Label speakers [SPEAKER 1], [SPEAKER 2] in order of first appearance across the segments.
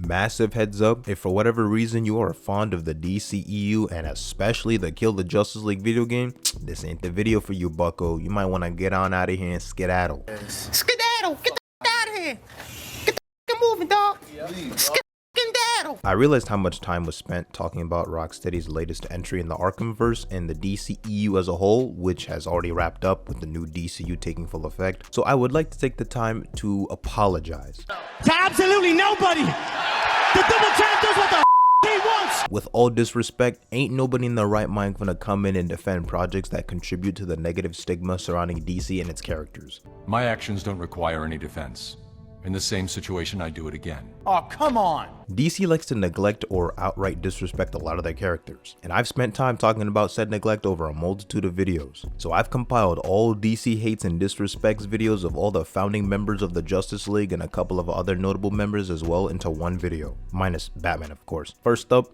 [SPEAKER 1] Massive heads up, if for whatever reason you are fond of the DCEU and especially the Kill the Justice League video game, this ain't the video for you, bucko. You might want to get on out of here and skedaddle.
[SPEAKER 2] Skedaddle! Get the out of here! Get the moving, dog! Skedaddle!
[SPEAKER 1] I realized how much time was spent talking about Rocksteady's latest entry in the Arkhamverse and the DCEU as a whole, which has already wrapped up with the new DCU taking full effect. So I would like to take the time to apologize
[SPEAKER 3] to absolutely nobody. The double champ does what the he wants.
[SPEAKER 1] With all disrespect, ain't nobody in their right mind gonna come in and defend projects that contribute to the negative stigma surrounding DC and its characters.
[SPEAKER 4] My actions don't require any defense. In the same situation, I do it again.
[SPEAKER 3] Oh, come on.
[SPEAKER 1] DC likes to neglect or outright disrespect a lot of their characters, and I've spent time talking about said neglect over a multitude of videos. So I've compiled all DC hates and disrespects videos of all the founding members of the Justice League and a couple of other notable members as well into one video, minus Batman of course. First up,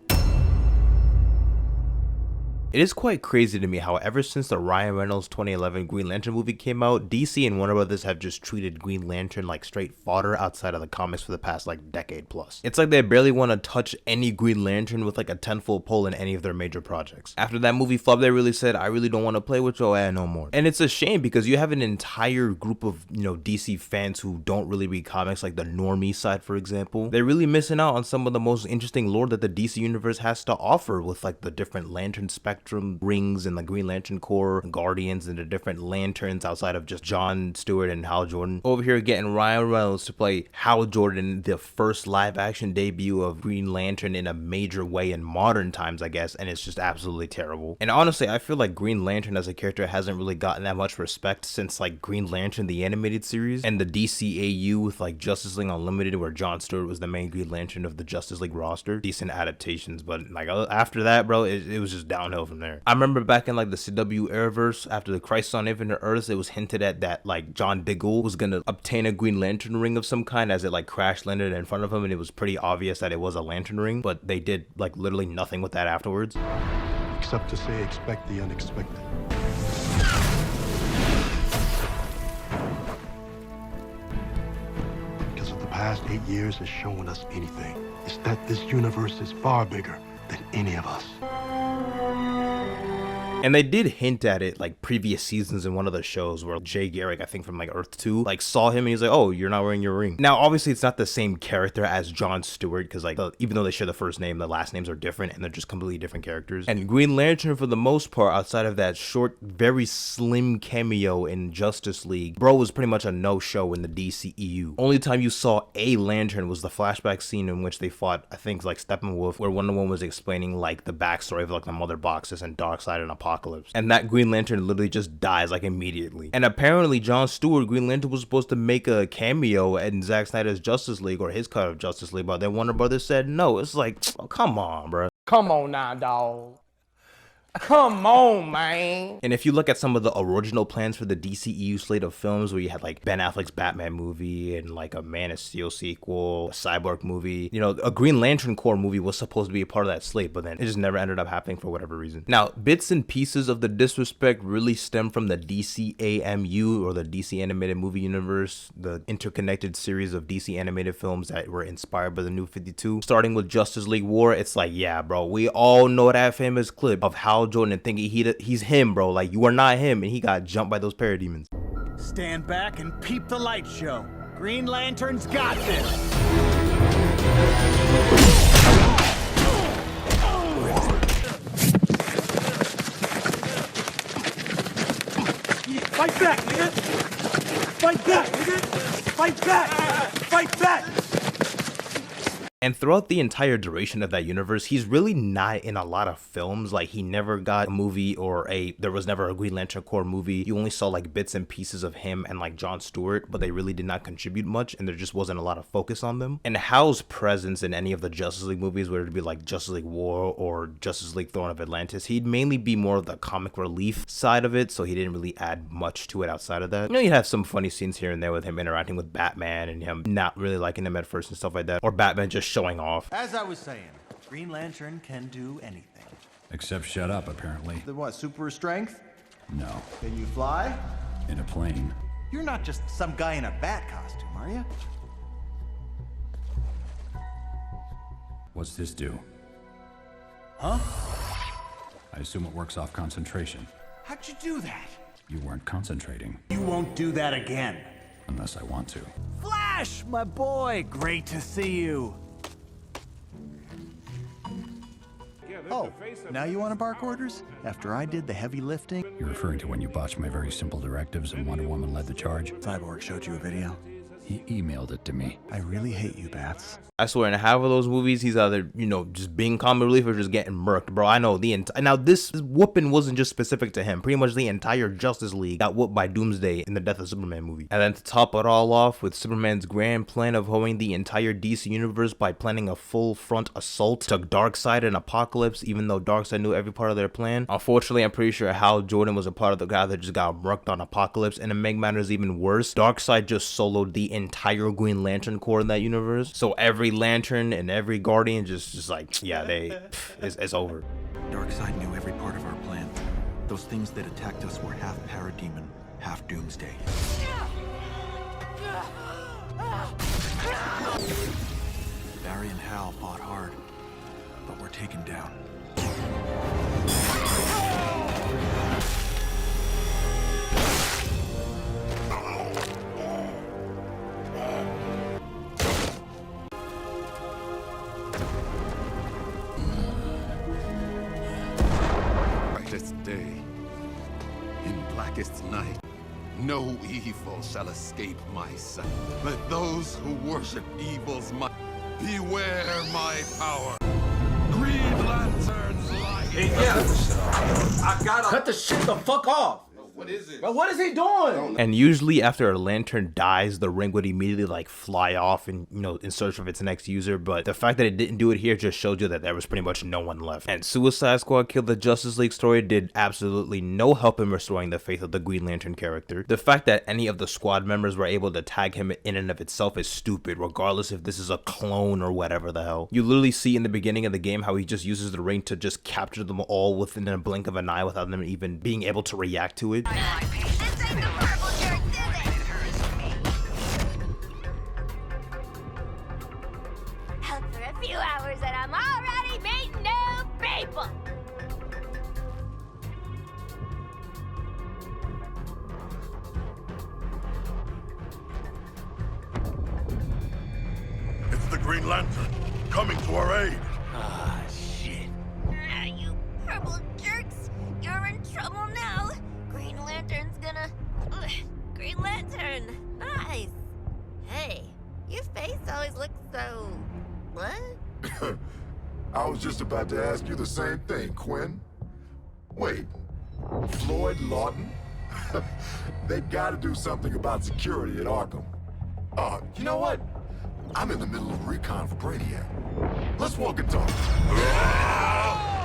[SPEAKER 1] it is quite crazy to me how ever since the Ryan Reynolds 2011 Green Lantern movie came out, DC and Warner Brothers have just treated Green Lantern like straight fodder outside of the comics for the past like decade plus. It's like they barely want to touch any Green Lantern with like a 10-foot pole in any of their major projects. After that movie flop, they really said, I really don't want to play with your ass no more. And it's a shame because you have an entire group of, DC fans who don't really read comics, like the normie side for example. They're really missing out on some of the most interesting lore that the DC universe has to offer with like the different lantern spectrum rings and the Green Lantern Corps, Guardians, and the different lanterns outside of just John Stewart and Hal Jordan. Over here getting Ryan Reynolds to play Hal Jordan, the first live action debut of Green Lantern in a major way in modern times, I guess, and it's just absolutely terrible. And honestly, I feel like Green Lantern as a character hasn't really gotten that much respect since like Green Lantern the animated series and the DCAU with like Justice League Unlimited, where John Stewart was the main Green Lantern of the Justice League roster. Decent adaptations, but like after that, bro, it was just downhill from there. I remember back in like the CW Arrowverse, after the Crisis on Infinite Earths, it was hinted at that like John Diggle was gonna obtain a Green Lantern ring of some kind as it like crash landed in front of him, and it was pretty obvious that it was a lantern ring, but they did like literally nothing with that afterwards.
[SPEAKER 5] Except to say expect the unexpected. Because if the past 8 years has shown us anything, it's that this universe is far bigger than any of us.
[SPEAKER 1] And they did hint at it like previous seasons in one of the shows where Jay Garrick, I think from like Earth 2, like saw him and he's like, oh, you're not wearing your ring. Now, obviously it's not the same character as John Stewart because like even though they share the first name, the last names are different and they're just completely different characters. And Green Lantern, for the most part, outside of that short, very slim cameo in Justice League, bro was pretty much a no-show in the DCEU. Only time you saw a lantern was the flashback scene in which they fought, I think like Steppenwolf, where Wonder Woman was explaining like the backstory of like the Mother Boxes and Darkseid and Apocalypse. And that Green Lantern literally just dies like immediately. And apparently John Stewart, Green Lantern, was supposed to make a cameo in Zack Snyder's Justice League or his cut of Justice League, but then Warner Brothers said no. It's like, oh, come on, bro.
[SPEAKER 3] Come on now, dog. Come on, man.
[SPEAKER 1] And if you look at some of the original plans for the DCEU slate of films where you had like Ben Affleck's Batman movie and like a Man of Steel sequel, a Cyborg movie, a Green Lantern Corps movie was supposed to be a part of that slate, but then it just never ended up happening for whatever reason. Now, bits and pieces of the disrespect really stem from the DCAMU, or the DC Animated Movie Universe, the interconnected series of DC animated films that were inspired by the New 52. Starting with Justice League War, it's like, yeah, bro, we all know that famous clip of Hal Jordan thinking he's him, bro. Like, you are not him, and he got jumped by those parademons.
[SPEAKER 3] Stand back and peep the light show. Green Lantern's got this. Fight back, nigga! Fight back, nigga! Fight back! Fight back!
[SPEAKER 1] And throughout the entire duration of that universe, he's really not in a lot of films. Like, he never got a movie there was never a Green Lantern Corps movie. You only saw like bits and pieces of him and like John Stewart, but they really did not contribute much and there just wasn't a lot of focus on them. And Hal's presence in any of the Justice League movies, whether it be like Justice League War or Justice League Throne of Atlantis, he'd mainly be more of the comic relief side of it, so he didn't really add much to it outside of that. You'd have some funny scenes here and there with him interacting with Batman and him not really liking him at first and stuff like that, or Batman just showing off.
[SPEAKER 6] As I was saying, Green Lantern can do anything.
[SPEAKER 4] Except shut up, apparently.
[SPEAKER 6] The what, super strength?
[SPEAKER 4] No.
[SPEAKER 6] Can you fly?
[SPEAKER 4] In a plane.
[SPEAKER 6] You're not just some guy in a bat costume, are you?
[SPEAKER 7] What's this do?
[SPEAKER 3] Huh?
[SPEAKER 7] I assume it works off concentration.
[SPEAKER 3] How'd you do that?
[SPEAKER 7] You weren't concentrating,
[SPEAKER 3] You won't do that again.
[SPEAKER 7] unless I want to.
[SPEAKER 3] Flash, my boy! Great to see you.
[SPEAKER 6] Oh, now you want to bark orders? After I did the heavy lifting?
[SPEAKER 7] You're referring to when you botched my very simple directives and Wonder Woman led the charge?
[SPEAKER 6] Cyborg showed you a video.
[SPEAKER 7] He emailed it to me.
[SPEAKER 6] I really hate you, Bats.
[SPEAKER 1] I swear, in half of those movies, he's either, you know, just being comic relief or just getting murked, bro. I know now this whooping wasn't just specific to him. Pretty much the entire Justice League got whooped by Doomsday in the Death of Superman movie. And then to top it all off with Superman's grand plan of hoeing the entire DC universe by planning a full front assault to Darkseid and Apocalypse, even though Darkseid knew every part of their plan. Unfortunately, I'm pretty sure Hal Jordan was a part of the guy that just got murked on Apocalypse. And to make matters even worse, Darkseid just soloed the entire Green Lantern Corps in that universe. So every Lantern and every Guardian just like, yeah, it's over.
[SPEAKER 6] Darkseid knew every part of our plan. Those things that attacked us were half Parademon, half Doomsday. Barry and Hal fought hard, but were taken down.
[SPEAKER 8] Brightest day, in blackest night, no evil shall escape my sight. Let those who worship evil's might beware my power. Green Lantern's light.
[SPEAKER 3] Hey, yeah. I gotta cut the shit the fuck off. What is it? Bro, what is he doing?
[SPEAKER 1] And usually after a Lantern dies, the ring would immediately like fly off and, you know, in search of its next user. But the fact that it didn't do it here just showed you that there was pretty much no one left. And Suicide Squad Killed the Justice League story did absolutely no help in restoring the faith of the Green Lantern character. The fact that any of the squad members were able to tag him in and of itself is stupid, regardless if this is a clone or whatever the hell. You literally see in the beginning of the game how he just uses the ring to just capture them all within a blink of an eye without them even being able to react to it.
[SPEAKER 9] Out for a few hours and I'm already meeting new people.
[SPEAKER 8] It's the Green Lantern, coming to our aid.
[SPEAKER 3] Ah, shit.
[SPEAKER 9] Ah, you purple jerks. You're in trouble now. Green Lantern's gonna... Ugh, Green Lantern. Nice. Hey, your face always looks so... What?
[SPEAKER 8] I was just about to ask you the same thing, Quinn. Wait, Floyd Lawton? They've got to do something about security at Arkham. You know what? I'm in the middle of a recon for Brainiac. Let's walk and talk.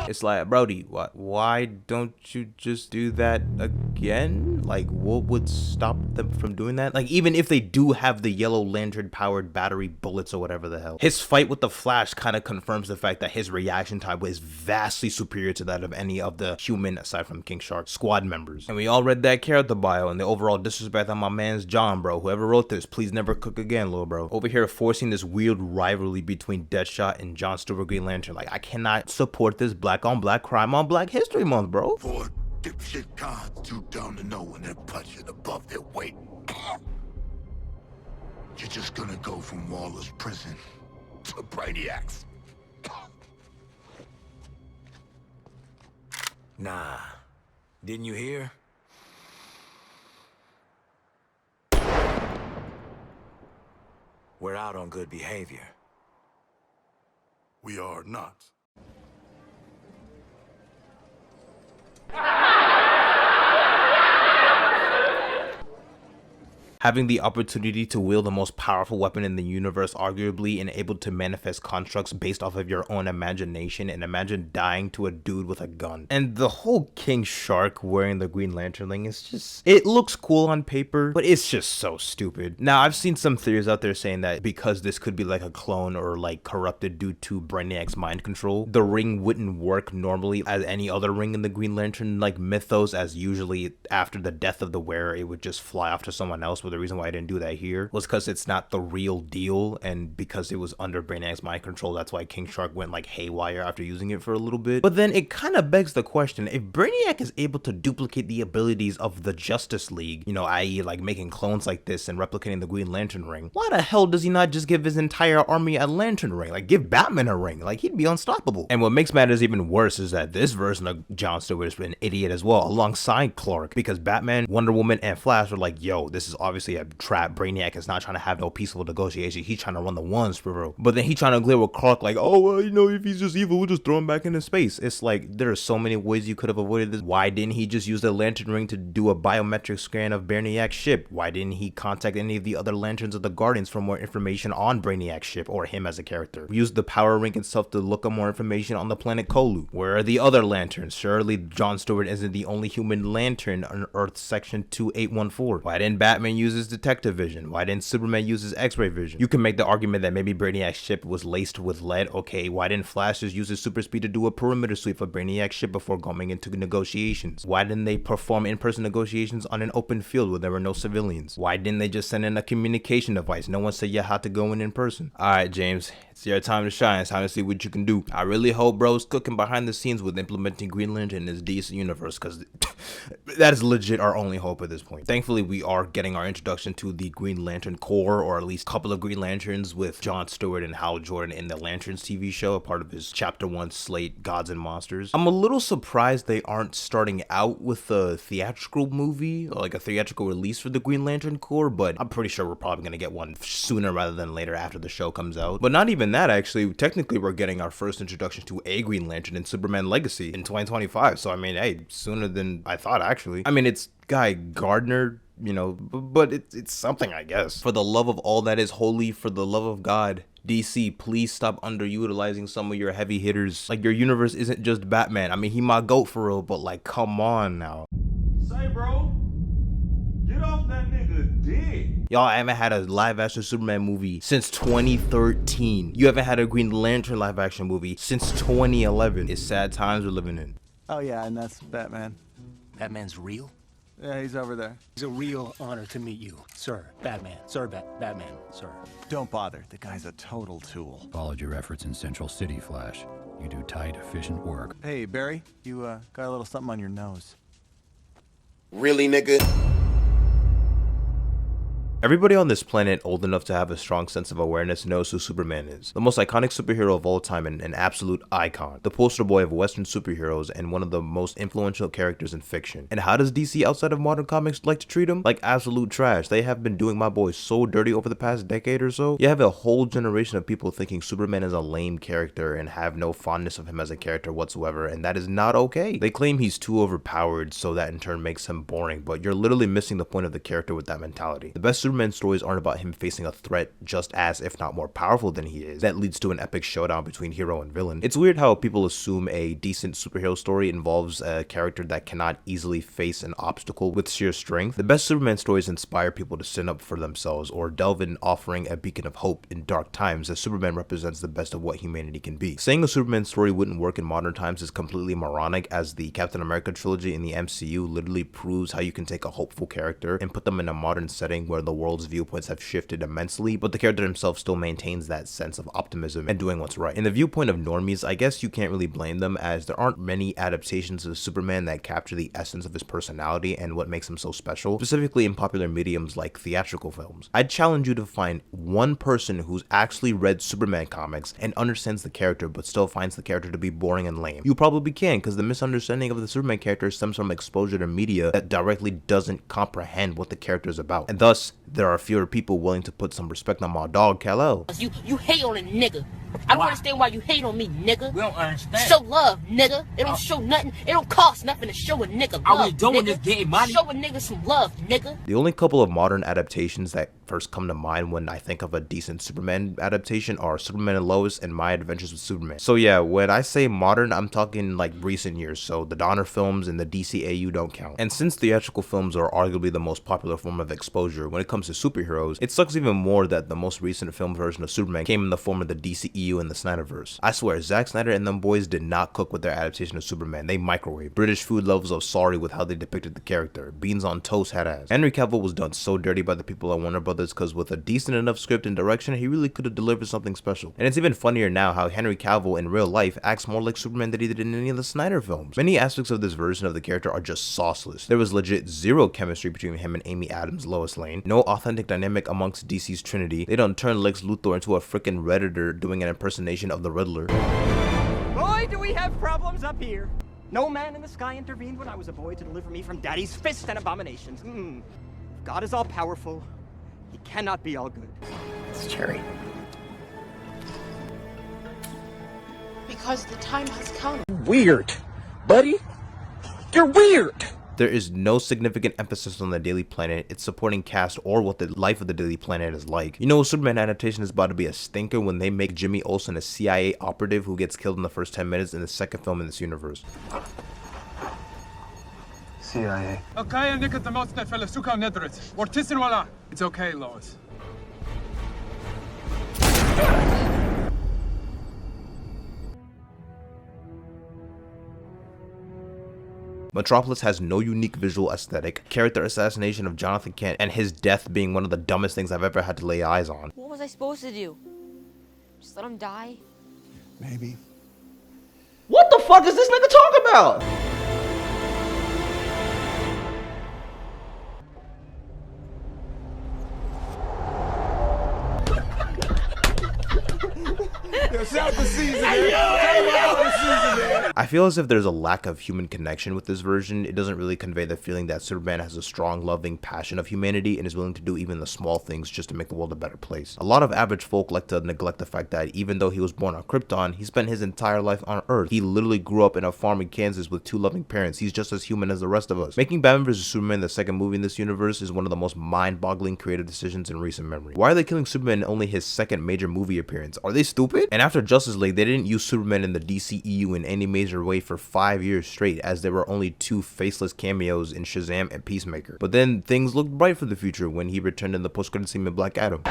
[SPEAKER 1] It's like, Brody, why don't you just do that again? Like, what would stop them from doing that? Like, even if they do have the Yellow Lantern powered battery bullets or whatever the hell, his fight with the Flash kind of confirms the fact that his reaction time was vastly superior to that of any of the human, aside from King Shark, squad members. And we all read that character bio and the overall disrespect on my man's John, bro. Whoever wrote this, please never cook again, little bro. Over here forcing this weird rivalry between Deadshot and John Stewart Green Lantern. Like, I cannot support this black on black crime on Black History Month, bro.
[SPEAKER 8] Four dipshit cons too dumb to know when they're punching above their weight. You're just gonna go from Waller's prison to Brainiac's.
[SPEAKER 3] Nah. Didn't you hear? We're out on good behavior.
[SPEAKER 8] We are not.
[SPEAKER 1] Having the opportunity to wield the most powerful weapon in the universe, arguably, and able to manifest constructs based off of your own imagination, and imagine dying to a dude with a gun. And the whole King Shark wearing the Green Lantern thing is just, it looks cool on paper, but it's just so stupid. Now, I've seen some theories out there saying that because this could be like a clone or like corrupted due to Brainiac's mind control, the ring wouldn't work normally as any other ring in the Green Lantern like mythos, as usually after the death of the wearer, it would just fly off to someone else with the reason why I didn't do that here was because it's not the real deal, and because it was under Brainiac's mind control, that's why King Shark went like haywire after using it for a little bit. But then it kind of begs the question, if Brainiac is able to duplicate the abilities of the Justice League, you know, i.e. like making clones like this and replicating the Green Lantern ring, why the hell does he not just give his entire army a Lantern ring? Like, give Batman a ring, like he'd be unstoppable. And what makes matters even worse is that this version of John Stewart is an idiot as well, alongside Clark, because Batman, Wonder Woman, and Flash are like, yo, this is obviously a trap. Brainiac is not trying to have no peaceful negotiation. He's trying to run the ones for real. But then he trying to glare with Clark like, oh, well, you know, if he's just evil, we'll just throw him back into space. It's like, there are so many ways you could have avoided this. Why didn't he just use the Lantern ring to do a biometric scan of Brainiac's ship? Why didn't he contact any of the other Lanterns of the Guardians for more information on Brainiac's ship or him as a character? Use the power ring itself to look up more information on the planet Kolu. Where are the other Lanterns? Surely John Stewart isn't the only human Lantern on Earth Section 2814. Why didn't Batman use his detective vision? Why didn't Superman use his X-ray vision? You can make the argument that maybe Brainiac's ship was laced with lead. Okay, why didn't Flash just use his super speed to do a perimeter sweep of Brainiac's ship before going into negotiations? Why didn't they perform in-person negotiations on an open field where there were no civilians? Why didn't they just send in a communication device? No one said you had to go in person. Alright, James, it's your time to shine. It's time to see what you can do. I really hope bro's cooking behind the scenes with implementing Green Lantern in this DC universe, because that is legit our only hope at this point. Thankfully, we are getting our introduction to the Green Lantern Corps, or at least a couple of Green Lanterns, with John Stewart and Hal Jordan in the Lanterns TV show, a part of his Chapter 1 slate, Gods and Monsters. I'm a little surprised they aren't starting out with a theatrical movie, or like a theatrical release for the Green Lantern Corps, but I'm pretty sure we're probably going to get one sooner rather than later after the show comes out. But not even that, actually. Technically, we're getting our first introduction to a Green Lantern in Superman Legacy in 2025, so I mean, hey, sooner than I thought, actually. I mean, it's Guy Gardner, you know, but it's something, I guess. For the love of all that is holy, for the love of God, DC, please stop underutilizing some of your heavy hitters. Like, your universe isn't just Batman. I mean, he my GOAT for real, but like, come on now.
[SPEAKER 3] Say, bro, get off that nigga dick.
[SPEAKER 1] Y'all haven't had a live-action Superman movie since 2013. You haven't had a Green Lantern live-action movie since 2011. It's sad times we're living in.
[SPEAKER 10] Oh yeah, and that's Batman.
[SPEAKER 11] Batman's real?
[SPEAKER 10] Yeah, he's over there.
[SPEAKER 11] It's a real honor to meet you, sir. Batman. Sir, Batman, sir.
[SPEAKER 10] Don't bother. The guy's a total tool.
[SPEAKER 7] Followed your efforts in Central City, Flash. You do tight, efficient work.
[SPEAKER 10] Hey, Barry, you got a little something on your nose.
[SPEAKER 2] Really, nigga?
[SPEAKER 1] Everybody on this planet old enough to have a strong sense of awareness knows who Superman is. The most iconic superhero of all time and an absolute icon. The poster boy of Western superheroes and one of the most influential characters in fiction. And how does DC outside of modern comics like to treat him? Like absolute trash. They have been doing my boy so dirty over the past decade or so. You have a whole generation of people thinking Superman is a lame character and have no fondness of him as a character whatsoever, and that is not okay. They claim he's too overpowered, so that in turn makes him boring, but you're literally missing the point of the character with that mentality. The best Superman stories aren't about him facing a threat just as, if not more powerful than he is, that leads to an epic showdown between hero and villain. It's weird how people assume a decent superhero story involves a character that cannot easily face an obstacle with sheer strength. The best Superman stories inspire people to stand up for themselves or delve in offering a beacon of hope in dark times, as Superman represents the best of what humanity can be. Saying a Superman story wouldn't work in modern times is completely moronic, as the Captain America trilogy in the MCU literally proves how you can take a hopeful character and put them in a modern setting where the world's viewpoints have shifted immensely, but the character himself still maintains that sense of optimism and doing what's right. In the viewpoint of normies, I guess you can't really blame them, as there aren't many adaptations of Superman that capture the essence of his personality and what makes him so special, specifically in popular mediums like theatrical films. I'd challenge you to find one person who's actually read Superman comics and understands the character but still finds the character to be boring and lame. You probably can, because the misunderstanding of the Superman character stems from exposure to media that directly doesn't comprehend what the character is about, and thus there are fewer people willing to put some respect on my dog, Kal-El.
[SPEAKER 12] You hate on a nigga. I don't understand why you hate on me, nigga.
[SPEAKER 11] We don't understand.
[SPEAKER 12] Show love, nigga. It don't show nothing. It don't cost nothing to show a nigga love.
[SPEAKER 11] All we doing
[SPEAKER 12] nigga.
[SPEAKER 11] is getting money.
[SPEAKER 12] Show a nigga some love, nigga.
[SPEAKER 1] The only couple of modern adaptations that first come to mind when I think of a decent Superman adaptation are Superman and Lois and My Adventures with Superman. So yeah, when I say modern, I'm talking like recent years, so the Donner films and the DCAU don't count. And since theatrical films are arguably the most popular form of exposure when it comes to superheroes, it sucks even more that the most recent film version of Superman came in the form of the DCEU and the Snyderverse. I swear, Zack Snyder and them boys did not cook with their adaptation of Superman, they microwaved. British food levels of sorry with how they depicted the character. Beans on toast had ass. Henry Cavill was done so dirty by the people at Warner Brothers because with a decent enough script and direction, he really could have delivered something special. And it's even funnier now how Henry Cavill in real life acts more like Superman than he did in any of the Snyder films. Many aspects of this version of the character are just sauceless. There was legit zero chemistry between him and Amy Adams' Lois Lane, no authentic dynamic amongst DC's Trinity. They don't turn Lex Luthor into a freaking Redditor doing an impersonation of the Riddler.
[SPEAKER 13] Boy, do we have problems up here. No man in the sky intervened when I was a boy to deliver me from Daddy's fist and abominations. If God is all powerful, he cannot be all good.
[SPEAKER 12] It's Cherry. Because the time has come.
[SPEAKER 11] Weird, buddy. You're weird.
[SPEAKER 1] There is no significant emphasis on the Daily Planet, its supporting cast, or what the life of the Daily Planet is like. You know, a Superman adaptation is about to be a stinker when they make Jimmy Olsen a CIA operative who gets killed in the first 10 minutes in the second film in this universe.
[SPEAKER 5] CIA.
[SPEAKER 3] It's okay, Lois.
[SPEAKER 1] Metropolis has no unique visual aesthetic, character assassination of Jonathan Kent, and his death being one of the dumbest things I've ever had to lay eyes on.
[SPEAKER 9] What was I supposed to do? Just let him die?
[SPEAKER 5] Maybe.
[SPEAKER 3] What the fuck is this nigga talking about?
[SPEAKER 1] I feel as if there's a lack of human connection with this version. It doesn't really convey the feeling that Superman has a strong, loving passion of humanity and is willing to do even the small things just to make the world a better place. A lot of average folk like to neglect the fact that even though he was born on Krypton, he spent his entire life on Earth. He literally grew up in a farm in Kansas with 2 loving parents. He's just as human as the rest of us. Making Batman vs Superman the second movie in this universe is one of the most mind-boggling creative decisions in recent memory. Why are they killing Superman in only his second major movie appearance? Are they stupid? And after Justice League, they didn't use Superman in the DCEU in any major way for 5 years straight, as there were only 2 faceless cameos in Shazam and Peacemaker. But then things looked bright for the future when he returned in the post-credit scene in Black Adam.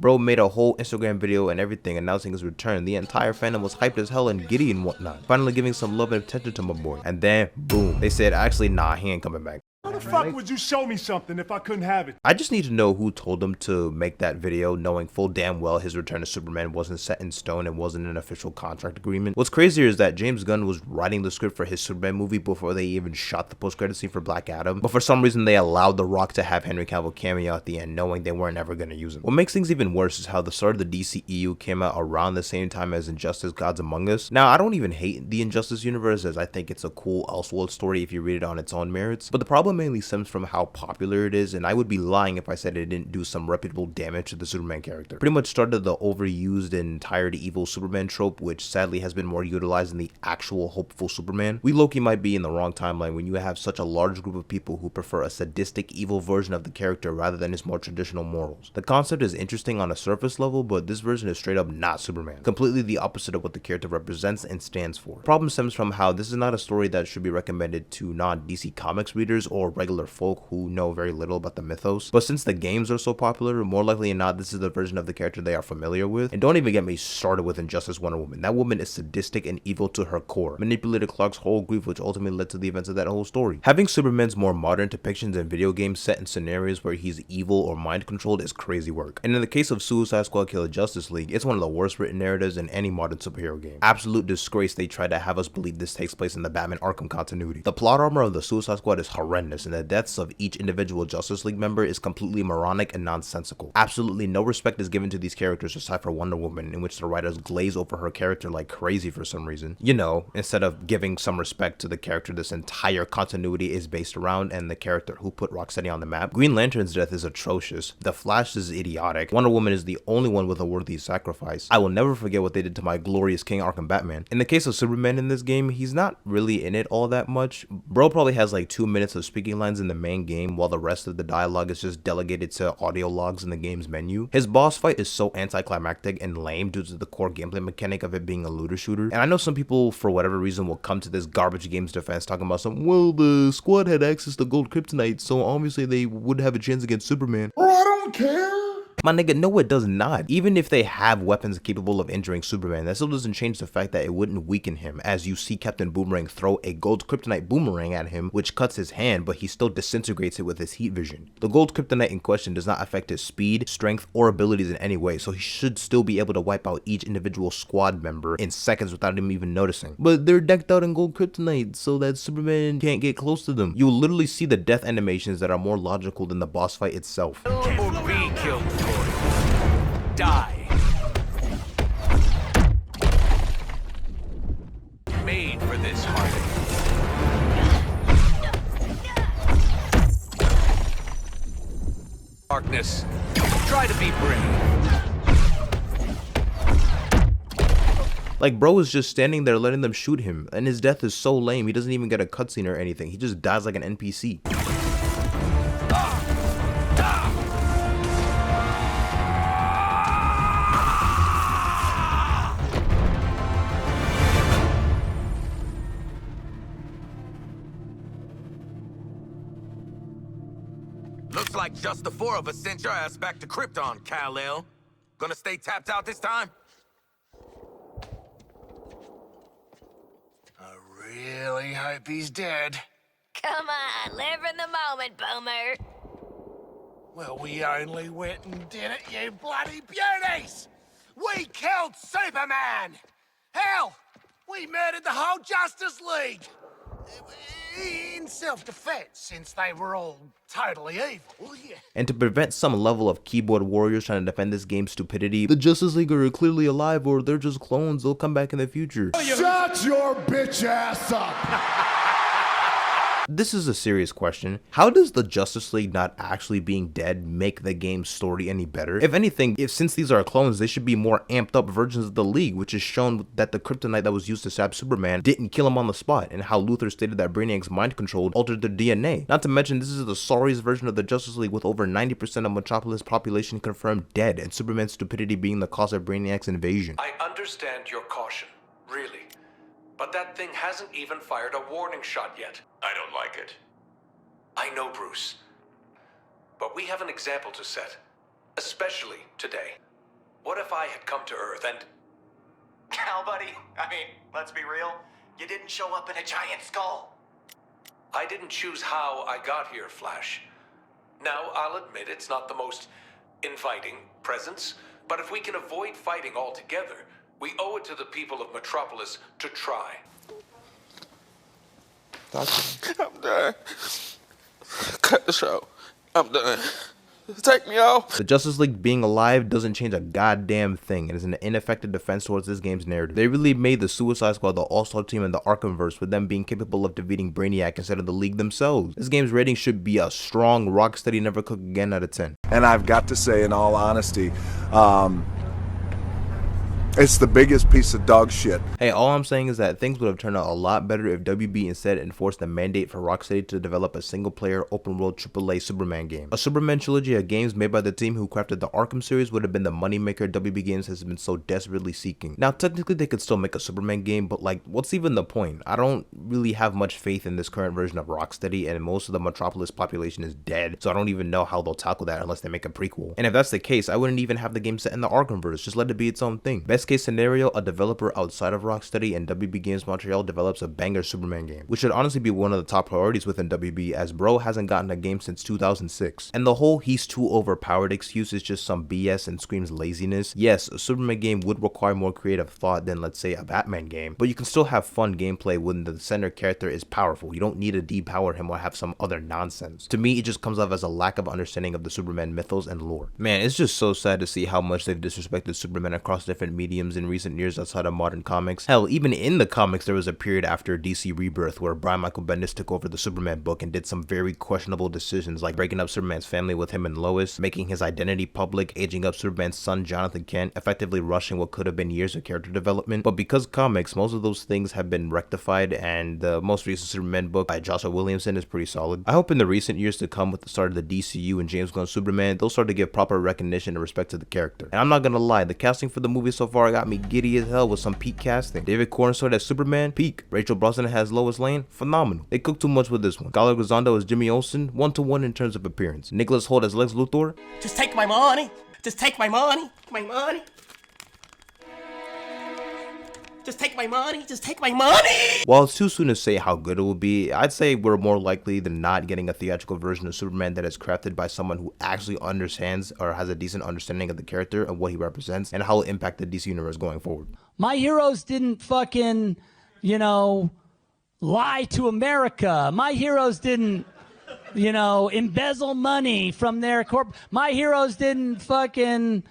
[SPEAKER 1] Bro made a whole Instagram video and everything announcing his return. The entire fandom was hyped as hell and giddy and whatnot, finally giving some love and attention to my boy. And then, boom, they said, actually, nah, he ain't coming back.
[SPEAKER 5] How the fuck would you show me something if I couldn't have it?
[SPEAKER 1] I just need to know who told him to make that video, knowing full damn well his return to Superman wasn't set in stone and wasn't an official contract agreement. What's crazier is that James Gunn was writing the script for his Superman movie before they even shot the post-credit scene for Black Adam, but for some reason they allowed The Rock to have Henry Cavill cameo at the end, knowing they weren't ever going to use him. What makes things even worse is how the start of the DCEU came out around the same time as Injustice Gods Among Us. Now, I don't even hate the Injustice universe, as I think it's a cool Elseworld story if you read it on its own merits, but the problem mainly stems from how popular it is, and I would be lying if I said it didn't do some reputable damage to the Superman character. Pretty much started the overused and tired evil Superman trope, which sadly has been more utilized in the actual hopeful Superman. We low-key might be in the wrong timeline when you have such a large group of people who prefer a sadistic evil version of the character rather than his more traditional morals. The concept is interesting on a surface level, but this version is straight up not Superman. Completely the opposite of what the character represents and stands for. Problem stems from how this is not a story that should be recommended to non-DC Comics readers or regular folk who know very little about the mythos, but since the games are so popular, more likely than not this is the version of the character they are familiar with. And don't even get me started with Injustice Wonder Woman. That woman is sadistic and evil to her core, manipulated Clark's whole grief, which ultimately led to the events of that whole story. Having Superman's more modern depictions in video games set in scenarios where he's evil or mind controlled is crazy work. And in the case of Suicide Squad Kill Justice League, it's one of the worst written narratives in any modern superhero game. Absolute disgrace they tried to have us believe this takes place in the Batman Arkham continuity. The plot armor of the Suicide Squad is horrendous. horrendous, and the deaths of each individual Justice League member is completely moronic and nonsensical. Absolutely no respect is given to these characters aside for Wonder Woman, in which the writers glaze over her character like crazy for some reason. You know, instead of giving some respect to the character this entire continuity is based around and the character who put Rocksteady on the map. Green Lantern's death is atrocious. The Flash is idiotic. Wonder Woman is the only one with a worthy sacrifice. I will never forget what they did to my glorious King Arkham Batman. In the case of Superman in this game, he's not really in it all that much. Bro probably has like 2 minutes of speaking lines in the main game, while the rest of the dialogue is just delegated to audio logs in the game's menu. His boss fight is so anticlimactic and lame due to the core gameplay mechanic of it being a looter shooter. And I know some people, for whatever reason, will come to this garbage game's defense talking about well, the squad had access to gold kryptonite, so obviously they would have a chance against Superman.
[SPEAKER 8] Bro, I don't care.
[SPEAKER 1] My nigga, no it does not. Even if they have weapons capable of injuring Superman, that still doesn't change the fact that it wouldn't weaken him, as you see Captain Boomerang throw a gold kryptonite boomerang at him, which cuts his hand, but he still disintegrates it with his heat vision. The gold kryptonite in question does not affect his speed, strength, or abilities in any way, so he should still be able to wipe out each individual squad member in seconds without him even noticing. But they're decked out in gold kryptonite so that Superman can't get close to them. You will literally see the death animations that are more logical than the boss fight itself.
[SPEAKER 14] Or be killed for it. Die. Made for this heartache. Darkness. Try to be brave.
[SPEAKER 1] Like, bro is just standing there letting them shoot him, and his death is so lame, he doesn't even get a cutscene or anything. He just dies like an NPC.
[SPEAKER 15] Looks like just the 4 of us sent your ass back to Krypton, Kal-El. Gonna stay tapped out this time?
[SPEAKER 16] I really hope he's dead.
[SPEAKER 9] Come on, live in the moment, Boomer.
[SPEAKER 16] Well, we only went and did it, you bloody beauties! We killed Superman! Hell, we murdered the whole Justice League! In self-defense, since they were all totally evil, yeah.
[SPEAKER 1] And to prevent some level of keyboard warriors trying to defend this game's stupidity, the Justice League are clearly alive or they're just clones, they'll come back in the future.
[SPEAKER 8] Shut your bitch ass up!
[SPEAKER 1] This is a serious question. How does the Justice League not actually being dead make the game's story any better? If anything, since these are clones, they should be more amped up versions of the League, which is shown that the kryptonite that was used to stab Superman didn't kill him on the spot, and how Luthor stated that Brainiac's mind control altered their DNA. Not to mention, this is the sorriest version of the Justice League with over 90% of Metropolis population confirmed dead, and Superman's stupidity being the cause of Brainiac's invasion.
[SPEAKER 14] I understand your caution, really. But that thing hasn't even fired a warning shot yet. I don't like it. I know, Bruce. But we have an example to set. Especially today. What if I had come to Earth and...
[SPEAKER 17] Cal, buddy, I mean, let's be real. You didn't show up in a giant skull.
[SPEAKER 14] I didn't choose how I got here, Flash. Now, I'll admit it's not the most inviting presence, but if we can avoid fighting altogether, we owe it to the people of Metropolis to try.
[SPEAKER 18] I'm done. Cut the show. I'm done. Take me off.
[SPEAKER 1] The Justice League being alive doesn't change a goddamn thing. It is an ineffective defense towards this game's narrative. They really made the Suicide Squad the all-star team in the Arkhamverse, with them being capable of defeating Brainiac instead of the League themselves. This game's rating should be a strong Rocksteady never cook again out of 10.
[SPEAKER 19] And I've got to say, in all honesty, it's the biggest piece of dog shit.
[SPEAKER 1] Hey, all I'm saying is that things would have turned out a lot better if WB instead enforced the mandate for Rocksteady to develop a single-player, open-world AAA Superman game. A Superman trilogy of games made by the team who crafted the Arkham series would have been the moneymaker WB Games has been so desperately seeking. Now, technically, they could still make a Superman game, but like, what's even the point? I don't really have much faith in this current version of Rocksteady, and most of the Metropolis population is dead, so I don't even know how they'll tackle that unless they make a prequel. And if that's the case, I wouldn't even have the game set in the Arkhamverse, just let it be its own thing. Best Best case scenario, a developer outside of Rocksteady and WB Games Montreal develops a banger Superman game, which should honestly be one of the top priorities within WB, as bro hasn't gotten a game since 2006. And the whole he's too overpowered excuse is just some BS and screams laziness. Yes, a Superman game would require more creative thought than, let's say, a Batman game, but you can still have fun gameplay when the center character is powerful. You don't need to depower him or have some other nonsense. To me, it just comes off as a lack of understanding of the Superman mythos and lore. Man, it's just so sad to see how much they've disrespected Superman across different mediums in recent years outside of modern comics. Hell, even in the comics, there was a period after DC Rebirth where Brian Michael Bendis took over the Superman book and did some very questionable decisions, like breaking up Superman's family with him and Lois, making his identity public, aging up Superman's son Jonathan Kent, effectively rushing what could have been years of character development. But because comics, most of those things have been rectified, and the most recent Superman book by Joshua Williamson is pretty solid. I hope in the recent years to come, with the start of the DCU and James Gunn's Superman, they'll start to give proper recognition and respect to the character. And I'm not gonna lie, the casting for the movie so far got me giddy as hell with some peak casting. David Cornsword as Superman, peak. Rachel Brosnahan as Lois Lane, phenomenal. They cooked too much with this one. Gala Grisondo as Jimmy Olsen, 1-to-1 in terms of appearance. Nicholas Hoult as Lex Luthor.
[SPEAKER 2] Just take my money. Just take my money. My money. Just take my money. Just take my money.
[SPEAKER 1] While it's too soon to say how good it will be, I'd say we're more likely than not getting a theatrical version of Superman that is crafted by someone who actually understands or has a decent understanding of the character and what he represents and how it will impact the DC universe going forward.
[SPEAKER 20] My heroes didn't fucking, lie to America. My heroes didn't, embezzle money from their corp. My heroes didn't fucking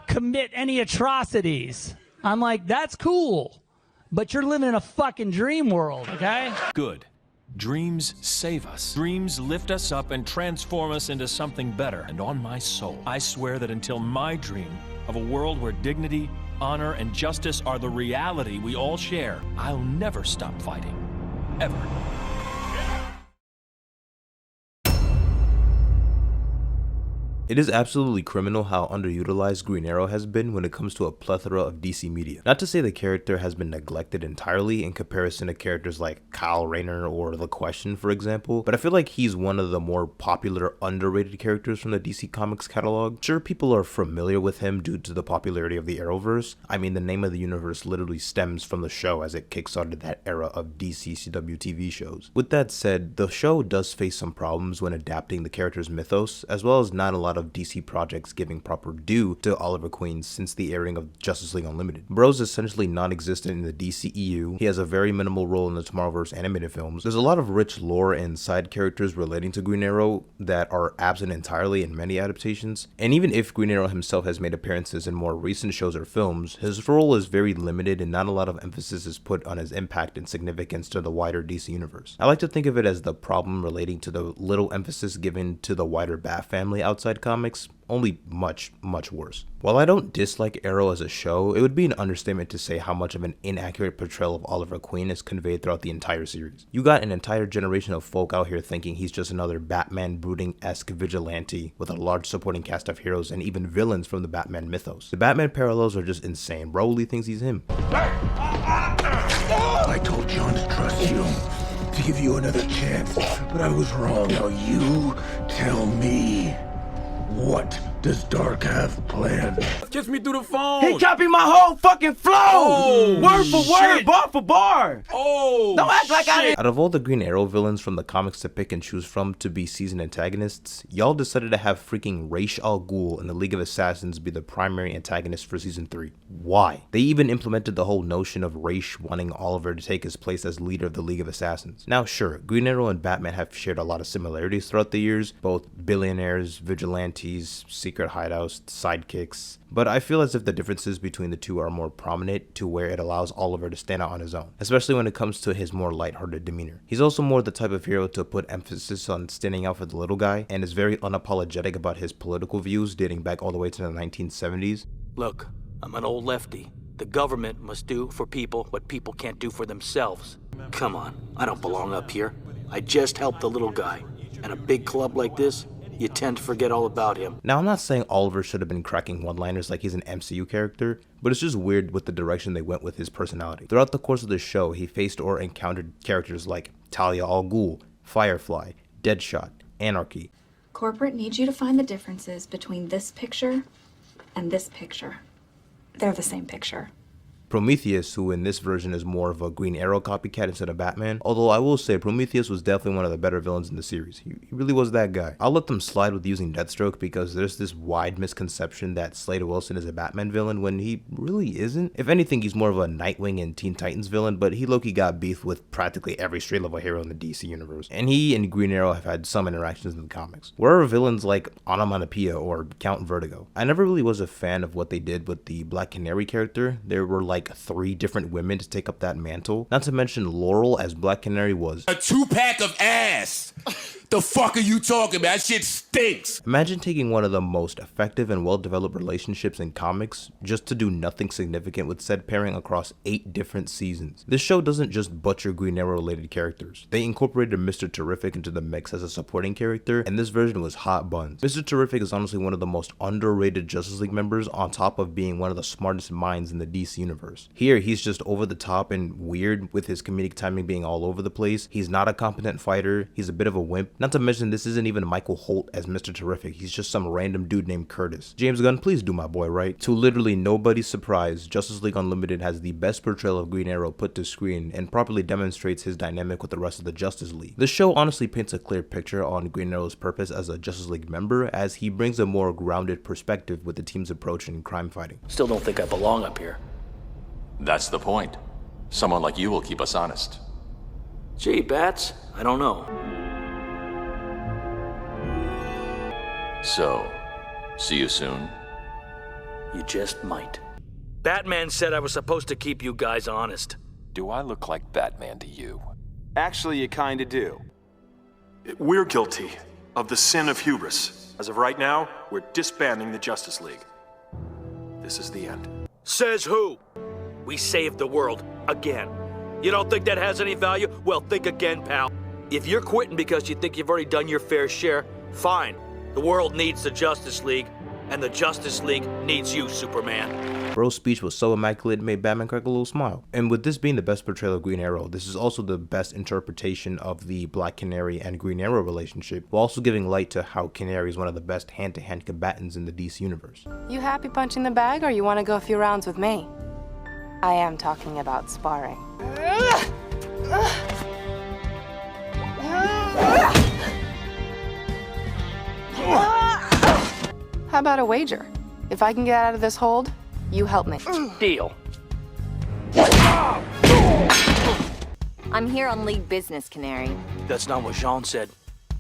[SPEAKER 20] commit any atrocities. I'm like, that's cool, but you're living in a fucking dream world, okay?
[SPEAKER 4] Good. Dreams save us. Dreams lift us up and transform us into something better. And on my soul, I swear that until my dream of a world where dignity, honor, and justice are the reality we all share, I'll never stop fighting. Ever.
[SPEAKER 1] It is absolutely criminal how underutilized Green Arrow has been when it comes to a plethora of DC media. Not to say the character has been neglected entirely in comparison to characters like Kyle Rayner or The Question, for example, but I feel like he's one of the more popular, underrated characters from the DC Comics catalog. Sure, people are familiar with him due to the popularity of the Arrowverse. I mean, the name of the universe literally stems from the show as it kickstarted that era of DCCW TV shows. With that said, the show does face some problems when adapting the character's mythos, as well as not a lot of DC projects giving proper due to Oliver Queen since the airing of Justice League Unlimited. Bro's essentially non-existent in the DCEU. He has a very minimal role in the Tomorrowverse animated films. There's a lot of rich lore and side characters relating to Green Arrow that are absent entirely in many adaptations. And even if Green Arrow himself has made appearances in more recent shows or films, his role is very limited and not a lot of emphasis is put on his impact and significance to the wider DC universe. I like to think of it as the problem relating to the little emphasis given to the wider Bat family outside comics, only much worse. While I don't dislike Arrow as a show, it would be an understatement to say how much of an inaccurate portrayal of Oliver Queen is conveyed throughout the entire series. You got an entire generation of folk out here thinking he's just another Batman brooding-esque vigilante with a large supporting cast of heroes and even villains from the Batman mythos. The Batman parallels are just insane. Bro really thinks he's him.
[SPEAKER 16] I told John to trust you, to give you another chance, but I was wrong. Now you tell me, what does Dark have planned?
[SPEAKER 3] Kiss me through the phone.
[SPEAKER 10] He copied my whole fucking flow!
[SPEAKER 3] Oh,
[SPEAKER 10] word for word,
[SPEAKER 3] shit.
[SPEAKER 10] bar for bar!
[SPEAKER 3] Oh,
[SPEAKER 10] don't act like I didn't.
[SPEAKER 1] Out of all the Green Arrow villains from the comics to pick and choose from to be season antagonists, y'all decided to have freaking Ra's al Ghul in the League of Assassins be the primary antagonist for season 3. Why? They even implemented the whole notion of Ra's wanting Oliver to take his place as leader of the League of Assassins. Now sure, Green Arrow and Batman have shared a lot of similarities throughout the years, both billionaires, vigilantes, secret hideouts, sidekicks, but I feel as if the differences between the two are more prominent to where it allows Oliver to stand out on his own, especially when it comes to his more lighthearted demeanor. He's also more the type of hero to put emphasis on standing out for the little guy and is very unapologetic about his political views dating back all the way to the 1970s.
[SPEAKER 11] Look, I'm an old lefty. The government must do for people what people can't do for themselves. Come on, I don't belong up here. I just helped the little guy. At a big club like this, you tend to forget all about him.
[SPEAKER 1] Now, I'm not saying Oliver should have been cracking one-liners like he's an MCU character, but it's just weird with the direction they went with his personality. Throughout the course of the show, he faced or encountered characters like Talia al Ghul, Firefly, Deadshot, Anarchy.
[SPEAKER 21] Corporate needs you to find the differences between this picture and this picture. they're the same picture.
[SPEAKER 1] Prometheus, who in this version is more of a Green Arrow copycat instead of Batman. Although I will say Prometheus was definitely one of the better villains in the series. He really was that guy. I'll let them slide with using Deathstroke because there's this wide misconception that Slade Wilson is a Batman villain when he really isn't. If anything, he's more of a Nightwing and Teen Titans villain, but he low-key got beef with practically every straight level hero in the DC universe. And he and Green Arrow have had some interactions in the comics. Where are villains like Onomatopoeia or Count Vertigo? I never really was a fan of what they did with the Black Canary character. There were like 3 different women to take up that mantle. Not to mention Laurel as Black Canary was
[SPEAKER 16] a 2-pack of ass. The fuck are you talking about? That shit stinks.
[SPEAKER 1] Imagine taking one of the most effective and well-developed relationships in comics just to do nothing significant with said pairing across 8 different seasons. This show doesn't just butcher Green Arrow related characters. They incorporated Mr. Terrific into the mix as a supporting character, and this version was hot buns. Mr. Terrific is honestly one of the most underrated Justice League members, on top of being one of the smartest minds in the DC universe. Here, he's just over the top and weird with his comedic timing being all over the place. He's not a competent fighter. He's a bit of a wimp. Not to mention this isn't even Michael Holt as Mr. Terrific. He's just some random dude named Curtis. James Gunn, please do my boy right. To literally nobody's surprise, Justice League Unlimited has the best portrayal of Green Arrow put to screen and properly demonstrates his dynamic with the rest of the Justice League. The show honestly paints a clear picture on Green Arrow's purpose as a Justice League member, as he brings a more grounded perspective with the team's approach in crime fighting.
[SPEAKER 11] Still don't think I belong up here.
[SPEAKER 4] That's the point. Someone like you will keep us honest.
[SPEAKER 11] Gee, Bats, I don't know.
[SPEAKER 4] So, see you soon?
[SPEAKER 11] You just might. Batman said I was supposed to keep you guys honest.
[SPEAKER 4] Do I look like Batman to you?
[SPEAKER 22] Actually, you kinda do. We're guilty of the sin of hubris. As of right now, we're disbanding the Justice League. This is the end.
[SPEAKER 11] Says who? We saved the world, again. You don't think that has any value? Well, think again, pal. If you're quitting because you think you've already done your fair share, fine. The world needs the Justice League, and the Justice League needs you, Superman.
[SPEAKER 1] Bro's speech was so immaculate it made Batman crack a little smile. And with this being the best portrayal of Green Arrow, this is also the best interpretation of the Black Canary and Green Arrow relationship, while also giving light to how Canary is one of the best hand-to-hand combatants in the DC universe.
[SPEAKER 23] You happy punching the bag, or you want to go a few rounds with me? I am talking about sparring. How about a wager? If I can get out of this hold, you help me.
[SPEAKER 11] Deal.
[SPEAKER 9] I'm here on league business, Canary.
[SPEAKER 11] That's not what Jean said.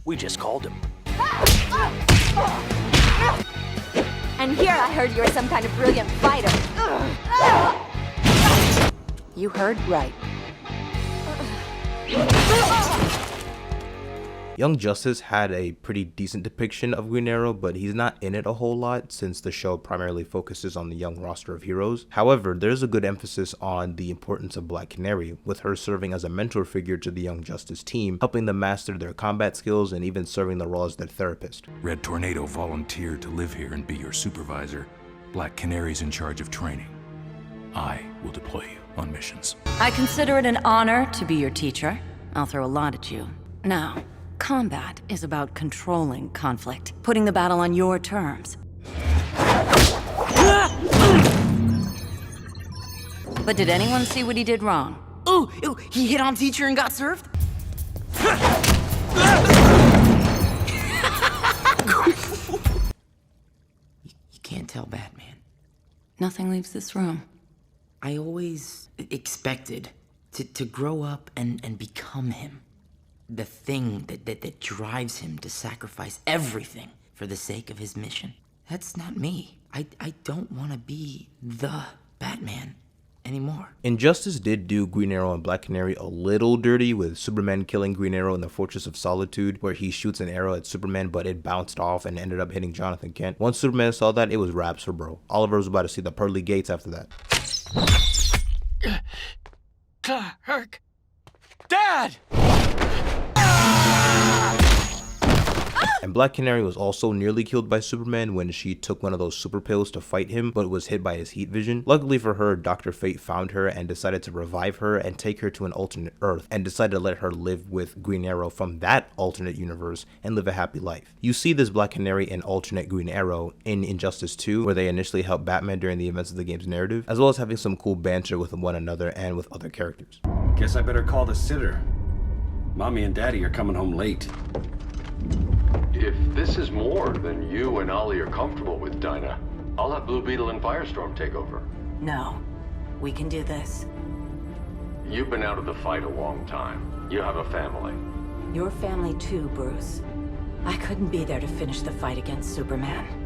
[SPEAKER 11] We just called him.
[SPEAKER 9] And here I heard you're some kind of brilliant fighter.
[SPEAKER 23] You heard right.
[SPEAKER 1] Young Justice had a pretty decent depiction of Green Arrow, but he's not in it a whole lot since the show primarily focuses on the young roster of heroes. However, there's a good emphasis on the importance of Black Canary, with her serving as a mentor figure to the Young Justice team, helping them master their combat skills and even serving the role as their therapist.
[SPEAKER 24] Red Tornado volunteered to live here and be your supervisor. Black Canary's in charge of training. I will deploy you on missions.
[SPEAKER 25] I consider it an honor to be your teacher. I'll throw a lot at you. Now, combat is about controlling conflict, putting the battle on your terms. But did anyone see what he did wrong?
[SPEAKER 12] Ooh, he hit on teacher and got served? You can't tell Batman.
[SPEAKER 25] Nothing leaves this room.
[SPEAKER 12] I always expected to grow up and become him. The thing that drives him to sacrifice everything for the sake of his mission. That's not me. I don't want to be the Batman anymore.
[SPEAKER 1] Injustice did do Green Arrow and Black Canary a little dirty, with Superman killing Green Arrow in the Fortress of Solitude, where he shoots an arrow at Superman but it bounced off and ended up hitting Jonathan Kent. Once Superman saw that, it was wraps for bro. Oliver was about to see the pearly gates after that.
[SPEAKER 3] Clark! Dad!
[SPEAKER 1] And Black Canary was also nearly killed by Superman when she took one of those super pills to fight him, but was hit by his heat vision. Luckily for her, Dr. Fate found her and decided to revive her and take her to an alternate Earth, and decided to let her live with Green Arrow from that alternate universe and live a happy life. You see this Black Canary and alternate Green Arrow in Injustice 2, where they initially helped Batman during the events of the game's narrative, as well as having some cool banter with one another and with other characters.
[SPEAKER 5] Guess I better call the sitter. Mommy and Daddy are coming home late.
[SPEAKER 6] If this is more than you and Ollie are comfortable with, Dinah, I'll have Blue Beetle and Firestorm take over.
[SPEAKER 25] No, we can do this.
[SPEAKER 6] You've been out of the fight a long time. You have a family.
[SPEAKER 25] Your family too, Bruce. I couldn't be there to finish the fight against Superman.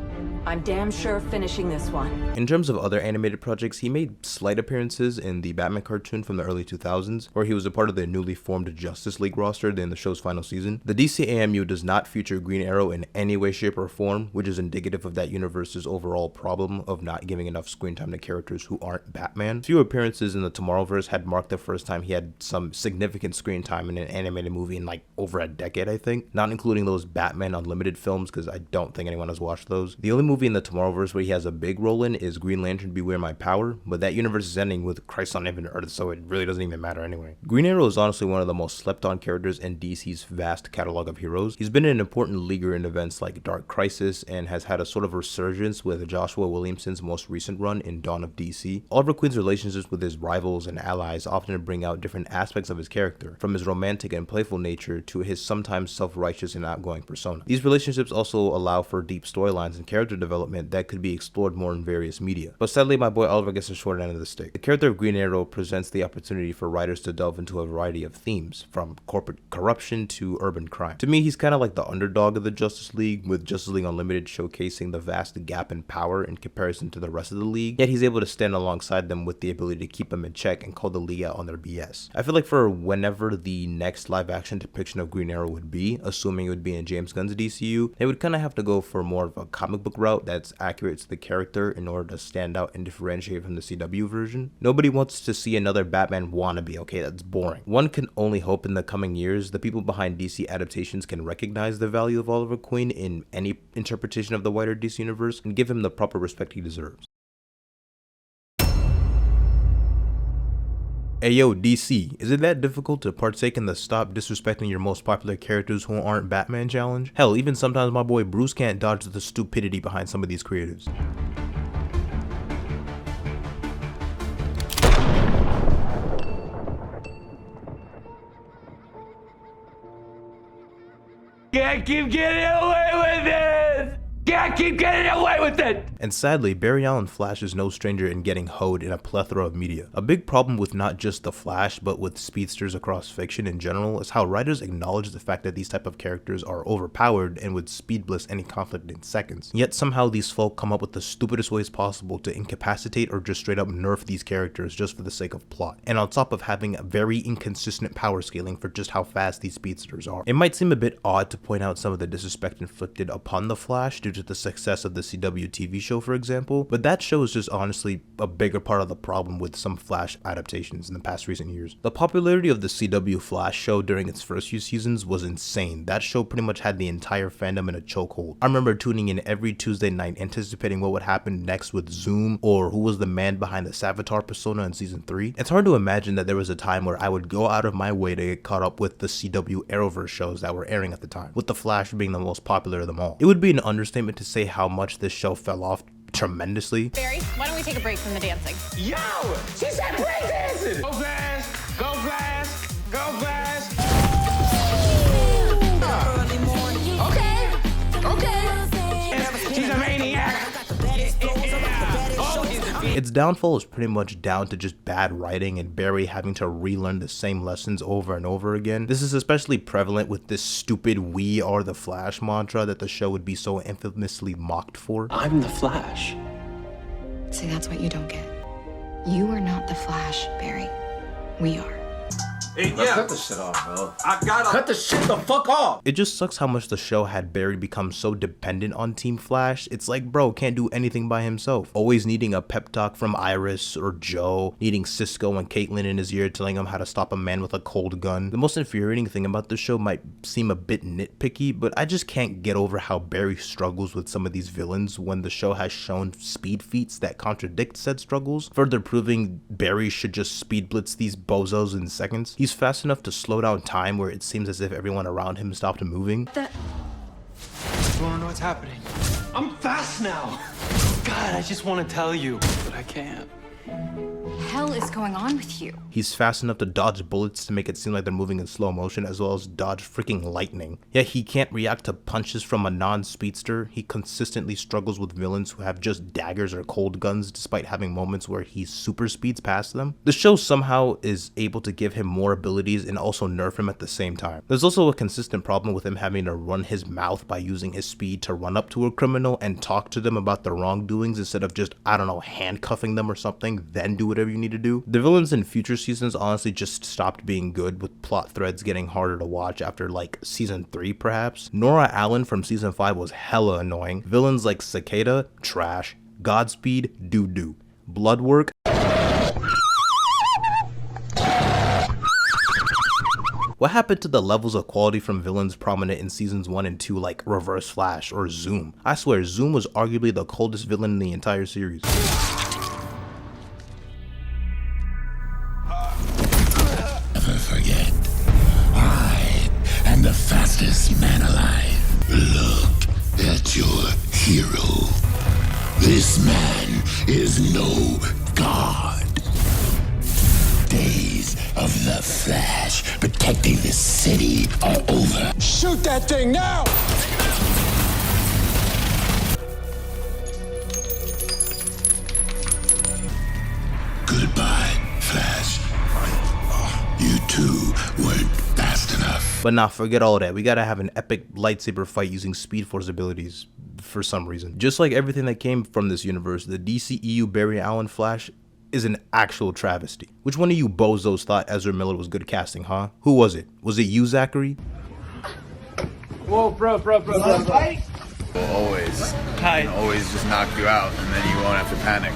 [SPEAKER 25] I'm damn sure finishing this one.
[SPEAKER 1] In terms of other animated projects, he made slight appearances in the Batman cartoon from the early 2000s, where he was a part of the newly formed Justice League roster in the show's final season. The DCAMU does not feature Green Arrow in any way, shape, or form, which is indicative of that universe's overall problem of not giving enough screen time to characters who aren't Batman. Few appearances in the Tomorrowverse had marked the first time he had some significant screen time in an animated movie in like over a decade, I think, not including those Batman Unlimited films, because I don't think anyone has watched those. The only movie in the Tomorrowverse where he has a big role in is Green Lantern Beware My Power, but that universe is ending with Christ on Infinite Earth, so it really doesn't even matter anyway. Green Arrow is honestly one of the most slept on characters in DC's vast catalog of heroes. He's been an important leaguer in events like Dark Crisis and has had a sort of resurgence with Joshua Williamson's most recent run in Dawn of DC. Oliver Queen's relationships with his rivals and allies often bring out different aspects of his character, from his romantic and playful nature to his sometimes self-righteous and outgoing persona. These relationships also allow for deep storylines and character development that could be explored more in various media. But sadly, my boy Oliver gets the short end of the stick. The character of Green Arrow presents the opportunity for writers to delve into a variety of themes, from corporate corruption to urban crime. To me, he's kind of like the underdog of the Justice League, with Justice League Unlimited showcasing the vast gap in power in comparison to the rest of the league, yet he's able to stand alongside them with the ability to keep them in check and call the league out on their BS. I feel like for whenever the next live action depiction of Green Arrow would be, assuming it would be in James Gunn's DCU, they would kind of have to go for more of a comic book route that's accurate to the character in order to stand out and differentiate from the CW version. Nobody wants to see another Batman wannabe, okay? That's boring. One can only hope in the coming years the people behind DC adaptations can recognize the value of Oliver Queen in any interpretation of the wider DC universe and give him the proper respect he deserves. Hey yo, DC, is it that difficult to partake in the stop disrespecting your most popular characters who aren't Batman challenge? Hell, even sometimes my boy Bruce can't dodge the stupidity behind some of these creators.
[SPEAKER 10] Can't keep getting away with it! Can't keep getting away with it!
[SPEAKER 1] And sadly, Barry Allen Flash is no stranger in getting hoed in a plethora of media. A big problem with not just the Flash, but with speedsters across fiction in general, is how writers acknowledge the fact that these type of characters are overpowered and would speed bliss any conflict in seconds. Yet somehow these folk come up with the stupidest ways possible to incapacitate or just straight up nerf these characters just for the sake of plot. And on top of having a very inconsistent power scaling for just how fast these speedsters are. It might seem a bit odd to point out some of the disrespect inflicted upon the Flash due to the success of the CW TV show, for example, but that show is just honestly a bigger part of the problem with some Flash adaptations in the past recent years. The popularity of the CW Flash show during its first few seasons was insane. That show pretty much had the entire fandom in a chokehold. I remember tuning in every Tuesday night anticipating what would happen next with Zoom, or who was the man behind the Savitar persona in season 3. It's hard to imagine that there was a time where I would go out of my way to get caught up with the CW Arrowverse shows that were airing at the time, with the Flash being the most popular of them all. It would be an understatement to say how much this show fell off tremendously.
[SPEAKER 7] Barry, why don't we take a break from the dancing?
[SPEAKER 10] Yo! She said break dancing! Go fast! Go fast! Go fast! Okay! She's a maniac!
[SPEAKER 1] Its downfall is pretty much down to just bad writing and Barry having to relearn the same lessons over and over again. This is especially prevalent with this stupid "we are the Flash" mantra that the show would be so infamously mocked for.
[SPEAKER 5] I'm the Flash.
[SPEAKER 23] See, that's what you don't get. You are not the Flash, Barry. We are.
[SPEAKER 3] Hey,
[SPEAKER 5] Bro,
[SPEAKER 3] yeah.
[SPEAKER 5] cut the shit off, bro.
[SPEAKER 3] I gotta cut the shit the fuck off.
[SPEAKER 1] It just sucks how much the show had Barry become so dependent on Team Flash. It's like, bro, can't do anything by himself. Always needing a pep talk from Iris or Joe, needing Cisco and Caitlin in his ear telling him how to stop a man with a cold gun. The most infuriating thing about the show might seem a bit nitpicky, but I just can't get over how Barry struggles with some of these villains when the show has shown speed feats that contradict said struggles, further proving Barry should just speed blitz these bozos in seconds. He's fast enough to slow down time where it seems as if everyone around him stopped moving.
[SPEAKER 10] You wanna know what's happening? I'm fast now. God, I just want to tell you, but I can't.
[SPEAKER 7] Hell is going on with you?
[SPEAKER 1] He's fast enough to dodge bullets to make it seem like they're moving in slow motion, as well as dodge freaking lightning. Yet he can't react to punches from a non-speedster. He consistently struggles with villains who have just daggers or cold guns, despite having moments where he super speeds past them. The show somehow is able to give him more abilities and also nerf him at the same time. There's also a consistent problem with him having to run his mouth by using his speed to run up to a criminal and talk to them about their wrongdoings instead of just, I don't know, handcuffing them or something, then do whatever you need to do. The villains in future seasons honestly just stopped being good, with plot threads getting harder to watch after like season 3 perhaps. Nora Allen from season 5 was hella annoying. Villains like Cicada, trash. Godspeed, doo-doo. Bloodwork, what happened to the levels of quality from villains prominent in seasons 1 and 2 like Reverse Flash or Zoom? I swear, Zoom was arguably the coldest villain in the entire series.
[SPEAKER 8] Never forget, I am the fastest man alive. Look at your hero. This man is no god. Days of the Flash protecting the city are over.
[SPEAKER 10] Shoot that thing now!
[SPEAKER 8] Goodbye, Flash. You two weren't fast enough.
[SPEAKER 1] But nah, forget all that. We gotta have an epic lightsaber fight using Speed Force abilities for some reason. Just like everything that came from this universe, the DCEU Barry Allen Flash is an actual travesty. Which one of you bozos thought Ezra Miller was good casting, huh? Who was it? Was it you, Zachary?
[SPEAKER 10] Whoa, bro.
[SPEAKER 13] Always.
[SPEAKER 10] Hi.
[SPEAKER 13] And always just knock you out, and then you won't have to panic.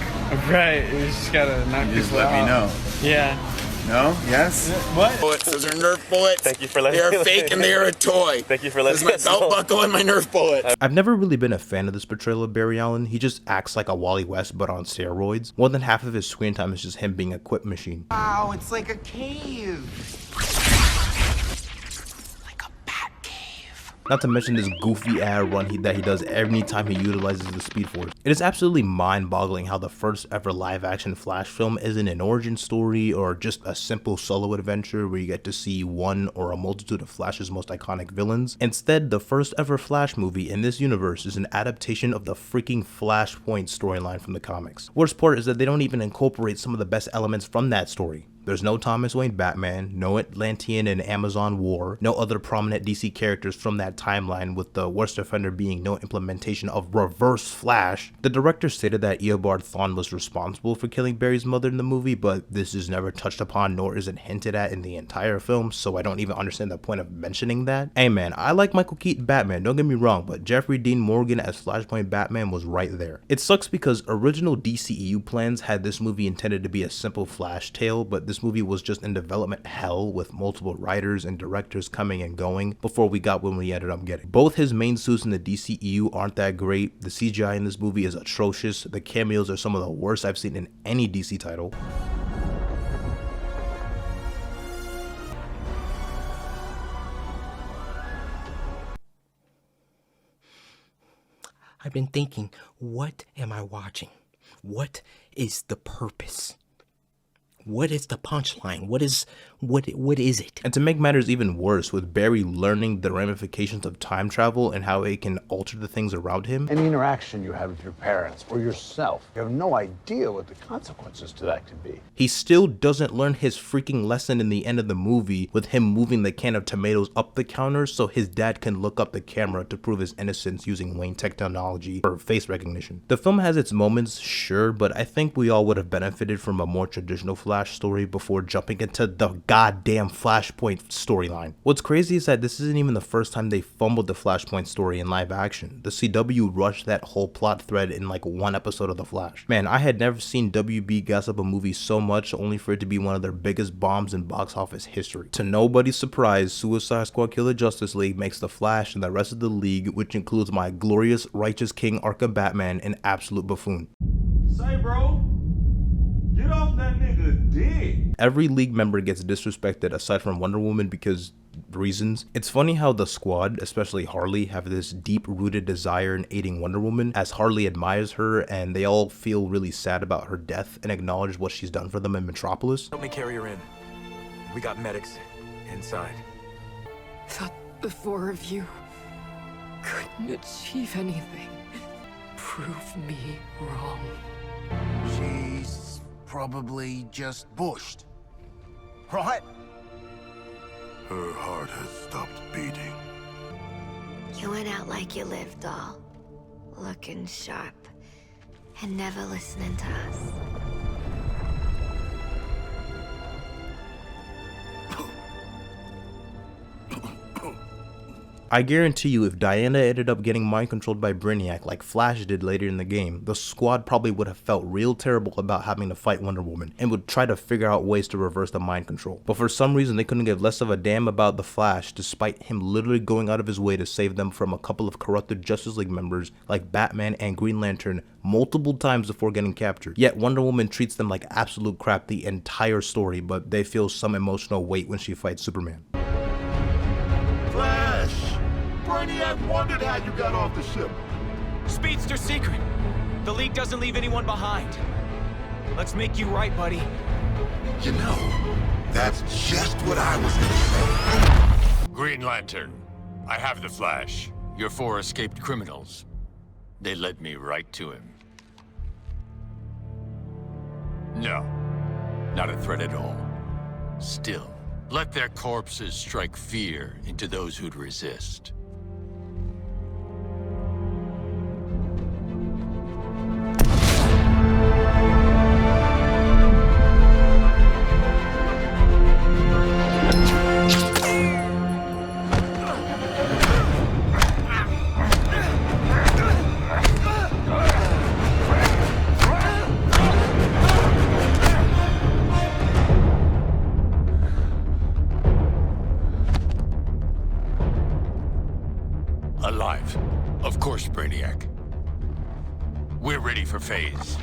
[SPEAKER 10] Right, you just gotta knock
[SPEAKER 13] You just let me know.
[SPEAKER 10] Yeah.
[SPEAKER 13] No? Yes?
[SPEAKER 10] What?
[SPEAKER 16] Bullets. Those are Nerf bullets.
[SPEAKER 10] Thank you for letting
[SPEAKER 16] They
[SPEAKER 10] me
[SPEAKER 16] are fake and they are a toy.
[SPEAKER 10] Thank you for letting
[SPEAKER 16] This is my belt buckle and my Nerf bullet.
[SPEAKER 1] I've never really been a fan of this portrayal of Barry Allen. He just acts like a Wally West but on steroids. More than half of his screen time is just him being a quip machine.
[SPEAKER 2] Wow, it's like a cave.
[SPEAKER 1] Not to mention this goofy ad run that he does every time he utilizes the Speed Force. It is absolutely mind-boggling how the first ever live-action Flash film isn't an origin story or just a simple solo adventure where you get to see one or a multitude of Flash's most iconic villains. Instead, the first ever Flash movie in this universe is an adaptation of the freaking Flashpoint storyline from the comics. Worst part is that they don't even incorporate some of the best elements from that story. There's no Thomas Wayne Batman, no Atlantean and Amazon War, no other prominent DC characters from that timeline, with the worst offender being no implementation of Reverse Flash. The director stated that Eobard Thawne was responsible for killing Barry's mother in the movie, but this is never touched upon nor is it hinted at in the entire film, so I don't even understand the point of mentioning that. Hey man, I like Michael Keaton Batman, don't get me wrong, but Jeffrey Dean Morgan as Flashpoint Batman was right there. It sucks because original DCEU plans had this movie intended to be a simple Flash tale, but this movie was just in development hell with multiple writers and directors coming and going before we got what we ended up getting. Both his main suits in the DCEU aren't that great. The CGI in this movie is atrocious. The cameos are some of the worst I've seen in any DC title.
[SPEAKER 12] I've been thinking, what am I watching? What is the purpose? What is the punchline? What is it?
[SPEAKER 1] And to make matters even worse, with Barry learning the ramifications of time travel and how it can alter the things around him.
[SPEAKER 15] Any interaction you have with your parents or yourself, you have no idea what the consequences to that could be.
[SPEAKER 1] He still doesn't learn his freaking lesson in the end of the movie with him moving the can of tomatoes up the counter so his dad can look up the camera to prove his innocence using Wayne technology for face recognition. The film has its moments, sure, but I think we all would have benefited from a more traditional Flash Flash story before jumping into the goddamn Flashpoint storyline. What's crazy is that this isn't even the first time they fumbled the Flashpoint story in live action. The CW rushed that whole plot thread in like one episode of The Flash. Man, I had never seen WB gossip a movie so much, only for it to be one of their biggest bombs in box office history. To nobody's surprise, Suicide Squad Kill the Justice League makes The Flash and the rest of the league, which includes my glorious righteous king Arkham Batman, an absolute buffoon.
[SPEAKER 3] Say, bro, get off that nigga dick.
[SPEAKER 1] Every league member gets disrespected aside from Wonder Woman because reasons. It's funny how the squad, especially Harley, have this deep-rooted desire in aiding Wonder Woman, as Harley admires her and they all feel really sad about her death and acknowledge what she's done for them in Metropolis.
[SPEAKER 14] Help me carry her in. We got medics inside.
[SPEAKER 17] Thought the four of you couldn't achieve anything. Prove me wrong.
[SPEAKER 16] She's probably just bushed, right?
[SPEAKER 18] Her heart has stopped beating.
[SPEAKER 9] You went out like you lived, doll. Looking sharp and never listening to us.
[SPEAKER 1] I guarantee you, if Diana ended up getting mind controlled by Brainiac like Flash did later in the game, the squad probably would have felt real terrible about having to fight Wonder Woman and would try to figure out ways to reverse the mind control. But for some reason, they couldn't give less of a damn about the Flash, despite him literally going out of his way to save them from a couple of corrupted Justice League members like Batman and Green Lantern multiple times before getting captured. Yet Wonder Woman treats them like absolute crap the entire story, but they feel some emotional weight when she fights Superman.
[SPEAKER 18] Flash! Brainiac wondered how you got off the ship.
[SPEAKER 14] Speedster secret. The League doesn't leave anyone behind. Let's make you right, buddy.
[SPEAKER 18] You know, that's just what I was gonna say.
[SPEAKER 19] Green Lantern, I have the Flash. Your four escaped criminals. They led me right to him. No, not a threat at all. Still, let their corpses strike fear into those who'd resist. Alive. Of course, Brainiac. We're ready for phase.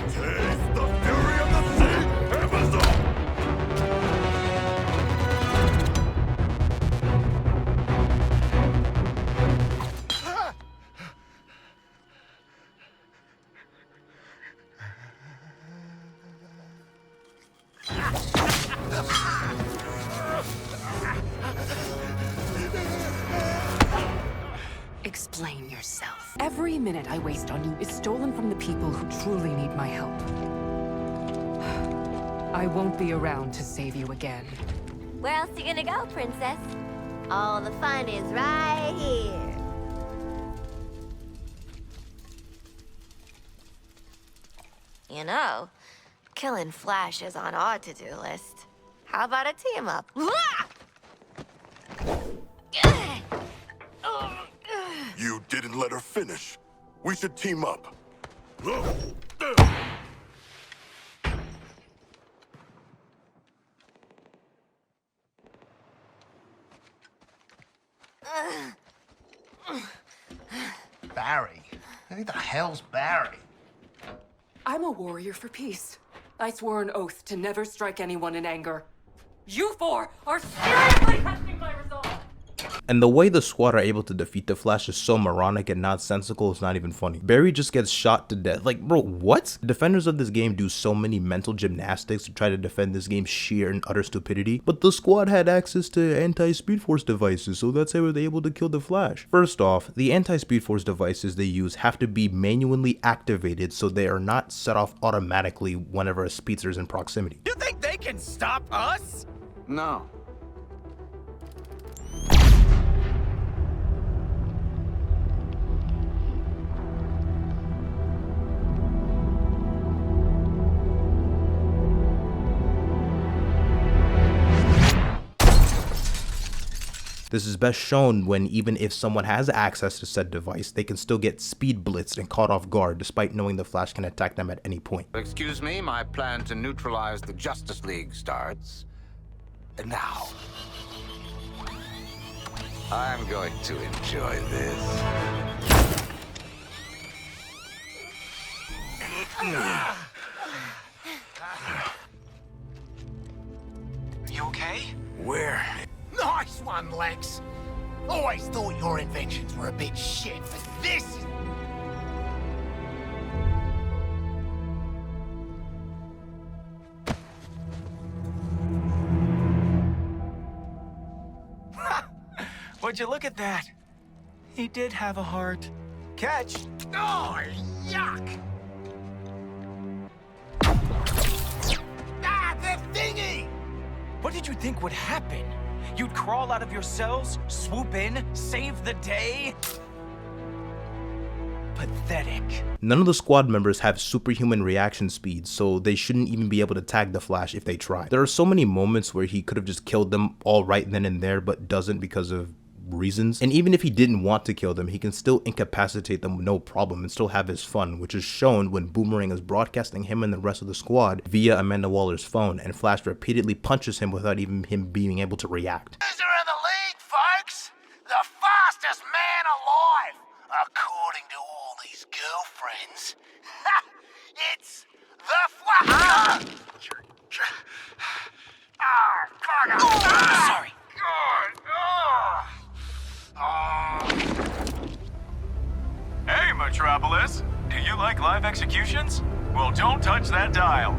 [SPEAKER 18] Taste the fury of the sea, Amazon!
[SPEAKER 17] Explain yourself. Every minute I waste on you is stolen from the people who truly need my help. I won't be around to save you again.
[SPEAKER 9] Where else are you gonna go, princess? All the fun is right here. You know, killing Flash is on our to-do list. How about a team up?
[SPEAKER 18] You didn't let her finish. We should team up.
[SPEAKER 16] Barry? Who the hell's Barry?
[SPEAKER 17] I'm a warrior for peace. I swore an oath to never strike anyone in anger. You four are seriously testing my resolve!
[SPEAKER 1] And the way the squad are able to defeat the Flash is so moronic and nonsensical, it's not even funny. Barry just gets shot to death. Like, bro, what? The defenders of this game do so many mental gymnastics to try to defend this game's sheer and utter stupidity, but the squad had access to anti-Speed Force devices, so that's how they were able to kill the Flash. First off, the anti-Speed Force devices they use have to be manually activated so they are not set off automatically whenever a speedster is in proximity.
[SPEAKER 14] You think they can stop us?
[SPEAKER 3] No.
[SPEAKER 1] This is best shown when even if someone has access to said device, they can still get speed blitzed and caught off guard despite knowing the Flash can attack them at any point.
[SPEAKER 4] Excuse me, my plan to neutralize the Justice League starts now. I'm going to enjoy this.
[SPEAKER 16] You okay?
[SPEAKER 4] Where?
[SPEAKER 16] Nice one, Lex. Always thought your inventions were a bit shit, but this is...
[SPEAKER 14] Would you look at that? He did have a heart. Catch!
[SPEAKER 16] Oh, yuck! Ah, the thingy!
[SPEAKER 14] What did you think would happen? You'd crawl out of your cells, swoop in, save the day? Pathetic.
[SPEAKER 1] None of the squad members have superhuman reaction speed, so they shouldn't even be able to tag the Flash if they try. There are so many moments where he could have just killed them all right then and there, but doesn't because of reasons. And even if he didn't want to kill them, he can still incapacitate them no problem and still have his fun, which is shown when Boomerang is broadcasting him and the rest of the squad via Amanda Waller's phone, and Flash repeatedly punches him without even him being able to react.
[SPEAKER 16] Loser of the league, folks! The fastest man alive! According to all these girlfriends. It's the Flash!
[SPEAKER 14] Sorry. Hey, Metropolis! Do you like live executions? Well, don't touch that dial,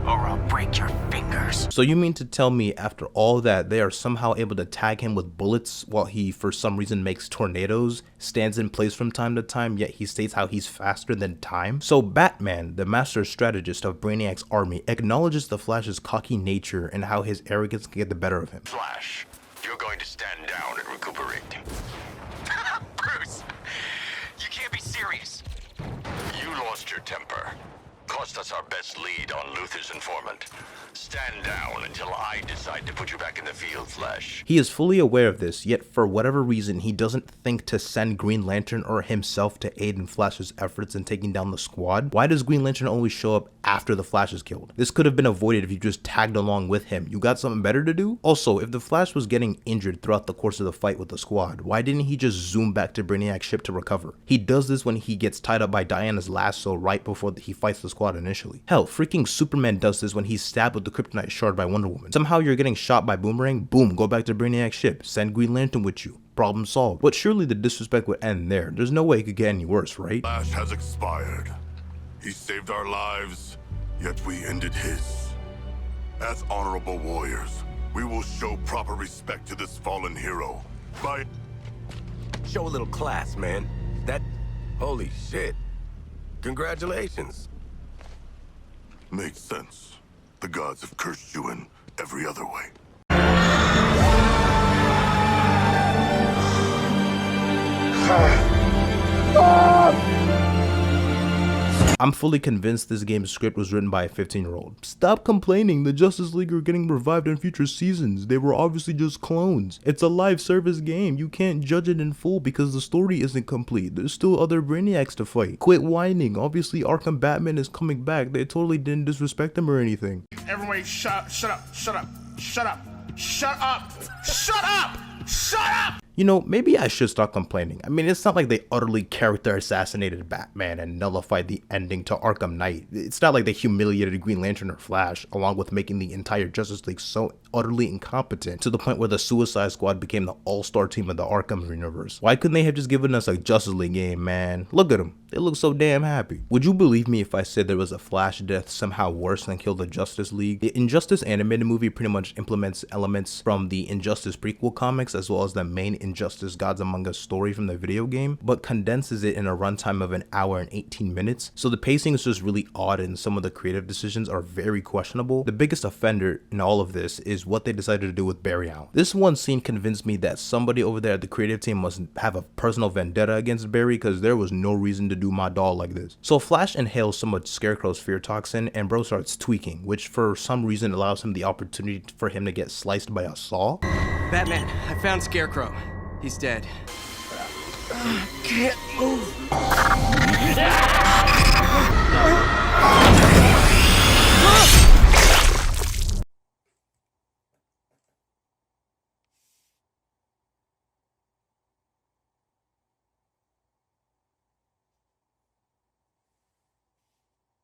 [SPEAKER 14] or I'll break your fingers.
[SPEAKER 1] So you mean to tell me after all that, they are somehow able to tag him with bullets while he for some reason makes tornadoes, stands in place from time to time, yet he states how he's faster than time? So Batman, the master strategist of Brainiac's army, acknowledges the Flash's cocky nature and how his arrogance can get the better of him.
[SPEAKER 19] Flash, you're going to stand down and recuperate.
[SPEAKER 14] Bruce, you can't be serious.
[SPEAKER 19] You lost your temper. Cost us our best lead on Luther's informant. Stand down until I decide to put you back in the field, Flash.
[SPEAKER 1] He is fully aware of this, yet for whatever reason, he doesn't think to send Green Lantern or himself to aid in Flash's efforts in taking down the squad. Why does Green Lantern always show up after the Flash is killed? This could have been avoided if you just tagged along with him. You got something better to do? Also, if the Flash was getting injured throughout the course of the fight with the squad, why didn't he just zoom back to Brainiac's ship to recover? He does this when he gets tied up by Diana's lasso right before he fights the squad initially. Hell, freaking Superman does this when he's stabbed with the kryptonite shard by Wonder Woman. Somehow you're getting shot by Boomerang, boom, go back to Brainiac's ship, send Green Lantern with you. Problem solved. But surely the disrespect would end there. There's no way it could get any worse, right?
[SPEAKER 18] Flash has expired. He saved our lives, yet we ended his. As honorable warriors, we will show proper respect to this fallen hero by...
[SPEAKER 11] Show a little class, man. That... Holy shit. Congratulations.
[SPEAKER 18] Makes sense. The gods have cursed you in every other way.
[SPEAKER 1] I'm fully convinced this game's script was written by a 15-year-old. Stop complaining, the Justice League are getting revived in future seasons. They were obviously just clones. It's a live service game. You can't judge it in full because the story isn't complete. There's still other Brainiacs to fight. Quit whining. Obviously Arkham Batman is coming back. They totally didn't disrespect him or anything.
[SPEAKER 16] Everybody shut up, shut up, shut up, shut up, shut up, shut up, shut up!
[SPEAKER 1] You know, maybe I should stop complaining. I mean, it's not like they utterly character assassinated Batman and nullified the ending to Arkham Knight. It's not like they humiliated Green Lantern or Flash, along with making the entire Justice League so utterly incompetent to the point where the Suicide Squad became the all-star team of the Arkham universe. Why couldn't they have just given us a Justice League game, man? Look at them. They look so damn happy. Would you believe me if I said there was a Flash death somehow worse than Kill the Justice League? The Injustice animated movie pretty much implements elements from the Injustice prequel comics as well as the main Injustice Gods Among Us story from the video game, but condenses it in a runtime of an hour and 18 minutes. So the pacing is just really odd and some of the creative decisions are very questionable. The biggest offender in all of this is what they decided to do with Barry Allen. This one scene convinced me that somebody over there at the creative team must have a personal vendetta against Barry, because there was no reason to do my doll like this. So Flash inhales some of Scarecrow's fear toxin and bro starts tweaking, which for some reason allows him the opportunity for him to get sliced by a saw.
[SPEAKER 6] Batman, I found Scarecrow. He's dead.
[SPEAKER 2] Can't move.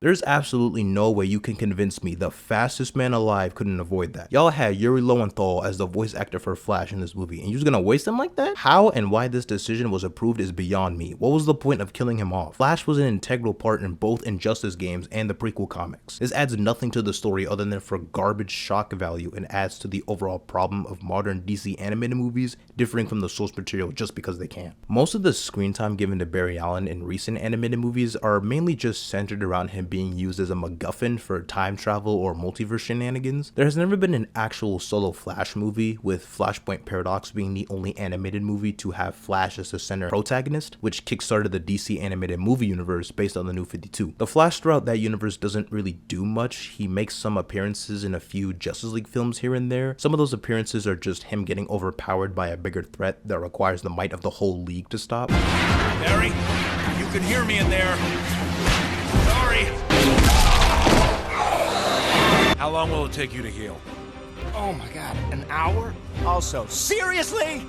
[SPEAKER 1] There's absolutely no way you can convince me the fastest man alive couldn't avoid that. Y'all had Yuri Lowenthal as the voice actor for Flash in this movie, and you're just gonna waste him like that? How and why this decision was approved is beyond me. What was the point of killing him off? Flash was an integral part in both Injustice games and the prequel comics. This adds nothing to the story other than for garbage shock value, and adds to the overall problem of modern DC animated movies differing from the source material just because they can. Most of the screen time given to Barry Allen in recent animated movies are mainly just centered around him being used as a MacGuffin for time travel or multiverse shenanigans. There has never been an actual solo Flash movie, with Flashpoint Paradox being the only animated movie to have Flash as the center protagonist, which kickstarted the DC animated movie universe based on the New 52. The Flash throughout that universe doesn't really do much. He makes some appearances in a few Justice League films here and there. Some of those appearances are just him getting overpowered by a bigger threat that requires the might of the whole league to stop.
[SPEAKER 14] Barry, you can hear me in there. Sorry. How long will it take you to heal?
[SPEAKER 2] Oh my god, an hour? Also, seriously?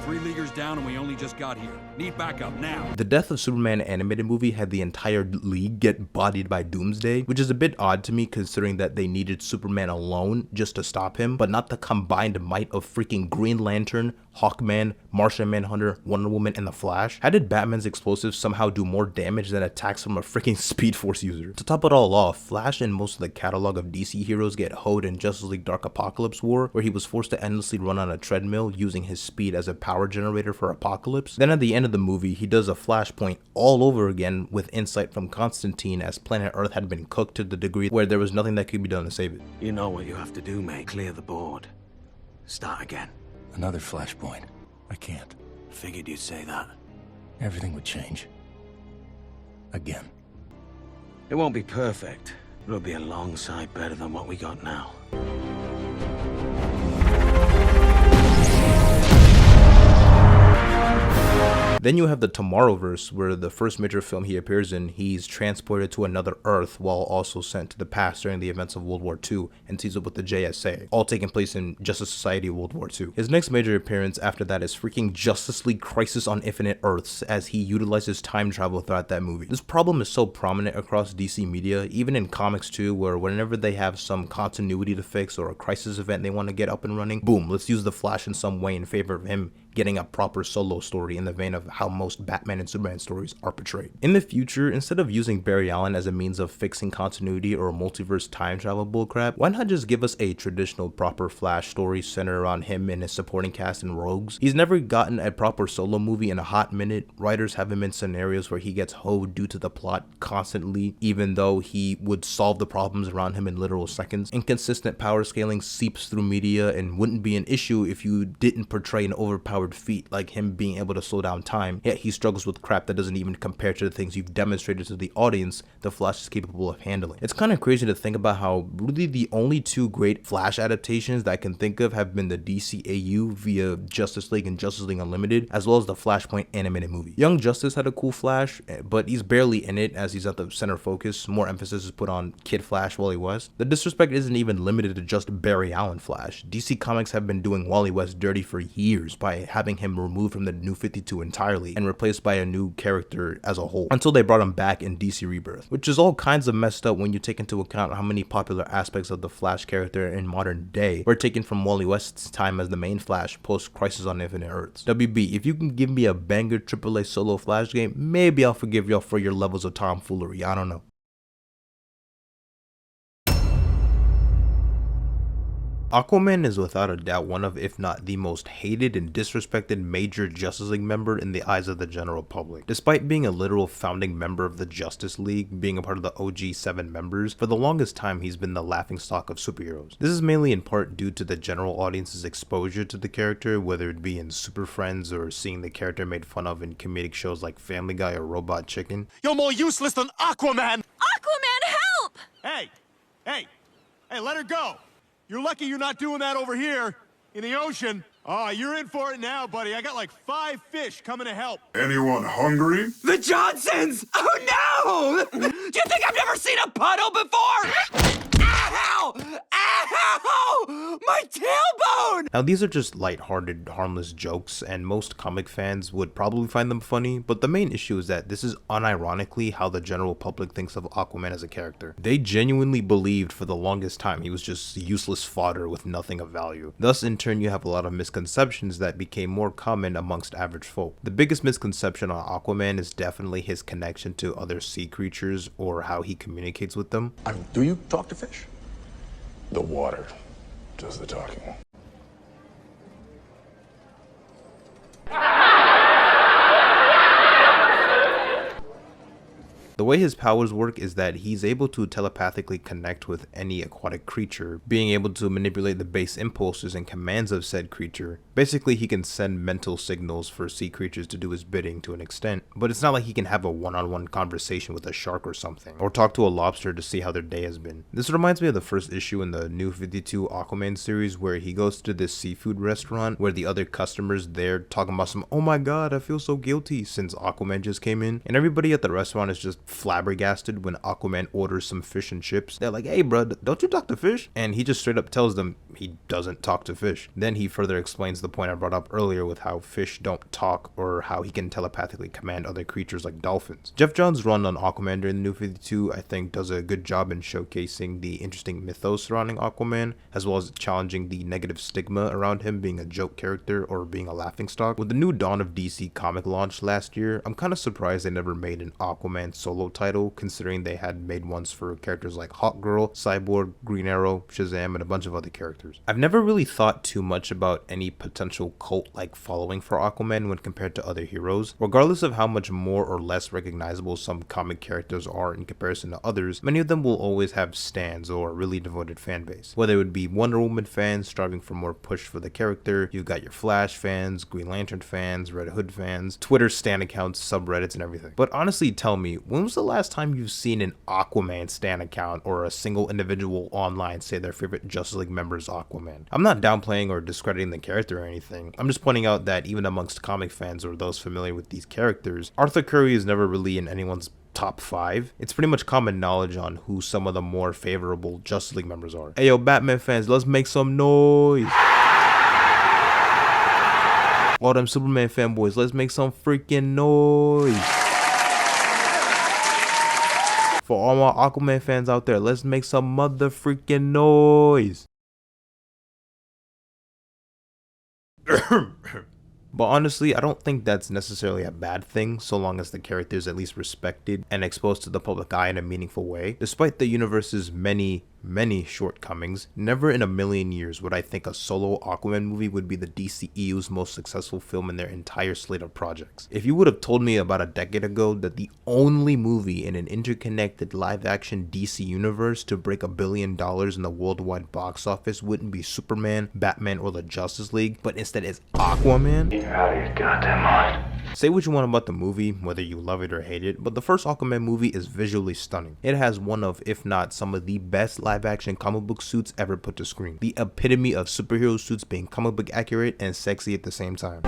[SPEAKER 5] 3 leaguers down and we only just got here. Need backup now.
[SPEAKER 1] The Death of Superman animated movie had the entire league get bodied by Doomsday, which is a bit odd to me considering that they needed Superman alone just to stop him, but not the combined might of freaking Green Lantern, Hawkman, Martian Manhunter, Wonder Woman, and the Flash. How did Batman's explosives somehow do more damage than attacks from a freaking Speed Force user? To top it all off, Flash and most of the catalog of DC heroes get hoed in Justice League Dark Apocalypse War, where he was forced to endlessly run on a treadmill using his speed as a power generator for Apocalypse. Then at the end of the movie, he does a Flashpoint all over again with insight from Constantine, as planet Earth had been cooked to the degree where there was nothing that could be done to save it.
[SPEAKER 5] You know what you have to do, mate. Clear the board. Start again.
[SPEAKER 8] Another flashpoint. I can't.
[SPEAKER 5] Figured you'd say that.
[SPEAKER 8] Everything would change. Again.
[SPEAKER 5] It won't be perfect, but it'll be a long sight better than what we got now.
[SPEAKER 1] Then you have the Tomorrowverse, where the first major film he appears in, he's transported to another Earth while also sent to the past during the events of World War II and teams up with the JSA, all taking place in Justice Society World War II. His next major appearance after that is freaking Justice League Crisis on Infinite Earths, as he utilizes time travel throughout that movie. This problem is so prominent across DC media, even in comics too, where whenever they have some continuity to fix or a crisis event they want to get up and running, boom, let's use the Flash in some way in favor of him getting a proper solo story in the vein of how most Batman and Superman stories are portrayed. In the future, instead of using Barry Allen as a means of fixing continuity or multiverse time travel bullcrap, why not just give us a traditional proper Flash story centered around him and his supporting cast and rogues? He's never gotten a proper solo movie in a hot minute. Writers have him in scenarios where he gets hoed due to the plot constantly, even though he would solve the problems around him in literal seconds. Inconsistent power scaling seeps through media and wouldn't be an issue if you didn't portray an overpowered feat like him being able to slow down time, yet he struggles with crap that doesn't even compare to the things you've demonstrated to the audience the Flash is capable of handling. It's kind of crazy to think about how really the only two great Flash adaptations that I can think of have been the DCAU via Justice League and Justice League Unlimited, as well as the Flashpoint animated movie. Young Justice had a cool Flash, but he's barely in it as he's at the center focus. More emphasis is put on Kid Flash Wally West. The disrespect isn't even limited to just Barry Allen Flash. DC Comics have been doing Wally West dirty for years by having him removed from the New 52 entirely and replaced by a new character as a whole, until they brought him back in DC Rebirth, which is all kinds of messed up when you take into account how many popular aspects of the Flash character in modern day were taken from Wally West's time as the main Flash post Crisis on Infinite Earths. WB, if you can give me a banger AAA solo Flash game, maybe I'll forgive y'all for your levels of tomfoolery, I don't know. Aquaman is without a doubt one of, if not the most hated and disrespected major Justice League member in the eyes of the general public. Despite being a literal founding member of the Justice League, being a part of the OG 7 members, for the longest time he's been the laughingstock of superheroes. This is mainly in part due to the general audience's exposure to the character, whether it be in Super Friends or seeing the character made fun of in comedic shows like Family Guy or Robot Chicken.
[SPEAKER 14] You're more useless than Aquaman!
[SPEAKER 9] Aquaman, help!
[SPEAKER 14] Hey, let her go! You're lucky you're not doing that over here, in the ocean. Oh, you're in for it now, buddy. I got like 5 fish coming to help.
[SPEAKER 18] Anyone hungry?
[SPEAKER 3] The Johnsons! Oh no! Do you think I've never seen a puddle before? Ow! Ow! My tailbone!
[SPEAKER 1] Now these are just lighthearted, harmless jokes, and most comic fans would probably find them funny, but the main issue is that this is unironically how the general public thinks of Aquaman as a character. They genuinely believed for the longest time he was just useless fodder with nothing of value. Thus, in turn, you have a lot of misconceptions that became more common amongst average folk. The biggest misconception on Aquaman is definitely his connection to other sea creatures or how he communicates with them.
[SPEAKER 18] Do you talk to fish? The water does the talking.
[SPEAKER 1] The way his powers work is that he's able to telepathically connect with any aquatic creature, being able to manipulate the base impulses and commands of said creature. Basically, he can send mental signals for sea creatures to do his bidding to an extent, but it's not like he can have a one-on-one conversation with a shark or something, or talk to a lobster to see how their day has been. This reminds me of the first issue in the New 52 Aquaman series where he goes to this seafood restaurant where the other customers there talking about some, oh my god, I feel so guilty since Aquaman just came in, and everybody at the restaurant is just flabbergasted when Aquaman orders some fish and chips. They're like, hey bro, don't you talk to fish? And he just straight up tells them he doesn't talk to fish. Then he further explains the point I brought up earlier with how fish don't talk, or how he can telepathically command other creatures like dolphins. Jeff Johns' run on Aquaman during the New 52 I think does a good job in showcasing the interesting mythos surrounding Aquaman, as well as challenging the negative stigma around him being a joke character or being a laughingstock. With the new Dawn of DC comic launch last year, I'm kind of surprised they never made an Aquaman solo title, considering they had made ones for characters like Hawkgirl, Cyborg, Green Arrow, Shazam, and a bunch of other characters. I've never really thought too much about any potential cult-like following for Aquaman when compared to other heroes. Regardless of how much more or less recognizable some comic characters are in comparison to others, many of them will always have stans or a really devoted fan base. Whether it would be Wonder Woman fans striving for more push for the character, you've got your Flash fans, Green Lantern fans, Red Hood fans, Twitter stan accounts, subreddits, and everything. But honestly, tell me, when was the last time you've seen an Aquaman stan account or a single individual online say their favorite Justice League member is Aquaman? I'm not downplaying or discrediting the character or anything. I'm just pointing out that even amongst comic fans or those familiar with these characters, Arthur Curry is never really in anyone's top 5. It's pretty much common knowledge on who some of the more favorable Justice League members are. Hey yo, Batman fans, let's make some noise. All them Superman fanboys, let's make some freaking noise. For all my Aquaman fans out there, let's make some mother freaking noise. But honestly, I don't think that's necessarily a bad thing, so long as the character is at least respected and exposed to the public eye in a meaningful way. Despite the universe's many shortcomings, never in a million years would I think a solo Aquaman movie would be the DCEU's most successful film in their entire slate of projects. If you would have told me about a decade ago that the only movie in an interconnected live-action DC universe to break $1 billion in the worldwide box office wouldn't be Superman, Batman, or the Justice League, but instead is Aquaman,
[SPEAKER 10] you're out of your goddamn mind.
[SPEAKER 1] Say what you want about the movie, whether you love it or hate it, but the first Aquaman movie is visually stunning. It has one of, if not some of the best live-action comic book suits ever put to screen. The epitome of superhero suits being comic book accurate and sexy at the same time.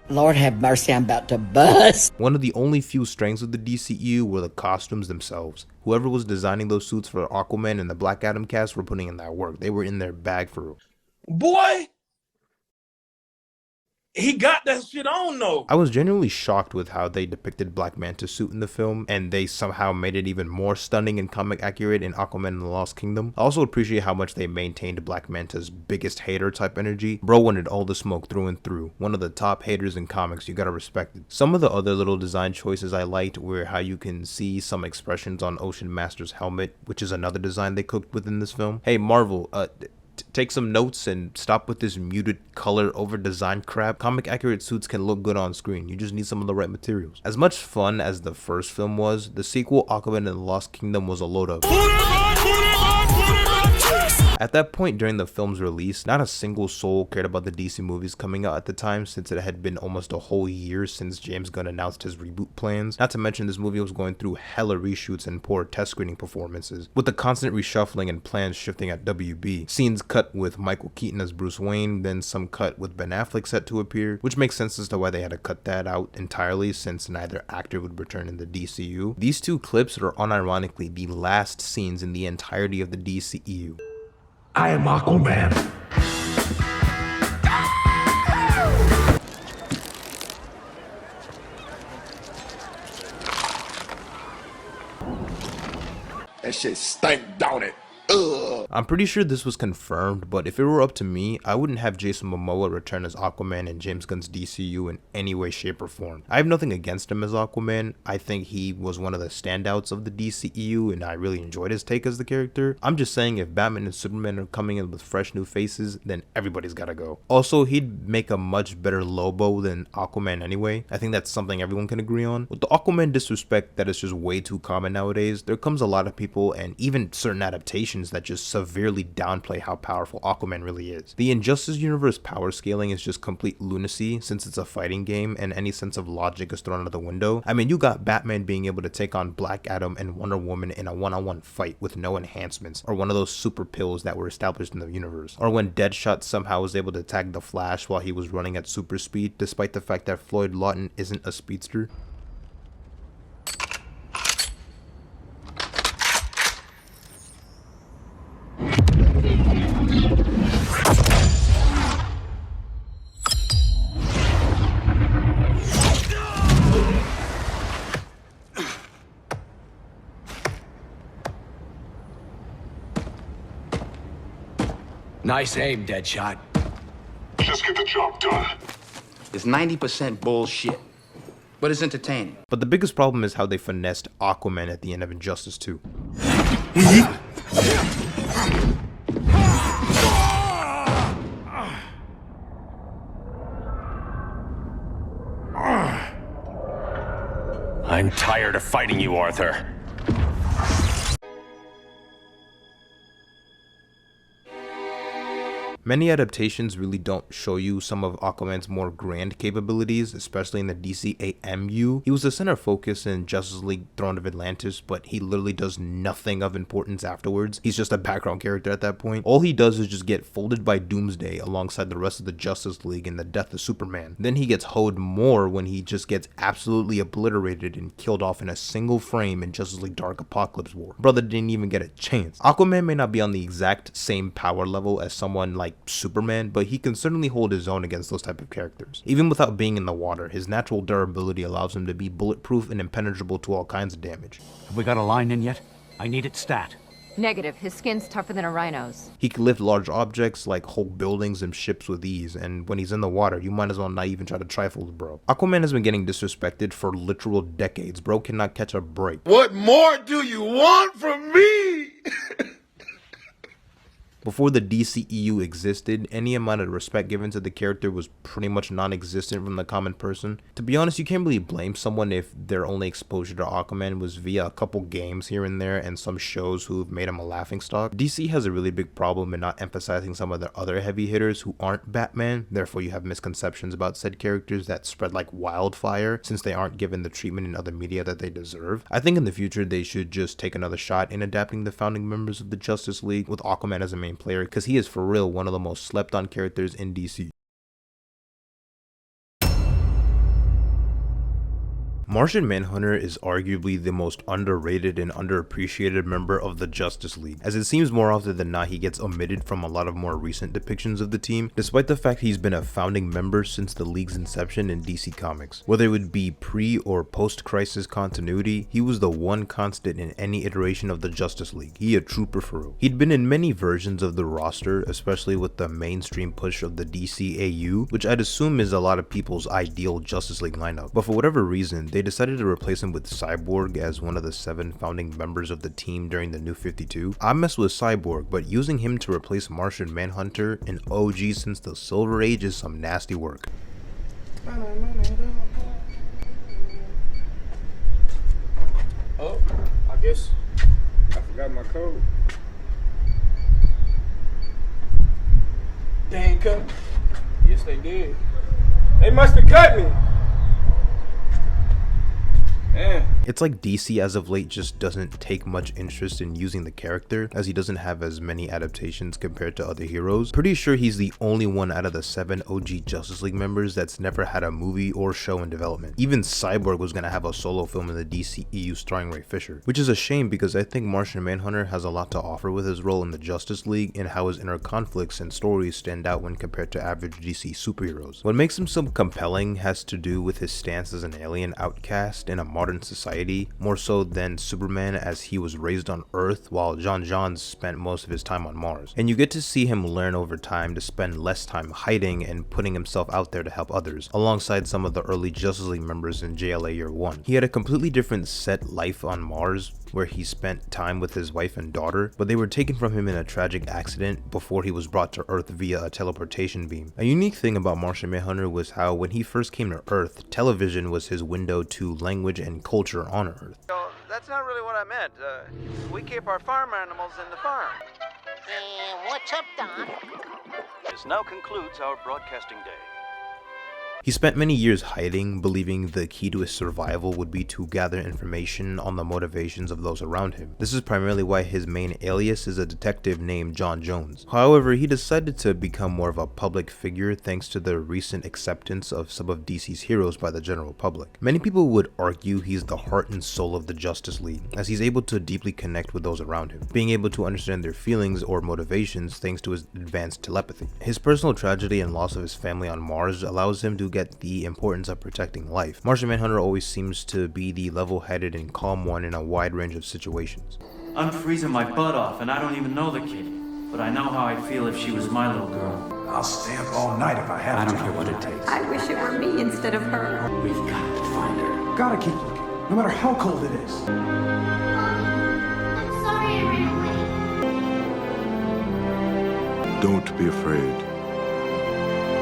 [SPEAKER 20] Lord have mercy, I'm about to bust.
[SPEAKER 1] One of the only few strengths of the DCEU were the costumes themselves. Whoever was designing those suits for Aquaman and the Black Adam cast were putting in that work. They were in their bag for real.
[SPEAKER 21] Boy, he got that shit on though.
[SPEAKER 1] I was genuinely shocked with how they depicted Black Manta's suit in the film, and they somehow made it even more stunning and comic accurate in Aquaman and the Lost Kingdom. I also appreciate how much they maintained Black Manta's biggest hater type energy. Bro wanted all the smoke through and through. One of the top haters in comics, you gotta respect it. Some of the other little design choices I liked were how you can see some expressions on Ocean Master's helmet, which is another design they cooked within this film. Hey Marvel, take some notes and stop with this muted color over design crap. Comic accurate suits can look good on screen, you just need some of the right materials. As much fun as the first film was, the sequel Aquaman and the Lost Kingdom was a load of. At that point during the film's release, not a single soul cared about the DC movies coming out at the time, since it had been almost a whole year since James Gunn announced his reboot plans. Not to mention this movie was going through hella reshoots and poor test screening performances, with the constant reshuffling and plans shifting at WB. Scenes cut with Michael Keaton as Bruce Wayne, then some cut with Ben Affleck set to appear, which makes sense as to why they had to cut that out entirely since neither actor would return in the DCU. These two clips are unironically the last scenes in the entirety of the DCEU.
[SPEAKER 8] I am Aquaman. That shit stank, don't it? Ugh.
[SPEAKER 1] I'm pretty sure this was confirmed, but if it were up to me, I wouldn't have Jason Momoa return as Aquaman in James Gunn's DCU in any way, shape, or form. I have nothing against him as Aquaman. I think he was one of the standouts of the DCEU, and I really enjoyed his take as the character. I'm just saying, if Batman and Superman are coming in with fresh new faces, then everybody's gotta go. Also, he'd make a much better Lobo than Aquaman anyway. I think that's something everyone can agree on. With the Aquaman disrespect that is just way too common nowadays, there comes a lot of people, and even certain adaptations, that just severely downplay how powerful Aquaman really is. The Injustice universe power scaling is just complete lunacy since it's a fighting game and any sense of logic is thrown out of the window. I mean, you got Batman being able to take on Black Adam and Wonder Woman in a one-on-one fight with no enhancements, or one of those super pills that were established in the universe, or when Deadshot somehow was able to tag the Flash while he was running at super speed, despite the fact that Floyd Lawton isn't a speedster.
[SPEAKER 3] Nice aim, Deadshot.
[SPEAKER 8] Just get the job done.
[SPEAKER 22] It's 90% bullshit, but it's entertaining.
[SPEAKER 1] But the biggest problem is how they finessed Aquaman at the end of Injustice 2.
[SPEAKER 5] I'm tired of fighting you, Arthur.
[SPEAKER 1] Many adaptations really don't show you some of Aquaman's more grand capabilities, especially in the DCAMU. He was the center focus in Justice League Throne of Atlantis, but he literally does nothing of importance afterwards. He's just a background character at that point. All he does is just get folded by Doomsday alongside the rest of the Justice League in the death of Superman. Then he gets hoed more when he just gets absolutely obliterated and killed off in a single frame in Justice League Dark Apocalypse War. Brother didn't even get a chance. Aquaman may not be on the exact same power level as someone like Superman, but he can certainly hold his own against those type of characters. Even without being in the water, his natural durability allows him to be bulletproof and impenetrable to all kinds of damage.
[SPEAKER 23] Have we got a line in yet? I need it stat.
[SPEAKER 7] Negative. His skin's tougher than a rhino's.
[SPEAKER 1] He can lift large objects like whole buildings and ships with ease, and when he's in the water, you might as well not even try to trifle with bro. Aquaman has been getting disrespected for literal decades. Bro cannot catch a break.
[SPEAKER 8] What more do you want from me?
[SPEAKER 1] Before the DCEU existed, any amount of respect given to the character was pretty much non-existent from the common person. To be honest, you can't really blame someone if their only exposure to Aquaman was via a couple games here and there and some shows who've made him a laughingstock. DC has a really big problem in not emphasizing some of their other heavy hitters who aren't Batman, therefore you have misconceptions about said characters that spread like wildfire since they aren't given the treatment in other media that they deserve. I think in the future they should just take another shot in adapting the founding members of the Justice League with Aquaman as a main player, because he is for real one of the most slept on characters in DC. Martian Manhunter is arguably the most underrated and underappreciated member of the Justice League, as it seems more often than not he gets omitted from a lot of more recent depictions of the team, despite the fact he's been a founding member since the League's inception in DC Comics. Whether it would be pre or post-crisis continuity, he was the one constant in any iteration of the Justice League. He a trooper for real. He'd been in many versions of the roster, especially with the mainstream push of the DCAU, which I'd assume is a lot of people's ideal Justice League lineup, but for whatever reason, they decided to replace him with Cyborg as one of the 7 founding members of the team during the New 52. I mess with Cyborg, but using him to replace Martian Manhunter, an OG since the Silver Age, is some nasty work.
[SPEAKER 21] Oh, I guess I forgot my code. They ain't cut me. Yes, they did. They must have cut me. Man.
[SPEAKER 1] It's like DC as of late just doesn't take much interest in using the character, as he doesn't have as many adaptations compared to other heroes. Pretty sure he's the only one out of the 7 OG Justice League members that's never had a movie or show in development. Even Cyborg was gonna have a solo film in the DCEU starring Ray Fisher, which is a shame because I think Martian Manhunter has a lot to offer with his role in the Justice League and how his inner conflicts and stories stand out when compared to average DC superheroes. What makes him so compelling has to do with his stance as an alien outcast in a modern society, more so than Superman, as he was raised on Earth while John spent most of his time on Mars. And you get to see him learn over time to spend less time hiding and putting himself out there to help others, alongside some of the early Justice League members in JLA Year 1. He had a completely different set life on Mars, where he spent time with his wife and daughter, but they were taken from him in a tragic accident before he was brought to Earth via a teleportation beam. A unique thing about Martian Manhunter was how when he first came to Earth, television was his window to language and culture on Earth.
[SPEAKER 12] So that's not really what I meant. We keep our farm animals in the farm.
[SPEAKER 2] What's up, Don?
[SPEAKER 12] This now concludes our broadcasting day.
[SPEAKER 1] He spent many years hiding, believing the key to his survival would be to gather information on the motivations of those around him. This is primarily why his main alias is a detective named John Jones. However, he decided to become more of a public figure thanks to the recent acceptance of some of DC's heroes by the general public. Many people would argue he's the heart and soul of the Justice League, as he's able to deeply connect with those around him, being able to understand their feelings or motivations thanks to his advanced telepathy. His personal tragedy and loss of his family on Mars allows him to get the importance of protecting life. Martian Manhunter always seems to be the level-headed and calm one in a wide range of situations.
[SPEAKER 13] I'm freezing my butt off and I don't even know the kid, but I know how I'd feel if she was my little girl.
[SPEAKER 15] I'll stay up all night if I have to.
[SPEAKER 13] I don't care what it takes.
[SPEAKER 17] I wish it were me instead of her.
[SPEAKER 13] We've got to find her.
[SPEAKER 15] Gotta keep looking, no matter how cold it is.
[SPEAKER 9] I'm sorry I ran away.
[SPEAKER 18] Don't be afraid.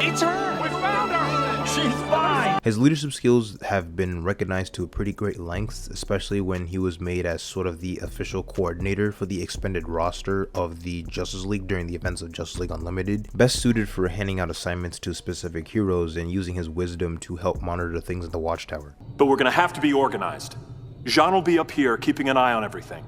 [SPEAKER 21] It's her! We found her! She's fine!
[SPEAKER 1] His leadership skills have been recognized to pretty great lengths, especially when he was made as sort of the official coordinator for the expanded roster of the Justice League during the events of Justice League Unlimited, best suited for handing out assignments to specific heroes and using his wisdom to help monitor things in the Watchtower.
[SPEAKER 24] But we're gonna have to be organized. Jean will be up here keeping an eye on everything.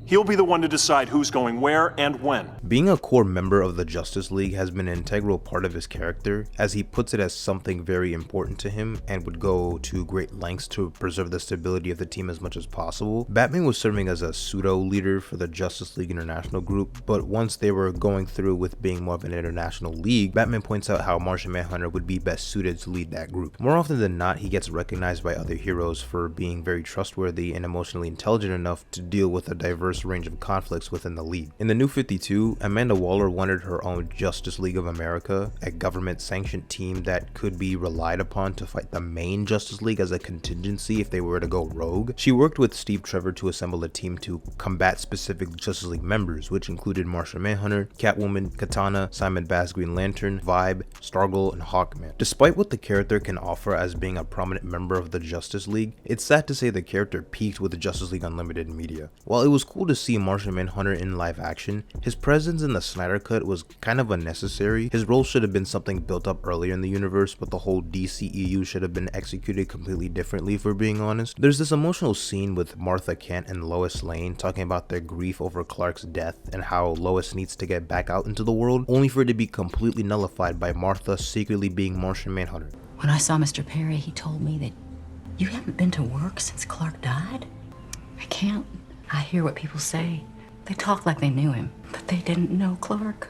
[SPEAKER 24] He'll be the one to decide who's going where and when.
[SPEAKER 1] Being a core member of the Justice League has been an integral part of his character, as he puts it as something very important to him and would go to great lengths to preserve the stability of the team as much as possible. Batman was serving as a pseudo-leader for the Justice League International group, but once they were going through with being more of an international league, Batman points out how Martian Manhunter would be best suited to lead that group. More often than not, he gets recognized by other heroes for being very trustworthy and emotionally intelligent enough to deal with a diverse range of conflicts within the League. In the New 52, Amanda Waller wanted her own Justice League of America, a government-sanctioned team that could be relied upon to fight the main Justice League as a contingency if they were to go rogue. She worked with Steve Trevor to assemble a team to combat specific Justice League members, which included Martian Manhunter, Catwoman, Katana, Simon Bass Green Lantern, Vibe, Stargirl, and Hawkman. Despite what the character can offer as being a prominent member of the Justice League, it's sad to say the character peaked with the Justice League Unlimited media. While it was cool to see Martian Manhunter in live action, his presence in the Snyder Cut was kind of unnecessary. His role should have been something built up earlier in the universe, but the whole DCEU should have been executed completely differently, if we're being honest. There's this emotional scene with Martha Kent and Lois Lane talking about their grief over Clark's death and how Lois needs to get back out into the world, only for it to be completely nullified by Martha secretly being Martian Manhunter.
[SPEAKER 25] When I saw Mr. Perry, he told me that
[SPEAKER 4] You haven't been to work since Clark died? I can't. I hear what people say. They talk like they knew him, but they didn't know Clark.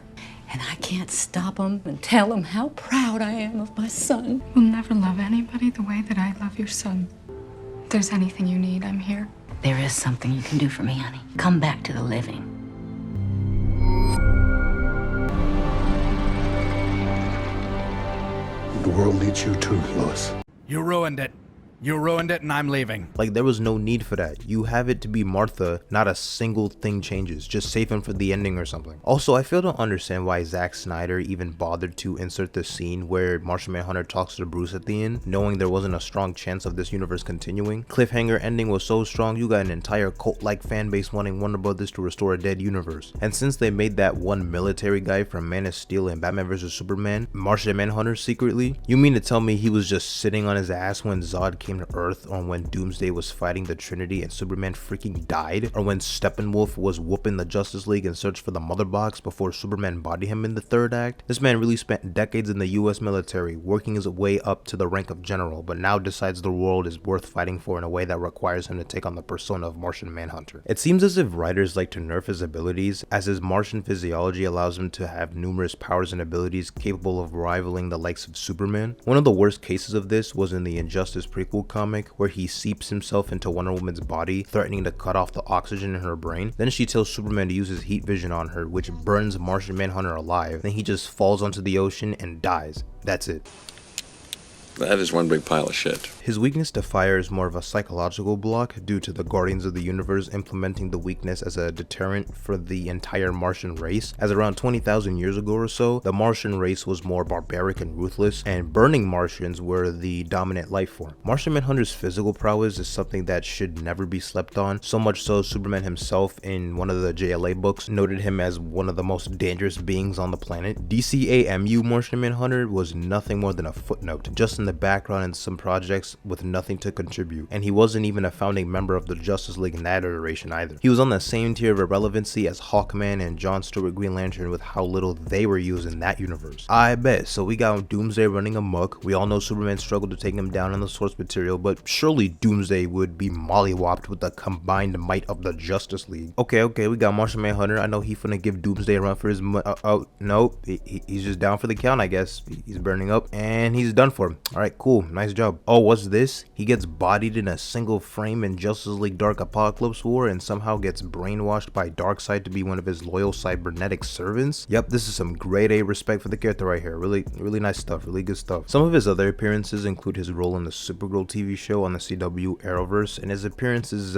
[SPEAKER 4] And I can't stop them and tell them how proud I am of my son.
[SPEAKER 11] We'll never love anybody the way that I love your son. If there's anything you need, I'm here.
[SPEAKER 4] There is something you can do for me, honey. Come back to the living.
[SPEAKER 8] The world needs you too, Lois.
[SPEAKER 23] You ruined it. You ruined it and I'm leaving.
[SPEAKER 1] Like, there was no need for that. You have it to be Martha, not a single thing changes. Just save him for the ending or something. Also, I fail to understand why Zack Snyder even bothered to insert the scene where Martian Manhunter talks to Bruce at the end, knowing there wasn't a strong chance of this universe continuing. Cliffhanger ending was so strong, you got an entire cult-like fan base wanting Warner Brothers to restore a dead universe. And since they made that one military guy from Man of Steel and Batman vs Superman Martian Manhunter secretly, you mean to tell me he was just sitting on his ass when Zod came to Earth, or when Doomsday was fighting the Trinity and Superman freaking died, or when Steppenwolf was whooping the Justice League in search for the Mother Box before Superman bodied him in the third act? This man really spent decades in the US military, working his way up to the rank of general, but now decides the world is worth fighting for in a way that requires him to take on the persona of Martian Manhunter. It seems as if writers like to nerf his abilities, as his Martian physiology allows him to have numerous powers and abilities capable of rivaling the likes of Superman. One of the worst cases of this was in the Injustice prequel comic, where he seeps himself into Wonder Woman's body, threatening to cut off the oxygen in her brain. Then she tells Superman to use his heat vision on her, which burns Martian Manhunter alive. Then he just falls onto the ocean and dies. That's it.
[SPEAKER 16] That is one big pile of shit.
[SPEAKER 1] His weakness to fire is more of a psychological block due to the Guardians of the Universe implementing the weakness as a deterrent for the entire Martian race, as around 20,000 years ago or so, the Martian race was more barbaric and ruthless, and burning Martians were the dominant life form. Martian Manhunter's physical prowess is something that should never be slept on, so much so Superman himself in one of the JLA books noted him as one of the most dangerous beings on the planet. DCAMU Martian Manhunter was nothing more than a footnote, just in the background in some projects with nothing to contribute, and he wasn't even a founding member of the Justice League in that iteration either. He was on the same tier of irrelevancy as Hawkman and John Stewart Green Lantern with how little they were used in that universe. I bet. So we got Doomsday running amok. We all know Superman struggled to take him down in the source material, but surely Doomsday would be mollywopped with the combined might of the Justice League. Okay, we got Martian Manhunter. I know he's finna give Doomsday a run for his no, he's just down for the count, I guess. He's burning up and he's done for. Alright, cool, nice job. Oh, what's this? He gets bodied in a single frame in Justice League Dark Apocalypse War and somehow gets brainwashed by Darkseid to be one of his loyal cybernetic servants? Yep, this is some grade A respect for the character right here. Really nice stuff, really good stuff. Some of his other appearances include his role in the Supergirl TV show on the CW Arrowverse, and his appearances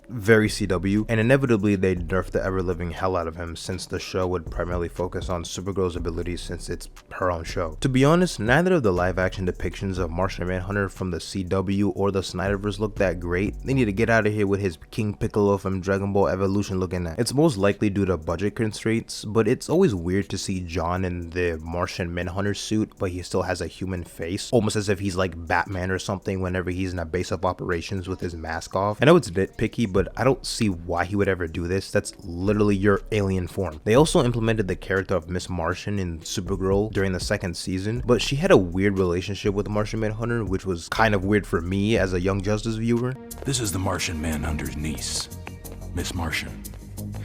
[SPEAKER 1] very CW, and inevitably they nerfed the ever-living hell out of him since the show would primarily focus on Supergirl's abilities since it's her own show. To be honest, neither of the live-action depictions of Martian Manhunter from the CW or the Snyderverse look that great. They need to get out of here with his King Piccolo from Dragon Ball Evolution looking at. It's most likely due to budget constraints, but it's always weird to see John in the Martian Manhunter suit, but he still has a human face, almost as if he's like Batman or something whenever he's in a base of operations with his mask off. I know it's nitpicky, but I don't see why he would ever do this. That's literally your alien form. They also implemented the character of Miss Martian in Supergirl during the second season, but she had a weird relationship with Martian Manhunter, which was kind of weird for me as a Young Justice viewer.
[SPEAKER 8] This is the Martian Manhunter's niece, Miss Martian.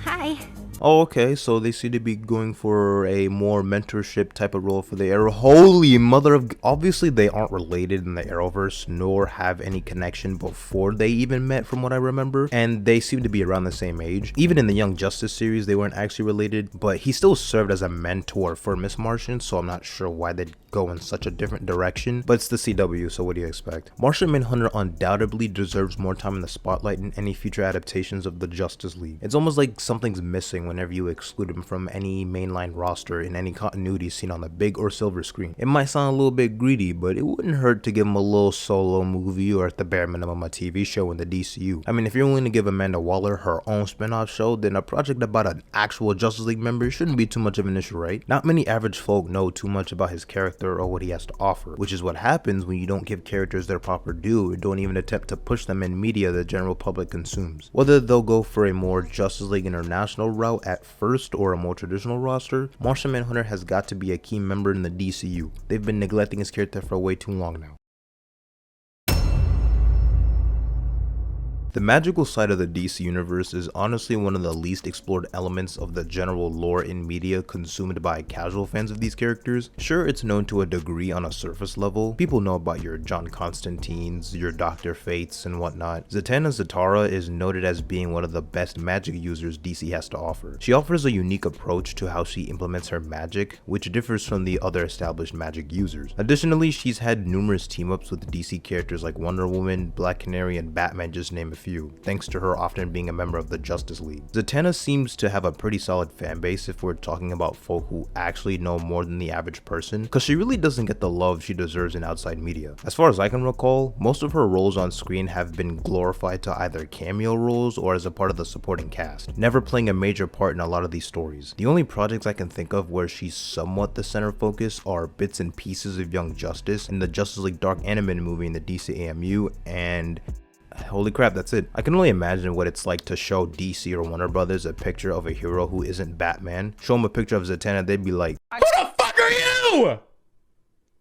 [SPEAKER 9] Hi.
[SPEAKER 1] Oh, okay, so they seem to be going for a more mentorship type of role for the Arrow. Holy mother of... Obviously, they aren't related in the Arrowverse, nor have any connection before they even met, from what I remember. And they seem to be around the same age. Even in the Young Justice series, they weren't actually related, but he still served as a mentor for Miss Martian, so I'm not sure why they'd go in such a different direction. But it's the CW, so what do you expect? Martian Manhunter undoubtedly deserves more time in the spotlight in any future adaptations of the Justice League. It's almost like something's missing whenever you exclude him from any mainline roster in any continuity seen on the big or silver screen. It might sound a little bit greedy, but it wouldn't hurt to give him a little solo movie, or at the bare minimum a TV show in the DCU. I mean, if you're willing to give Amanda Waller her own spin-off show, then a project about an actual Justice League member shouldn't be too much of an issue, right? Not many average folk know too much about his character or what he has to offer, which is what happens when you don't give characters their proper due or don't even attempt to push them in media the general public consumes. Whether they'll go for a more Justice League International route at first or a more traditional roster, Martian Manhunter has got to be a key member in the DCU. They've been neglecting his character for way too long now. The magical side of the DC universe is honestly one of the least explored elements of the general lore in media consumed by casual fans of these characters. Sure, it's known to a degree on a surface level. People know about your John Constantines, your Dr. Fates, and whatnot. Zatanna Zatara is noted as being one of the best magic users DC has to offer. She offers a unique approach to how she implements her magic, which differs from the other established magic users. Additionally, she's had numerous team-ups with DC characters like Wonder Woman, Black Canary, and Batman, just to name a few, thanks to her often being a member of the Justice League. Zatanna seems to have a pretty solid fan base if we're talking about folk who actually know more than the average person, because she really doesn't get the love she deserves in outside media. As far as I can recall, most of her roles on screen have been glorified to either cameo roles or as a part of the supporting cast, never playing a major part in a lot of these stories. The only projects I can think of where she's somewhat the center focus are bits and pieces of Young Justice and the Justice League Dark animated movie in the DCAMU, and holy crap, that's it. I can only imagine what it's like to show DC or Warner Brothers a picture of a hero who isn't Batman. Show them a picture of Zatanna, they'd be like, "Who the fuck are you? Who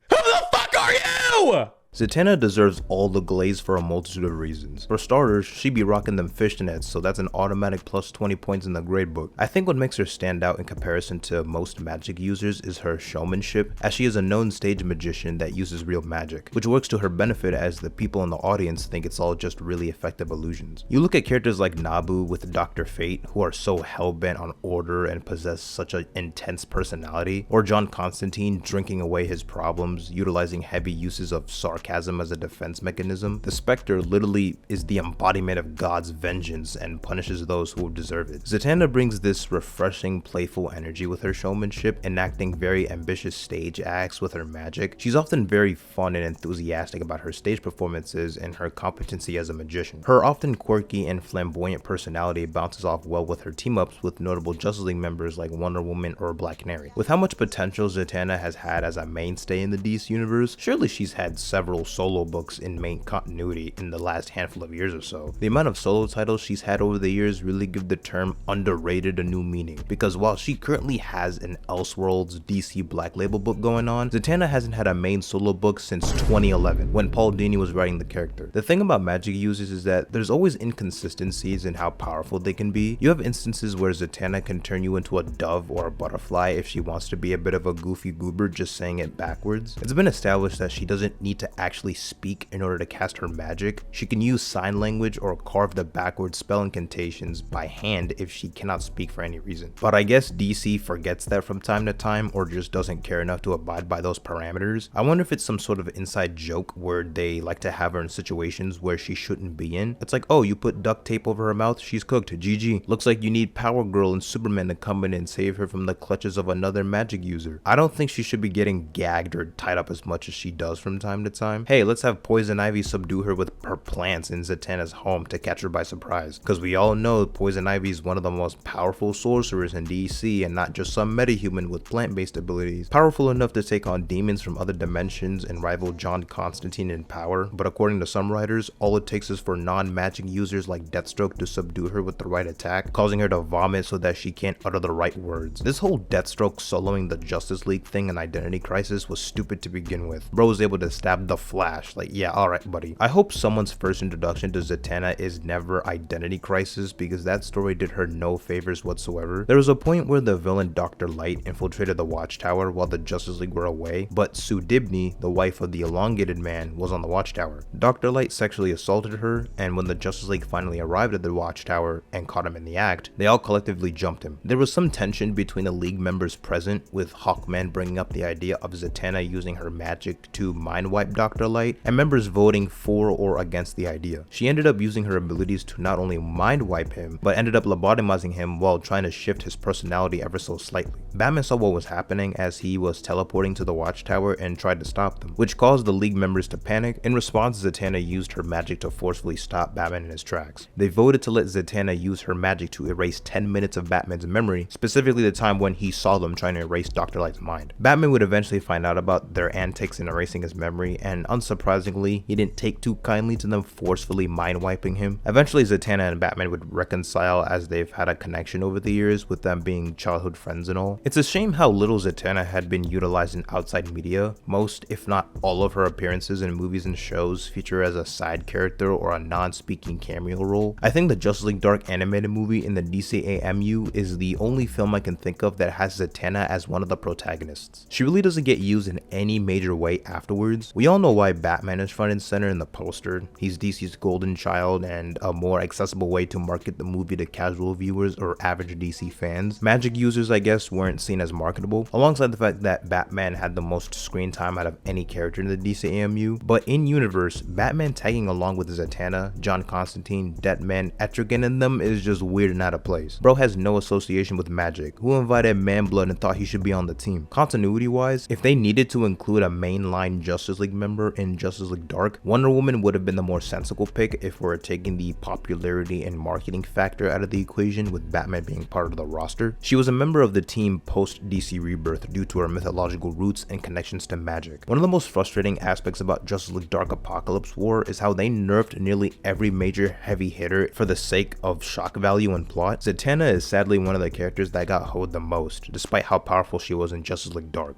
[SPEAKER 1] the fuck are you?" Zatanna deserves all the glaze for a multitude of reasons. For starters, she be rocking them fishnets, so that's an automatic plus 20 points in the grade book. I think what makes her stand out in comparison to most magic users is her showmanship, as she is a known stage magician that uses real magic, which works to her benefit as the people in the audience think it's all just really effective illusions. You look at characters like Nabu with Dr. Fate, who are so hell-bent on order and possess such an intense personality, or John Constantine drinking away his problems, utilizing heavy uses of sarcasm as a defense mechanism. The Spectre literally is the embodiment of God's vengeance and punishes those who deserve it. Zatanna brings this refreshing, playful energy with her showmanship, enacting very ambitious stage acts with her magic. She's often very fun and enthusiastic about her stage performances and her competency as a magician. Her often quirky and flamboyant personality bounces off well with her team-ups with notable Justice League members like Wonder Woman or Black Canary. With how much potential Zatanna has had as a mainstay in the DC universe, surely she's had several solo books in main continuity in the last handful of years or so. The amount of solo titles she's had over the years really give the term underrated a new meaning, because while she currently has an Elseworlds DC Black Label book going on, Zatanna hasn't had a main solo book since 2011 when Paul Dini was writing the character. The thing about magic users is that there's always inconsistencies in how powerful they can be. You have instances where Zatanna can turn you into a dove or a butterfly if she wants to be a bit of a goofy goober just saying it backwards. It's been established that she doesn't need to actually speak in order to cast her magic. She can use sign language or carve the backwards spell incantations by hand if she cannot speak for any reason. But I guess DC forgets that from time to time, or just doesn't care enough to abide by those parameters. I wonder if it's some sort of inside joke where they like to have her in situations where she shouldn't be in. It's like, oh, you put duct tape over her mouth, she's cooked, GG. Looks like you need Power Girl and Superman to come in and save her from the clutches of another magic user. I don't think she should be getting gagged or tied up as much as she does from time to time. Hey, let's have Poison Ivy subdue her with her plants in Zatanna's home to catch her by surprise, because we all know Poison Ivy is one of the most powerful sorcerers in DC and not just some metahuman with plant-based abilities, powerful enough to take on demons from other dimensions and rival John Constantine in power. But according to some writers, all it takes is for non-magic users like Deathstroke to subdue her with the right attack, causing her to vomit so that she can't utter the right words. This whole Deathstroke soloing the Justice League thing in Identity Crisis was stupid to begin with. Bro was able to stab the Flash. Like, yeah, alright buddy. I hope someone's first introduction to Zatanna is never Identity Crisis, because that story did her no favors whatsoever. There was a point where the villain Dr. Light infiltrated the Watchtower while the Justice League were away, but Sue Dibney, the wife of the Elongated Man, was on the Watchtower. Dr. Light sexually assaulted her, and when the Justice League finally arrived at the Watchtower and caught him in the act, they all collectively jumped him. There was some tension between the League members present, with Hawkman bringing up the idea of Zatanna using her magic to mind wipe Dr. Light, and members voting for or against the idea. She ended up using her abilities to not only mind wipe him, but ended up lobotomizing him while trying to shift his personality ever so slightly. Batman saw what was happening as he was teleporting to the Watchtower and tried to stop them, which caused the League members to panic. In response, Zatanna used her magic to forcefully stop Batman in his tracks. They voted to let Zatanna use her magic to erase 10 minutes of Batman's memory, specifically the time when he saw them trying to erase Dr. Light's mind. Batman would eventually find out about their antics in erasing his memory, and and unsurprisingly, he didn't take too kindly to them forcefully mind-wiping him. Eventually, Zatanna and Batman would reconcile as they've had a connection over the years, with them being childhood friends and all. It's a shame how little Zatanna had been utilized in outside media. Most, if not all of her appearances in movies and shows feature as a side character or a non-speaking cameo role. I think the Justice League Dark animated movie in the DCAMU is the only film I can think of that has Zatanna as one of the protagonists. She really doesn't get used in any major way afterwards. We all know why Batman is front and center in the poster. He's DC's golden child and a more accessible way to market the movie to casual viewers or average DC fans. Magic users, I guess, weren't seen as marketable, alongside the fact that Batman had the most screen time out of any character in the DCAMU. But in universe, Batman tagging along with Zatanna, John Constantine, Deadman, Etrigan and them is just weird and out of place. Bro has no association with magic. Who invited Man-Blood and thought he should be on the team? Continuity wise, if they needed to include a mainline Justice League member in Justice League Dark, Wonder Woman would have been the more sensible pick if we're taking the popularity and marketing factor out of the equation, with Batman being part of the roster. She was a member of the team post DC Rebirth due to her mythological roots and connections to magic. One of the most frustrating aspects about Justice League Dark Apocalypse War is how they nerfed nearly every major heavy hitter for the sake of shock value and plot. Zatanna is sadly one of the characters that got hoed the most, despite how powerful she was in Justice League Dark.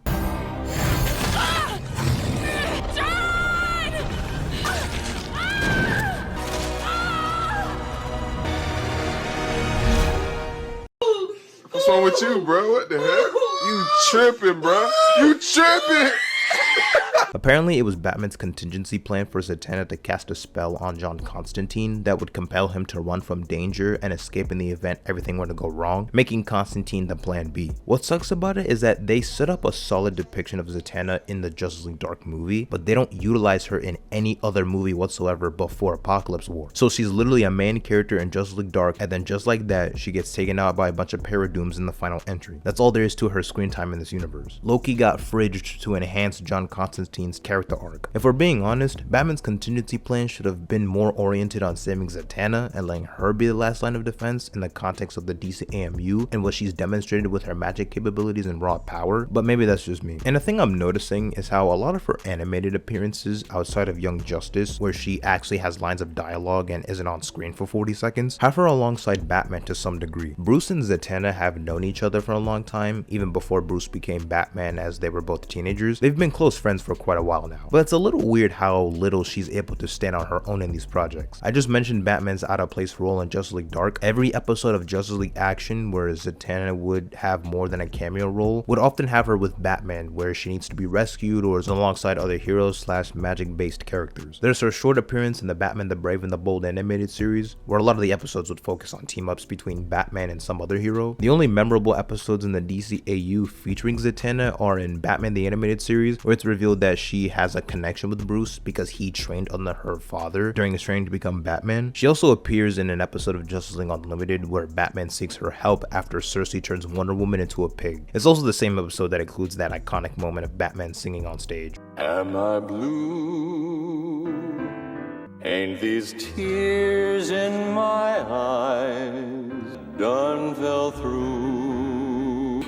[SPEAKER 6] What's wrong with you, bro? What the heck? You tripping, bro? You tripping?
[SPEAKER 1] Apparently, it was Batman's contingency plan for Zatanna to cast a spell on John Constantine that would compel him to run from danger and escape in the event everything were to go wrong, making Constantine the plan B. What sucks about it is that they set up a solid depiction of Zatanna in the Justice League Dark movie, but they don't utilize her in any other movie whatsoever before Apocalypse War. So she's literally a main character in Justice League Dark, and then just like that, she gets taken out by a bunch of paradooms in the final entry. That's all there is to her screen time in this universe. Loki got fridged to enhance John Constantine's character arc. If we're being honest, Batman's contingency plan should have been more oriented on saving Zatanna and letting her be the last line of defense in the context of the DCAMU and what she's demonstrated with her magic capabilities and raw power, but maybe that's just me. And the thing I'm noticing is how a lot of her animated appearances outside of Young Justice, where she actually has lines of dialogue and isn't on screen for 40 seconds, have her alongside Batman to some degree. Bruce and Zatanna have known each other for a long time, even before Bruce became Batman, as they were both teenagers. They've been close friends for quite a while now, but it's a little weird how little she's able to stand on her own in these projects. I just mentioned Batman's out of place role in Justice League Dark. Every episode of Justice League Action where Zatanna would have more than a cameo role would often have her with Batman, where she needs to be rescued or is alongside other heroes / magic based characters. There's her short appearance in the Batman the Brave and the Bold animated series, where a lot of the episodes would focus on team ups between Batman and some other hero. The only memorable episodes in the DCAU featuring Zatanna are in Batman the Animated Series, where it's revealed that she has a connection with Bruce because he trained under her father during his training to become Batman. She also appears in an episode of Justice League Unlimited where Batman seeks her help after Cersei turns Wonder Woman into a pig. It's also the same episode that includes that iconic moment of Batman singing on stage.
[SPEAKER 10] Am I blue? Ain't these tears in my eyes done fell through?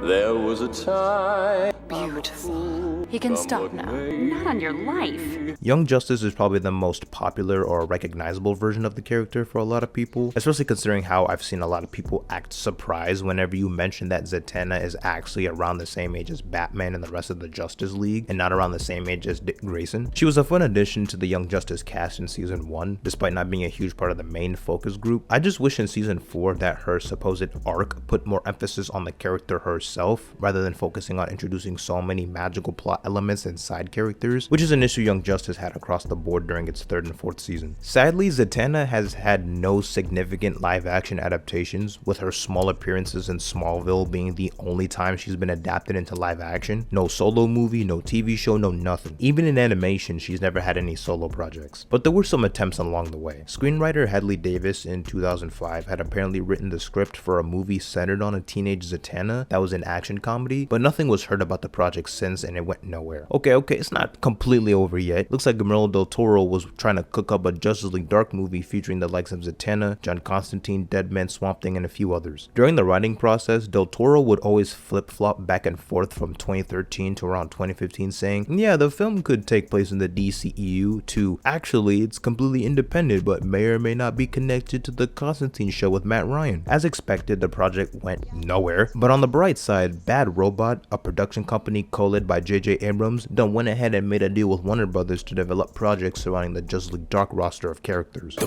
[SPEAKER 10] There was a time.
[SPEAKER 14] Beautiful. He can stop now. Not on your life.
[SPEAKER 1] Young Justice is probably the most popular or recognizable version of the character for a lot of people, especially considering how I've seen a lot of people act surprised whenever you mention that Zatanna is actually around the same age as Batman and the rest of the Justice League, and not around the same age as Dick Grayson. She was a fun addition to the Young Justice cast in season 1, despite not being a huge part of the main focus group. I just wish in season 4 that her supposed arc put more emphasis on the character herself, rather than focusing on introducing so many magical plot elements and side characters, which is an issue Young Justice had across the board during its 3rd and 4th season. Sadly, Zatanna has had no significant live action adaptations, with her small appearances in Smallville being the only time she's been adapted into live action. No solo movie, no TV show, no nothing. Even in animation, she's never had any solo projects. But there were some attempts along the way. Screenwriter Hedley Davis in 2005 had apparently written the script for a movie centered on a teenage Zatanna that was an action comedy, but nothing was heard about the project since and it went nowhere. Okay, it's not completely over yet. Looks like Guillermo del Toro was trying to cook up a Justice League Dark movie featuring the likes of Zatanna, John Constantine, Deadman, Swamp Thing, and a few others. During the writing process, del Toro would always flip-flop back and forth from 2013 to around 2015, saying, yeah, the film could take place in the DCEU, to actually it's completely independent but may or may not be connected to the Constantine show with Matt Ryan. As expected, the project went nowhere, but on the bright side, Bad Robot, a production company co-led by J.J. Abrams, done went ahead and made a deal with Warner Brothers to develop projects surrounding the Justice League Dark roster of characters.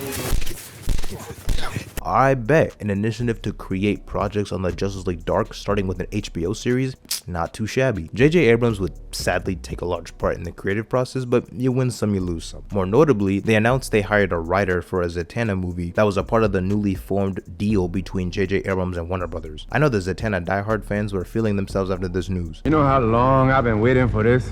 [SPEAKER 1] I bet an initiative to create projects on the Justice League Dark, starting with an HBO series, not too shabby. J.J. Abrams would sadly take a large part in the creative process, but you win some, you lose some. More notably, they announced they hired a writer for a Zatanna movie that was a part of the newly formed deal between J.J. Abrams and Warner Brothers. I know the Zatanna diehard fans were feeling themselves after this news.
[SPEAKER 21] You know how long I've been waiting for this?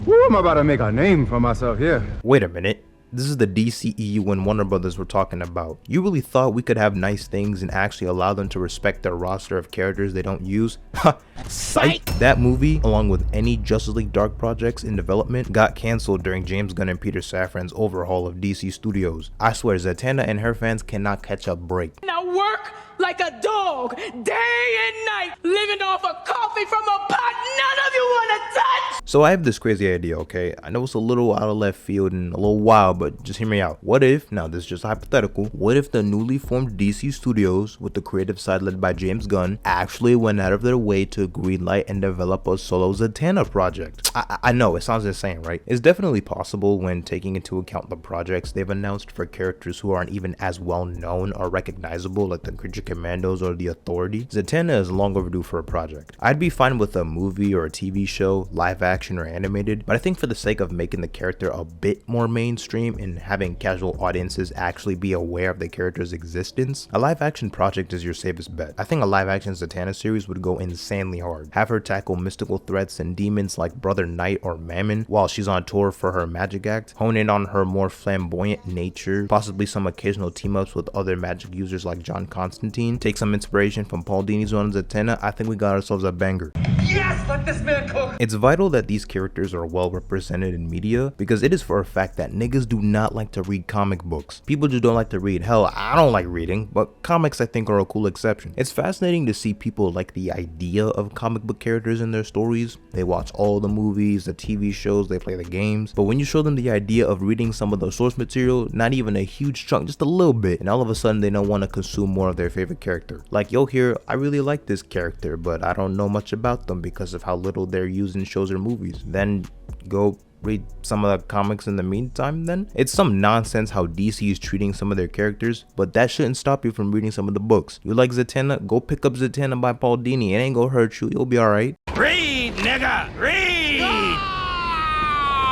[SPEAKER 21] Woo, I'm about to make a name for myself here.
[SPEAKER 1] Wait a minute. This is the DCEU and Warner Brothers we're talking about. You really thought we could have nice things and actually allow them to respect their roster of characters they don't use? Ha! Psych! That movie, along with any Justice League Dark projects in development, got cancelled during James Gunn and Peter Safran's overhaul of DC Studios. I swear, Zatanna and her fans cannot catch a break.
[SPEAKER 3] Now work like a dog, day and night, living off a coffee from a pot none of you want to touch!
[SPEAKER 1] So I have this crazy idea, okay? I know it's a little out of left field and a little wild, but just hear me out. What if, now this is just hypothetical, what if the newly formed DC Studios, with the creative side led by James Gunn, actually went out of their way to greenlight and develop a solo Zatanna project? I know, it sounds insane, right? It's definitely possible when taking into account the projects they've announced for characters who aren't even as well known or recognizable, like the Creature Commandos or the Authority. Zatanna is long overdue for a project. I'd be fine with a movie or a TV show, live action or animated, but I think for the sake of making the character a bit more mainstream and having casual audiences actually be aware of the character's existence, a live action project is your safest bet. I think a live action Zatanna series would go insanely hard. Have her tackle mystical threats and demons like Brother Knight or Mammon while she's on tour for her magic act, hone in on her more flamboyant nature, possibly some occasional team-ups with other magic users like John Constantine, take some inspiration from Paul Dini's run on Zatanna. I think we got ourselves a banger.
[SPEAKER 3] Yes, let this man cook!
[SPEAKER 1] It's vital that these characters are well represented in media, because it is for a fact that niggas do not like to read comic books. People just don't like to read. Hell, I don't like reading, but comics I think are a cool exception. It's fascinating to see people like the idea of comic book characters in their stories. They watch all the movies, the TV shows, they play the games, but when you show them the idea of reading some of the source material, not even a huge chunk, just a little bit, and all of a sudden they don't want to consume more of their favorite character. Like, you'll hear, I really like this character, but I don't know much about them because of how little they're used in shows or movies. Then go read some of the comics in the meantime then. It's some nonsense how DC is treating some of their characters, but that shouldn't stop you from reading some of the books. You like Zatanna? Go pick up Zatanna by Paul Dini. It ain't gonna hurt you. You'll be alright.
[SPEAKER 3] Read, nigga, read!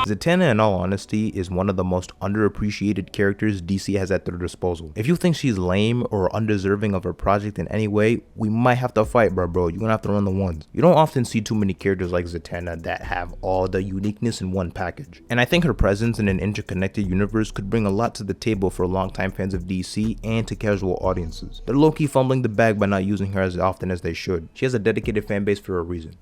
[SPEAKER 1] Zatanna, in all honesty, is one of the most underappreciated characters DC has at their disposal. If you think she's lame or undeserving of her project in any way, we might have to fight, bro. You're gonna have to run the ones. You don't often see too many characters like Zatanna that have all the uniqueness in one package. And I think her presence in an interconnected universe could bring a lot to the table for longtime fans of DC and to casual audiences. They're low-key fumbling the bag by not using her as often as they should. She has a dedicated fan base for a reason.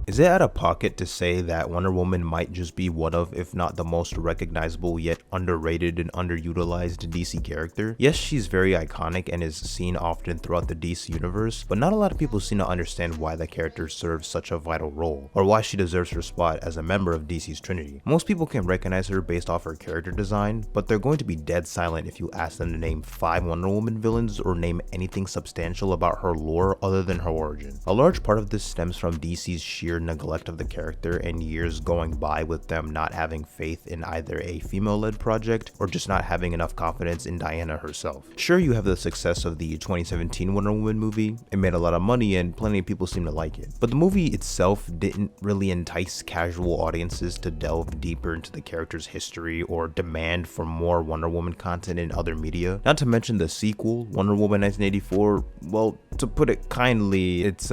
[SPEAKER 1] Is it out of pocket to say that Wonder Woman might just be one of, if not the most recognizable yet underrated and underutilized DC character? Yes, she's very iconic and is seen often throughout the DC universe, but not a lot of people seem to understand why the character serves such a vital role, or why she deserves her spot as a member of DC's Trinity. Most people can recognize her based off her character design, but they're going to be dead silent if you ask them to name 5 Wonder Woman villains or name anything substantial about her lore other than her origin. A large part of this stems from DC's sheer neglect of the character and years going by with them not having faith in either a female-led project or just not having enough confidence in Diana herself. Sure, you have the success of the 2017 Wonder Woman movie. It made a lot of money and plenty of people seem to like it. But the movie itself didn't really entice casual audiences to delve deeper into the character's history or demand for more Wonder Woman content in other media. Not to mention the sequel, Wonder Woman 1984, well, to put it kindly, it's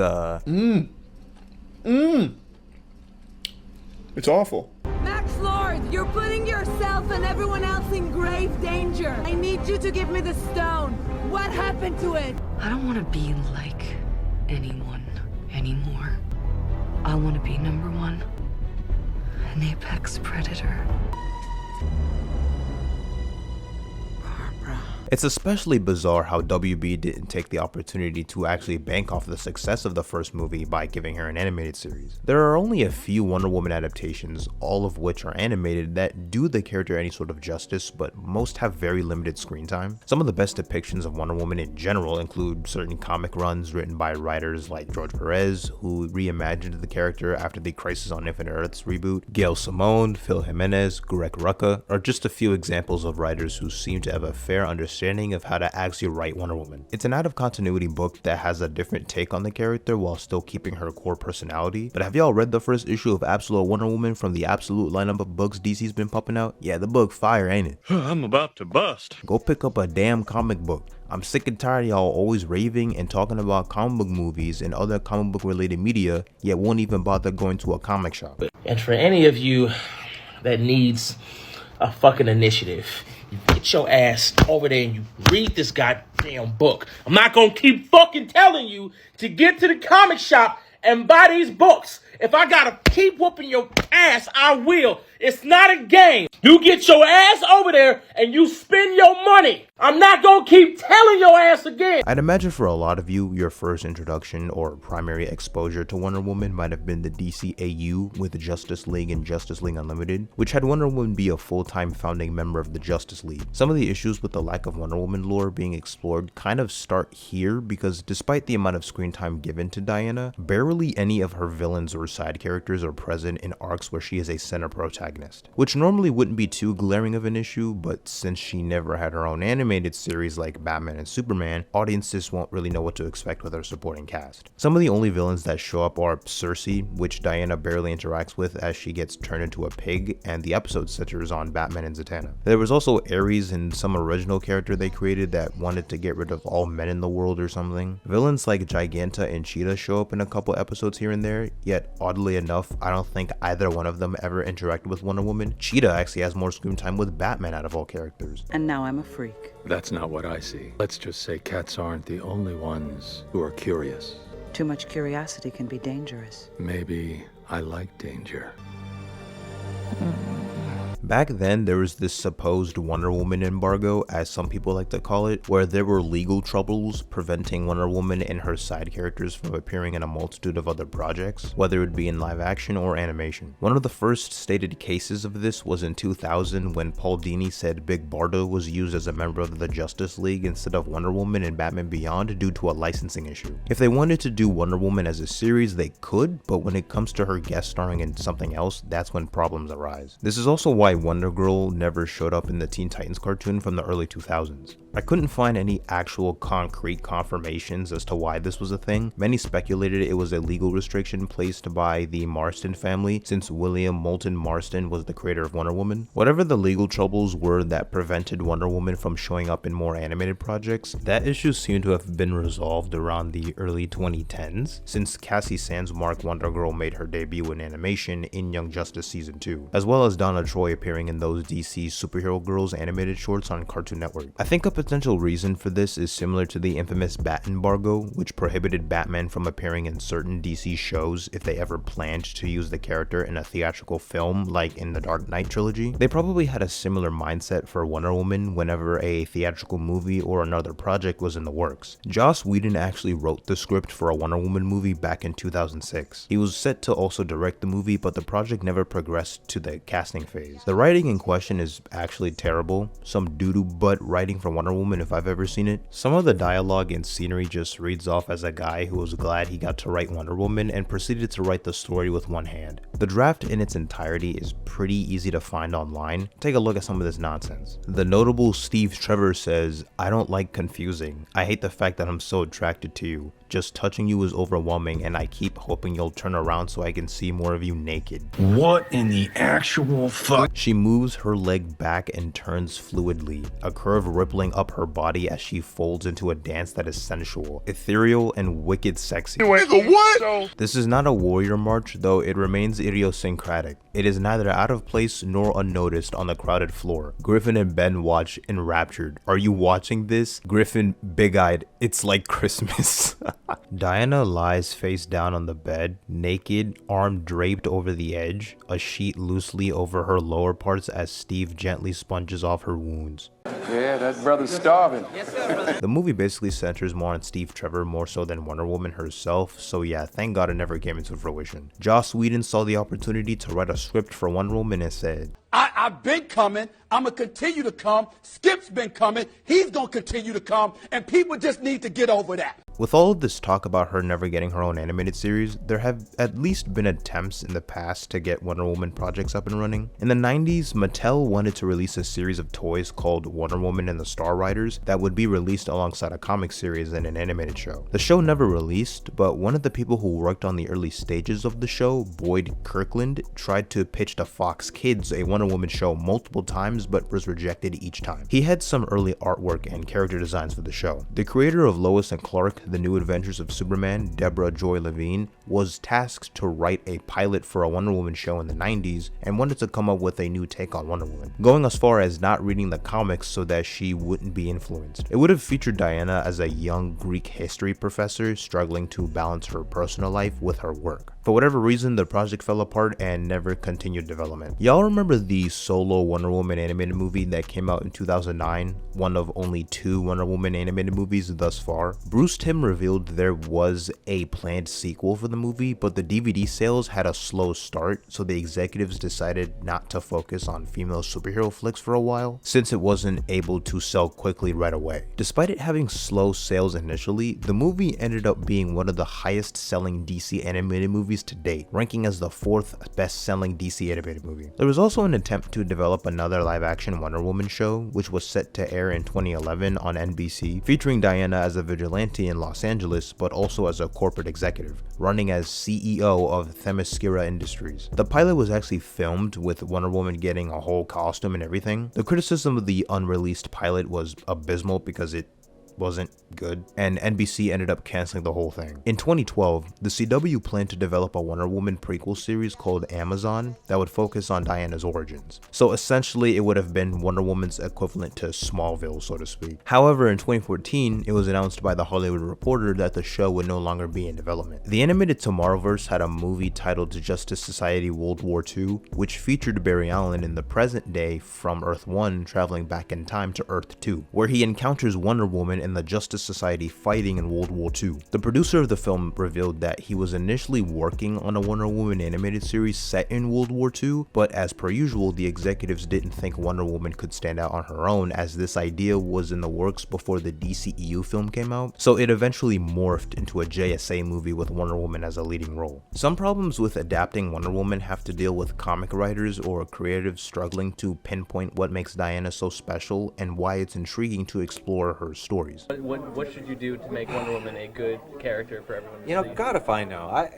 [SPEAKER 6] It's awful.
[SPEAKER 19] Max Lord, you're putting yourself and everyone else in grave danger. I need you to give me the stone. What happened to it?
[SPEAKER 4] I don't want to be like anyone. anymore. I want to be number one, an apex predator.
[SPEAKER 1] It's especially bizarre how WB didn't take the opportunity to actually bank off the success of the first movie by giving her an animated series. There are only a few Wonder Woman adaptations, all of which are animated, that do the character any sort of justice, but most have very limited screen time. Some of the best depictions of Wonder Woman in general include certain comic runs written by writers like George Perez, who reimagined the character after the Crisis on Infinite Earths reboot. Gail Simone, Phil Jimenez, Greg Rucka are just a few examples of writers who seem to have a fair understanding of how to actually write Wonder Woman. It's an out-of-continuity book that has a different take on the character while still keeping her core personality. But have y'all read the first issue of Absolute Wonder Woman from the Absolute lineup of books DC's been pumping out? Yeah, the book fire, ain't it?
[SPEAKER 5] I'm about to bust.
[SPEAKER 1] Go pick up a damn comic book. I'm sick and tired of y'all always raving and talking about comic book movies and other comic book related media, yet won't even bother going to a comic shop.
[SPEAKER 7] And for any of you that needs a fucking initiative, you get your ass over there and you read this goddamn book. I'm not gonna keep fucking telling you to get to the comic shop and buy these books. If I gotta keep whooping your ass, I will. It's not a game. You get your ass over there and you spend your money. I'm not gonna keep telling your ass again.
[SPEAKER 1] I'd imagine for a lot of you, your first introduction or primary exposure to Wonder Woman might have been the DCAU with Justice League and Justice League Unlimited, which had Wonder Woman be a full-time founding member of the Justice League. Some of the issues with the lack of Wonder Woman lore being explored kind of start here because despite the amount of screen time given to Diana, barely any of her villains or side characters are present in arcs where she is a center protagonist, which normally wouldn't be too glaring of an issue, but since she never had her own animated series like Batman and Superman, audiences won't really know what to expect with her supporting cast. Some of the only villains that show up are Cersei, which Diana barely interacts with as she gets turned into a pig, and the episode centers on Batman and Zatanna. There was also Ares and some original character they created that wanted to get rid of all men in the world or something. Villains like Giganta and Cheetah show up in a couple episodes here and there, yet oddly enough, I don't think either one of them ever interacted with Wonder Woman. Cheetah actually has more screen time with Batman out of all characters.
[SPEAKER 20] And now I'm a freak.
[SPEAKER 22] That's not what I see. Let's just say cats aren't the only ones who are curious.
[SPEAKER 20] Too much curiosity can be dangerous.
[SPEAKER 22] Maybe I like danger.
[SPEAKER 1] Back then, there was this supposed Wonder Woman embargo, as some people like to call it, where there were legal troubles preventing Wonder Woman and her side characters from appearing in a multitude of other projects, whether it be in live action or animation. One of the first stated cases of this was in 2000 when Paul Dini said Big Barda was used as a member of the Justice League instead of Wonder Woman and Batman Beyond due to a licensing issue. If they wanted to do Wonder Woman as a series, they could, but when it comes to her guest starring in something else, that's when problems arise. This is also why Wonder Girl never showed up in the Teen Titans cartoon from the early 2000s. I couldn't find any actual concrete confirmations as to why this was a thing. Many speculated it was a legal restriction placed by the Marston family since William Moulton Marston was the creator of Wonder Woman. Whatever the legal troubles were that prevented Wonder Woman from showing up in more animated projects, that issue seemed to have been resolved around the early 2010s since Cassie Sandsmark Wonder Girl made her debut in animation in Young Justice Season 2, as well as Donna Troy appearing in those DC Superhero Girls animated shorts on Cartoon Network. I think a potential reason for this is similar to the infamous Bat embargo, which prohibited Batman from appearing in certain DC shows if they ever planned to use the character in a theatrical film like in the Dark Knight trilogy. They probably had a similar mindset for Wonder Woman whenever a theatrical movie or another project was in the works. Joss Whedon actually wrote the script for a Wonder Woman movie back in 2006. He was set to also direct the movie, but the project never progressed to the casting phase. The writing in question is actually terrible, some doo-doo butt writing for Wonder Woman if I've ever seen it. Some of the dialogue and scenery just reads off as a guy who was glad he got to write Wonder Woman and proceeded to write the story with one hand. The draft in its entirety is pretty easy to find online. Take a look at some of this nonsense. The notable Steve Trevor says, "I don't like confusing. I hate the fact that I'm so attracted to you. Just touching you is overwhelming and I keep hoping you'll turn around so I can see more of you naked."
[SPEAKER 5] What in the actual fuck?
[SPEAKER 1] She moves her leg back and turns fluidly, a curve rippling up her body as she folds into a dance that is sensual, ethereal, and wicked sexy.
[SPEAKER 6] Nigga, what?
[SPEAKER 1] This is not a warrior march, though it remains idiosyncratic. It is neither out of place nor unnoticed on the crowded floor. Griffin and Ben watch enraptured. Are you watching this? Griffin, big-eyed, it's like Christmas. Diana lies face down on the bed, naked, arm draped over the edge, a sheet loosely over her lower parts as Steve gently sponges off her wounds.
[SPEAKER 21] Yeah, that brother's starving.
[SPEAKER 1] The movie basically centers more on Steve Trevor more so than Wonder Woman herself, so yeah, thank God it never came into fruition. Joss Whedon saw the opportunity to write a script for Wonder Woman and said,
[SPEAKER 15] I've been coming. I'm going to continue to come. Skip's been coming. He's going to continue to come. And people just need to get over that.
[SPEAKER 1] With all of this talk about her never getting her own animated series, there have at least been attempts in the past to get Wonder Woman projects up and running. In the 90s, Mattel wanted to release a series of toys called Wonder Woman and the Star Riders that would be released alongside a comic series and an animated show. The show never released, but one of the people who worked on the early stages of the show, Boyd Kirkland, tried to pitch to Fox Kids a Wonder Woman show multiple times but was rejected each time. He had some early artwork and character designs for the show. The creator of Lois and Clark, The New Adventures of Superman, Deborah Joy Levine, was tasked to write a pilot for a Wonder Woman show in the 90s and wanted to come up with a new take on Wonder Woman, going as far as not reading the comics so that she wouldn't be influenced. It would have featured Diana as a young Greek history professor struggling to balance her personal life with her work. For whatever reason, the project fell apart and never continued development. Y'all remember the solo Wonder Woman animated movie that came out in 2009, one of only 2 Wonder Woman animated movies thus far? Bruce Timm revealed there was a planned sequel for the movie, but the DVD sales had a slow start, so the executives decided not to focus on female superhero flicks for a while, since it wasn't able to sell quickly right away. Despite it having slow sales initially, the movie ended up being one of the highest selling DC animated movies to date, ranking as the 4th best-selling DC animated movie. There was also an attempt to develop another live-action Wonder Woman show, which was set to air in 2011 on NBC, featuring Diana as a vigilante in Los Angeles, but also as a corporate executive, running as CEO of Themyscira Industries. The pilot was actually filmed with Wonder Woman getting a whole costume and everything. The criticism of the unreleased pilot was abysmal because it wasn't good, and NBC ended up canceling the whole thing. In 2012, the CW planned to develop a Wonder Woman prequel series called Amazon that would focus on Diana's origins. So essentially, it would have been Wonder Woman's equivalent to Smallville, so to speak. However, in 2014, it was announced by The Hollywood Reporter that the show would no longer be in development. The animated Tomorrowverse had a movie titled Justice Society World War II, which featured Barry Allen in the present day from Earth 1 traveling back in time to Earth 2, where he encounters Wonder Woman and the Justice Society fighting in World War II. The producer of the film revealed that he was initially working on a Wonder Woman animated series set in World War II, but as per usual, the executives didn't think Wonder Woman could stand out on her own, as this idea was in the works before the DCEU film came out, so it eventually morphed into a JSA movie with Wonder Woman as a leading role. Some problems with adapting Wonder Woman have to deal with comic writers or creatives struggling to pinpoint what makes Diana so special and why it's intriguing to explore her stories.
[SPEAKER 2] What should you do to make Wonder Woman a good character for everyone to see?
[SPEAKER 5] God if I know.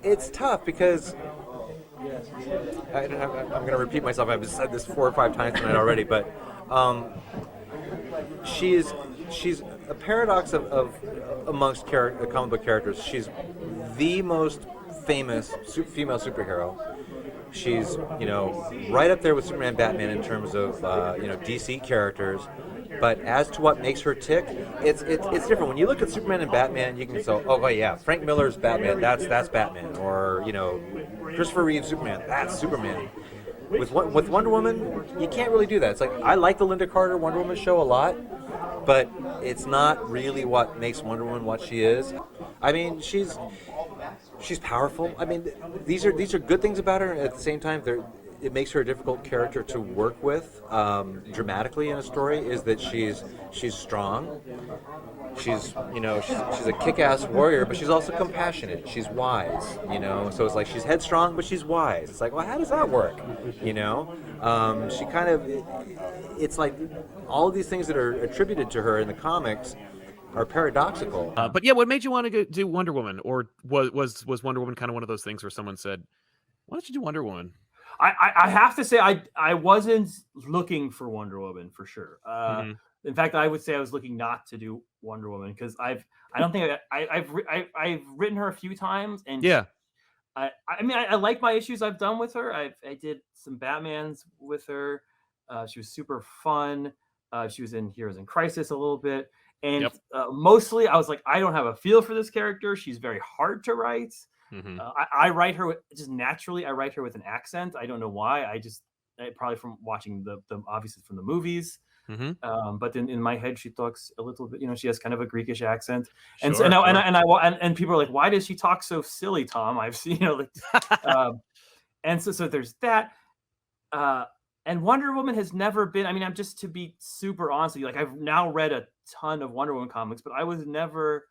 [SPEAKER 5] It's tough because I'm going to repeat myself. I've said this 4 or 5 times tonight already, but she's a paradox of amongst comic book characters. She's the most famous female superhero. She's, right up there with Superman and Batman in terms of, DC characters. But as to what makes her tick, it's different. When you look at Superman and Batman, you can say, oh yeah, Frank Miller's Batman, that's Batman. Or, Christopher Reeve's Superman, that's Superman. With Wonder Woman, you can't really do that. It's like, I like the Linda Carter Wonder Woman show a lot, but it's not really what makes Wonder Woman what she is. I mean, she's powerful. I mean, these are good things about her. At the same time, it makes her a difficult character to work with dramatically in a story. Is that she's strong. She's a kick-ass warrior, but she's also compassionate. She's wise. So it's like she's headstrong, but she's wise. It's like, well, how does that work? She kind of. It's like all of these things that are attributed to her in the comics are paradoxical.
[SPEAKER 12] But yeah, what made you want to do Wonder Woman, or was Wonder Woman kind of one of those things where someone said, "Why don't you do Wonder Woman?" I have to say I wasn't looking for Wonder Woman for sure. In fact, I would say I was looking not to do Wonder Woman because I've written her a few times and I mean I like my issues I've done with her. I did some Batmans with her. She was super fun. She was in Heroes in Crisis a little bit, and mostly I was like, I don't have a feel for this character. She's very hard to write. I write her just naturally. I write her with an accent. I don't know why. I probably from watching the obviously from the movies. But in my head, she talks a little bit. She has kind of a Greekish accent, and and people are like, "Why does she talk so silly, Tom?" I've seen, and so there's that. And Wonder Woman has never been. I mean, I'm just to be super honest with you. Like I've now read a ton of Wonder Woman comics, but I was never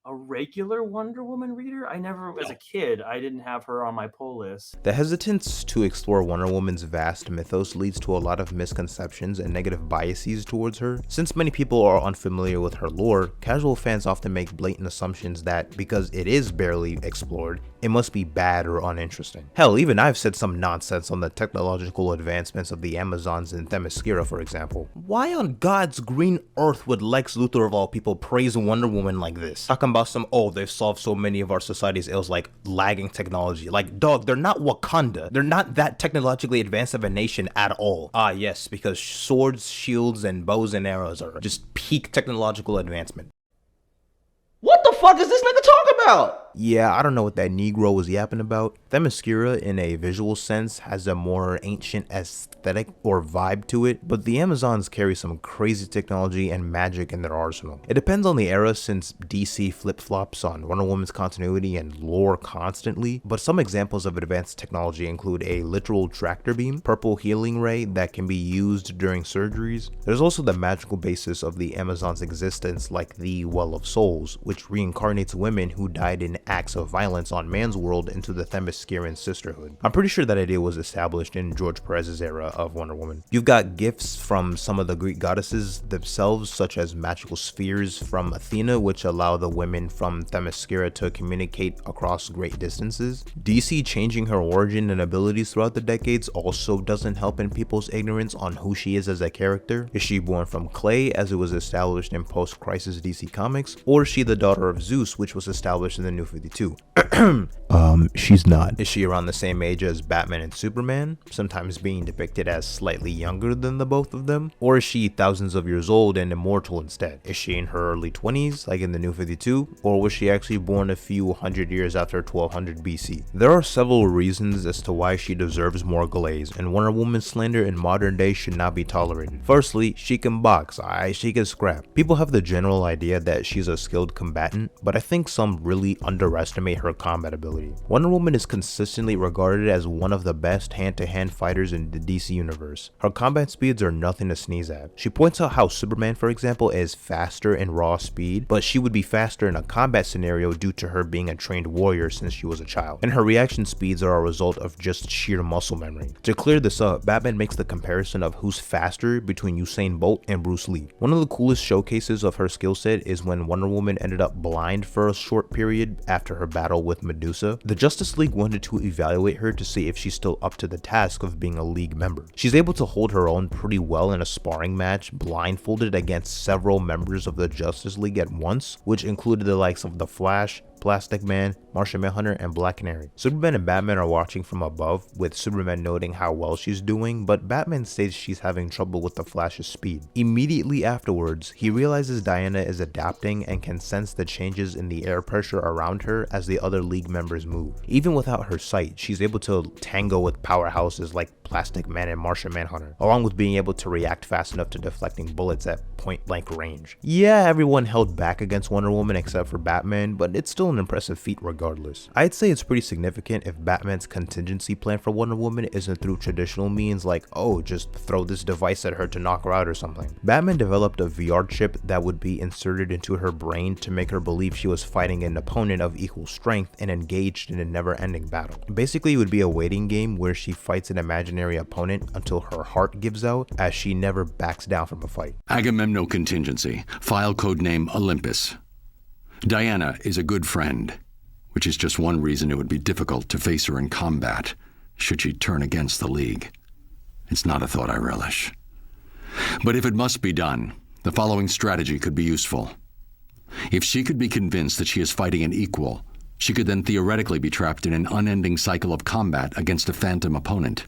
[SPEAKER 12] a regular Wonder Woman reader. I never, as a kid, I didn't have her on my pull list.
[SPEAKER 1] The hesitance to explore Wonder Woman's vast mythos leads to a lot of misconceptions and negative biases towards her. Since many people are unfamiliar with her lore, casual fans often make blatant assumptions that because it is barely explored, it must be bad or uninteresting. Hell, even I've said some nonsense on the technological advancements of the Amazons in Themyscira, for example. Why on God's green earth would Lex Luthor of all people praise Wonder Woman like this? Talking about some, they've solved so many of our society's ills like lagging technology. Like, dog, they're not Wakanda. They're not that technologically advanced of a nation at all. Ah, yes, because swords, shields, and bows and arrows are just peak technological advancement.
[SPEAKER 7] What the fuck is this nigga talking about?
[SPEAKER 1] Yeah, I don't know what that Negro was yapping about. Themyscira, in a visual sense, has a more ancient aesthetic or vibe to it, but the Amazons carry some crazy technology and magic in their arsenal. It depends on the era, since DC flip-flops on Wonder Woman's continuity and lore constantly, but some examples of advanced technology include a literal tractor beam, purple healing ray that can be used during surgeries. There's also the magical basis of the Amazons' existence, like the Well of Souls, which reincarnates women who died in acts of violence on man's world into the Themysciran sisterhood. I'm pretty sure that idea was established in George Perez's era of Wonder Woman. You've got gifts from some of the Greek goddesses themselves, such as magical spheres from Athena, which allow the women from Themyscira to communicate across great distances. DC changing her origin and abilities throughout the decades also doesn't help in people's ignorance on who she is as a character. Is she born from clay, as it was established in post-crisis DC Comics, or is she the daughter of Zeus, which was established in the New 52? She's not. Is she around the same age as Batman and Superman, sometimes being depicted as slightly younger than the both of them? Or is she thousands of years old and immortal instead? Is she in her early 20s, like in the New 52, or was she actually born a few hundred years after 1200 BC? There are several reasons as to why she deserves more glaze, and Wonder Woman slander in modern day should not be tolerated. Firstly, she can box, she can scrap. People have the general idea that she's a skilled combatant, but I think some really underestimate her combat ability. Wonder Woman is consistently regarded as one of the best hand-to-hand fighters in the DC universe. Her combat speeds are nothing to sneeze at. She points out how Superman, for example, is faster in raw speed, but she would be faster in a combat scenario due to her being a trained warrior since she was a child. And her reaction speeds are a result of just sheer muscle memory. To clear this up, Batman makes the comparison of who's faster between Usain Bolt and Bruce Lee. One of the coolest showcases of her skill set is when Wonder Woman ended up blind for a short period after her battle with Medusa. The Justice League wanted to evaluate her to see if she's still up to the task of being a League member. She's able to hold her own pretty well in a sparring match, blindfolded against several members of the Justice League at once, which included the likes of The Flash, Plastic Man, Martian Manhunter, and Black Canary. Superman and Batman are watching from above, with Superman noting how well she's doing, but Batman states she's having trouble with the Flash's speed. Immediately afterwards, he realizes Diana is adapting and can sense the changes in the air pressure around her as the other League members move. Even without her sight, she's able to tango with powerhouses like Plastic Man and Martian Manhunter, along with being able to react fast enough to deflecting bullets at point-blank range. Yeah, everyone held back against Wonder Woman except for Batman, but it's still an impressive feat regardless. I'd say it's pretty significant if Batman's contingency plan for Wonder Woman isn't through traditional means like, just throw this device at her to knock her out or something. Batman developed a VR chip that would be inserted into her brain to make her believe she was fighting an opponent of equal strength and engaged in a never-ending battle. Basically, it would be a waiting game where she fights an imaginary opponent until her heart gives out, as she never backs down from a fight.
[SPEAKER 13] Agamemno contingency, file codename Olympus. Diana is a good friend, which is just one reason it would be difficult to face her in combat. should she turn against the League. It's not a thought I relish. But if it must be done, the following strategy could be useful. If she could be convinced that she is fighting an equal, she could then theoretically be trapped in an unending cycle of combat against a phantom opponent.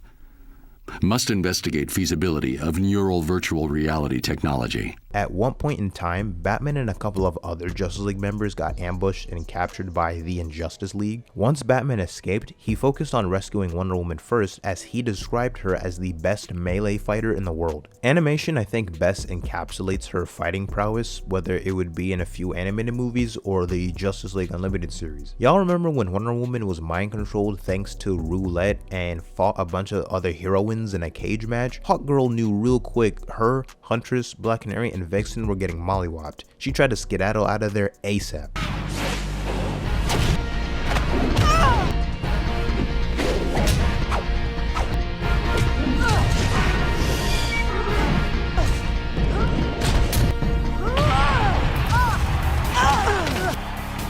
[SPEAKER 13] Must investigate feasibility of neural virtual reality technology.
[SPEAKER 1] At one point in time, Batman and a couple of other Justice League members got ambushed and captured by the Injustice League. Once Batman escaped, he focused on rescuing Wonder Woman first, as he described her as the best melee fighter in the world. Animation, I think, best encapsulates her fighting prowess, whether it would be in a few animated movies or the Justice League Unlimited series. Y'all remember when Wonder Woman was mind controlled thanks to roulette and fought a bunch of other heroines in a cage match? Hawkgirl knew real quick her, Huntress, Black Canary, and Vixen were getting mollywopped. She tried to skedaddle out of there ASAP.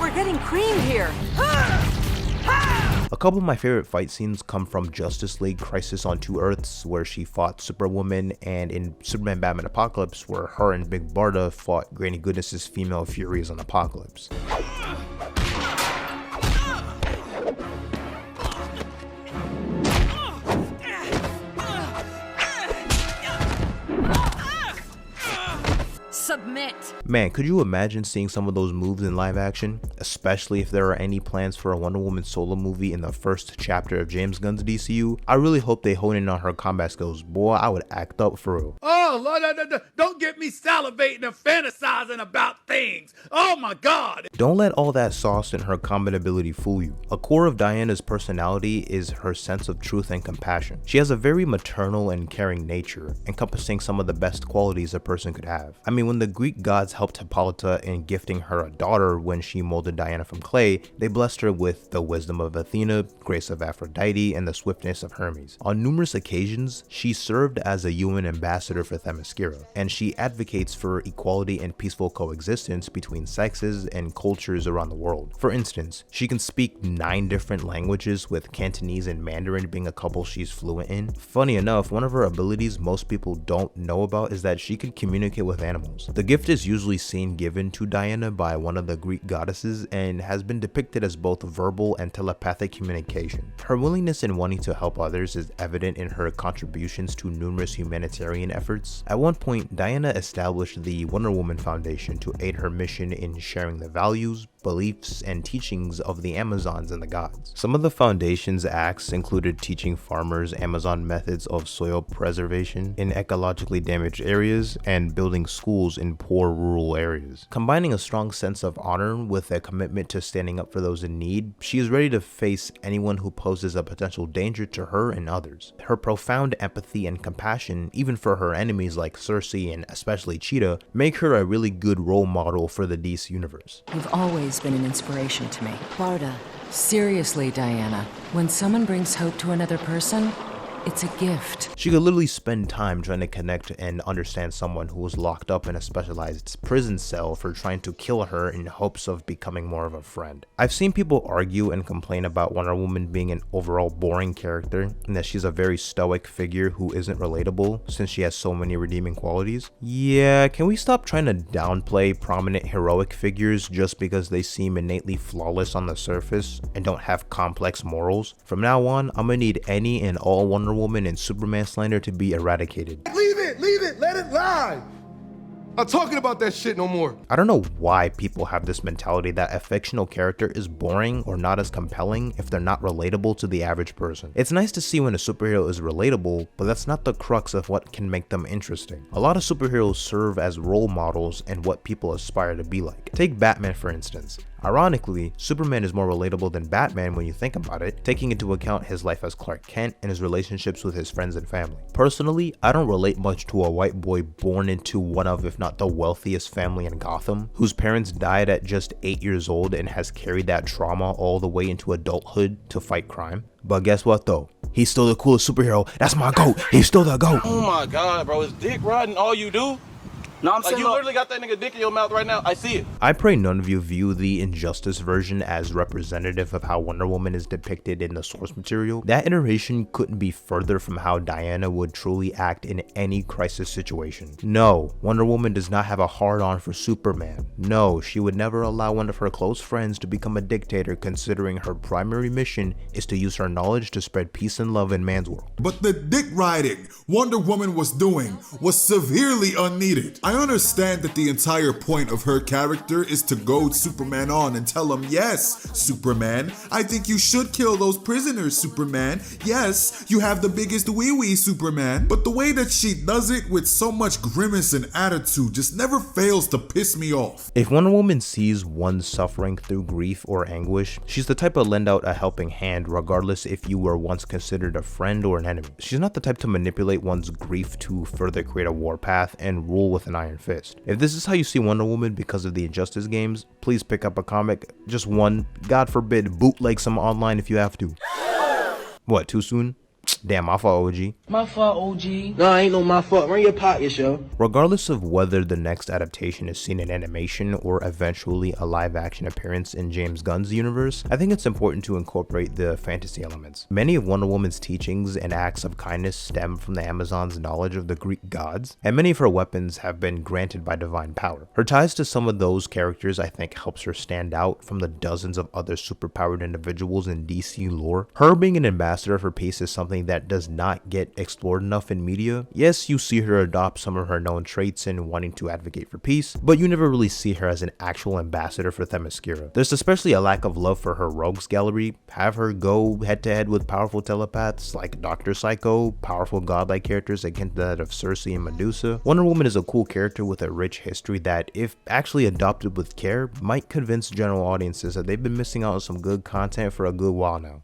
[SPEAKER 14] We're getting creamed here.
[SPEAKER 1] A couple of my favorite fight scenes come from Justice League Crisis on Two Earths, where she fought Superwoman, and in Superman Batman Apocalypse, where her and Big Barda fought Granny Goodness's female Furies on Apocalypse.
[SPEAKER 14] Submit.
[SPEAKER 1] Man, could you imagine seeing some of those moves in live action? Especially if there are any plans for a Wonder Woman solo movie in the first chapter of James Gunn's DCU. I really hope they hone in on her combat skills. Boy, I would act up for real.
[SPEAKER 15] Oh, Lord, don't get me salivating and fantasizing about things. Oh my God.
[SPEAKER 1] Don't let all that sauce and her combat ability fool you. A core of Diana's personality is her sense of truth and compassion. She has a very maternal and caring nature, encompassing some of the best qualities a person could have. I mean, when the Greek gods helped Hippolyta in gifting her a daughter when she molded Diana from clay, they blessed her with the wisdom of Athena, grace of Aphrodite, and the swiftness of Hermes. On numerous occasions, she served as a UN ambassador for Themyscira, and she advocates for equality and peaceful coexistence between sexes and cultures around the world. For instance, she can speak 9 different languages, with Cantonese and Mandarin being a couple she's fluent in. Funny enough, one of her abilities most people don't know about is that she can communicate with animals. The gift is usually seen given to Diana by one of the Greek goddesses and has been depicted as both verbal and telepathic communication. Her willingness and wanting to help others is evident in her contributions to numerous humanitarian efforts. At one point, Diana established the Wonder Woman Foundation to aid her mission in sharing the values, beliefs, and teachings of the Amazons and the gods. Some of the Foundation's acts included teaching farmers Amazon methods of soil preservation in ecologically damaged areas and building schools in poor rural areas. Combining a strong sense of honor with a commitment to standing up for those in need, she is ready to face anyone who poses a potential danger to her and others. Her profound empathy and compassion, even for her enemies like Cersei and especially Cheetah, make her a really good role model for the DC universe.
[SPEAKER 4] You've always been an inspiration to me. Barda, seriously, Diana, when someone brings hope to another person, it's a gift.
[SPEAKER 1] She could literally spend time trying to connect and understand someone who was locked up in a specialized prison cell for trying to kill her in hopes of becoming more of a friend. I've seen people argue and complain about Wonder Woman being an overall boring character and that she's a very stoic figure who isn't relatable since she has so many redeeming qualities. Yeah, can we stop trying to downplay prominent heroic figures just because they seem innately flawless on the surface and don't have complex morals? From now on, I'm gonna need any and all Wonder Woman and Superman slander to be eradicated.
[SPEAKER 6] Leave it, let it lie. I'm talking about that shit no more.
[SPEAKER 1] I don't know why people have this mentality that a fictional character is boring or not as compelling if they're not relatable to the average person. It's nice to see when a superhero is relatable, but that's not the crux of what can make them interesting. A lot of superheroes serve as role models and what people aspire to be like. Take Batman for instance. Ironically, Superman is more relatable than Batman when you think about it, taking into account his life as Clark Kent and his relationships with his friends and family. Personally, I don't relate much to a white boy born into one of, if not the wealthiest family in Gotham, whose parents died at just 8 years old and has carried that trauma all the way into adulthood to fight crime. But guess what though? He's still the coolest superhero. That's my GOAT. He's still the GOAT.
[SPEAKER 11] Oh my God, bro. Is dick riding all you do?
[SPEAKER 21] No, I'm
[SPEAKER 11] Like,
[SPEAKER 21] saying
[SPEAKER 11] you literally got that nigga dick in your mouth right now. I see it.
[SPEAKER 1] I pray none of you view the Injustice version as representative of how Wonder Woman is depicted in the source material. That iteration couldn't be further from how Diana would truly act in any crisis situation. No, Wonder Woman does not have a hard-on for Superman. No, she would never allow one of her close friends to become a dictator, considering her primary mission is to use her knowledge to spread peace and love in man's world.
[SPEAKER 17] But the dick riding Wonder Woman was doing was severely unneeded. I understand that the entire point of her character is to goad Superman on and tell him, yes, Superman, I think you should kill those prisoners, Superman. Yes, you have the biggest wee-wee, Superman. But the way that she does it with so much grimace and attitude just never fails to piss me off.
[SPEAKER 1] If Wonder Woman sees one suffering through grief or anguish, she's the type to lend out a helping hand regardless if you were once considered a friend or an enemy. She's not the type to manipulate one's grief to further create a warpath and rule with an iron fist. If this is how you see Wonder Woman because of the Injustice games, please pick up a comic, just one, God forbid bootleg some online if you have to. What, too soon? Damn, my fault, OG.
[SPEAKER 7] My fault, OG. No, ain't no my fault. Run your pockets, yo.
[SPEAKER 1] Regardless of whether the next adaptation is seen in animation or eventually a live-action appearance in James Gunn's universe, I think it's important to incorporate the fantasy elements. Many of Wonder Woman's teachings and acts of kindness stem from the Amazon's knowledge of the Greek gods, and many of her weapons have been granted by divine power. Her ties to some of those characters I think helps her stand out from the dozens of other superpowered individuals in DC lore. Her being an ambassador for peace is something that does not get explored enough in media. Yes, you see her adopt some of her known traits in wanting to advocate for peace, but you never really see her as an actual ambassador for Themyscira. There's especially a lack of love for her rogues gallery. Have her go head to head with powerful telepaths like Dr. Psycho, powerful godlike characters akin to that of Cersei and Medusa. Wonder Woman is a cool character with a rich history that, if actually adopted with care, might convince general audiences that they've been missing out on some good content for a good while now.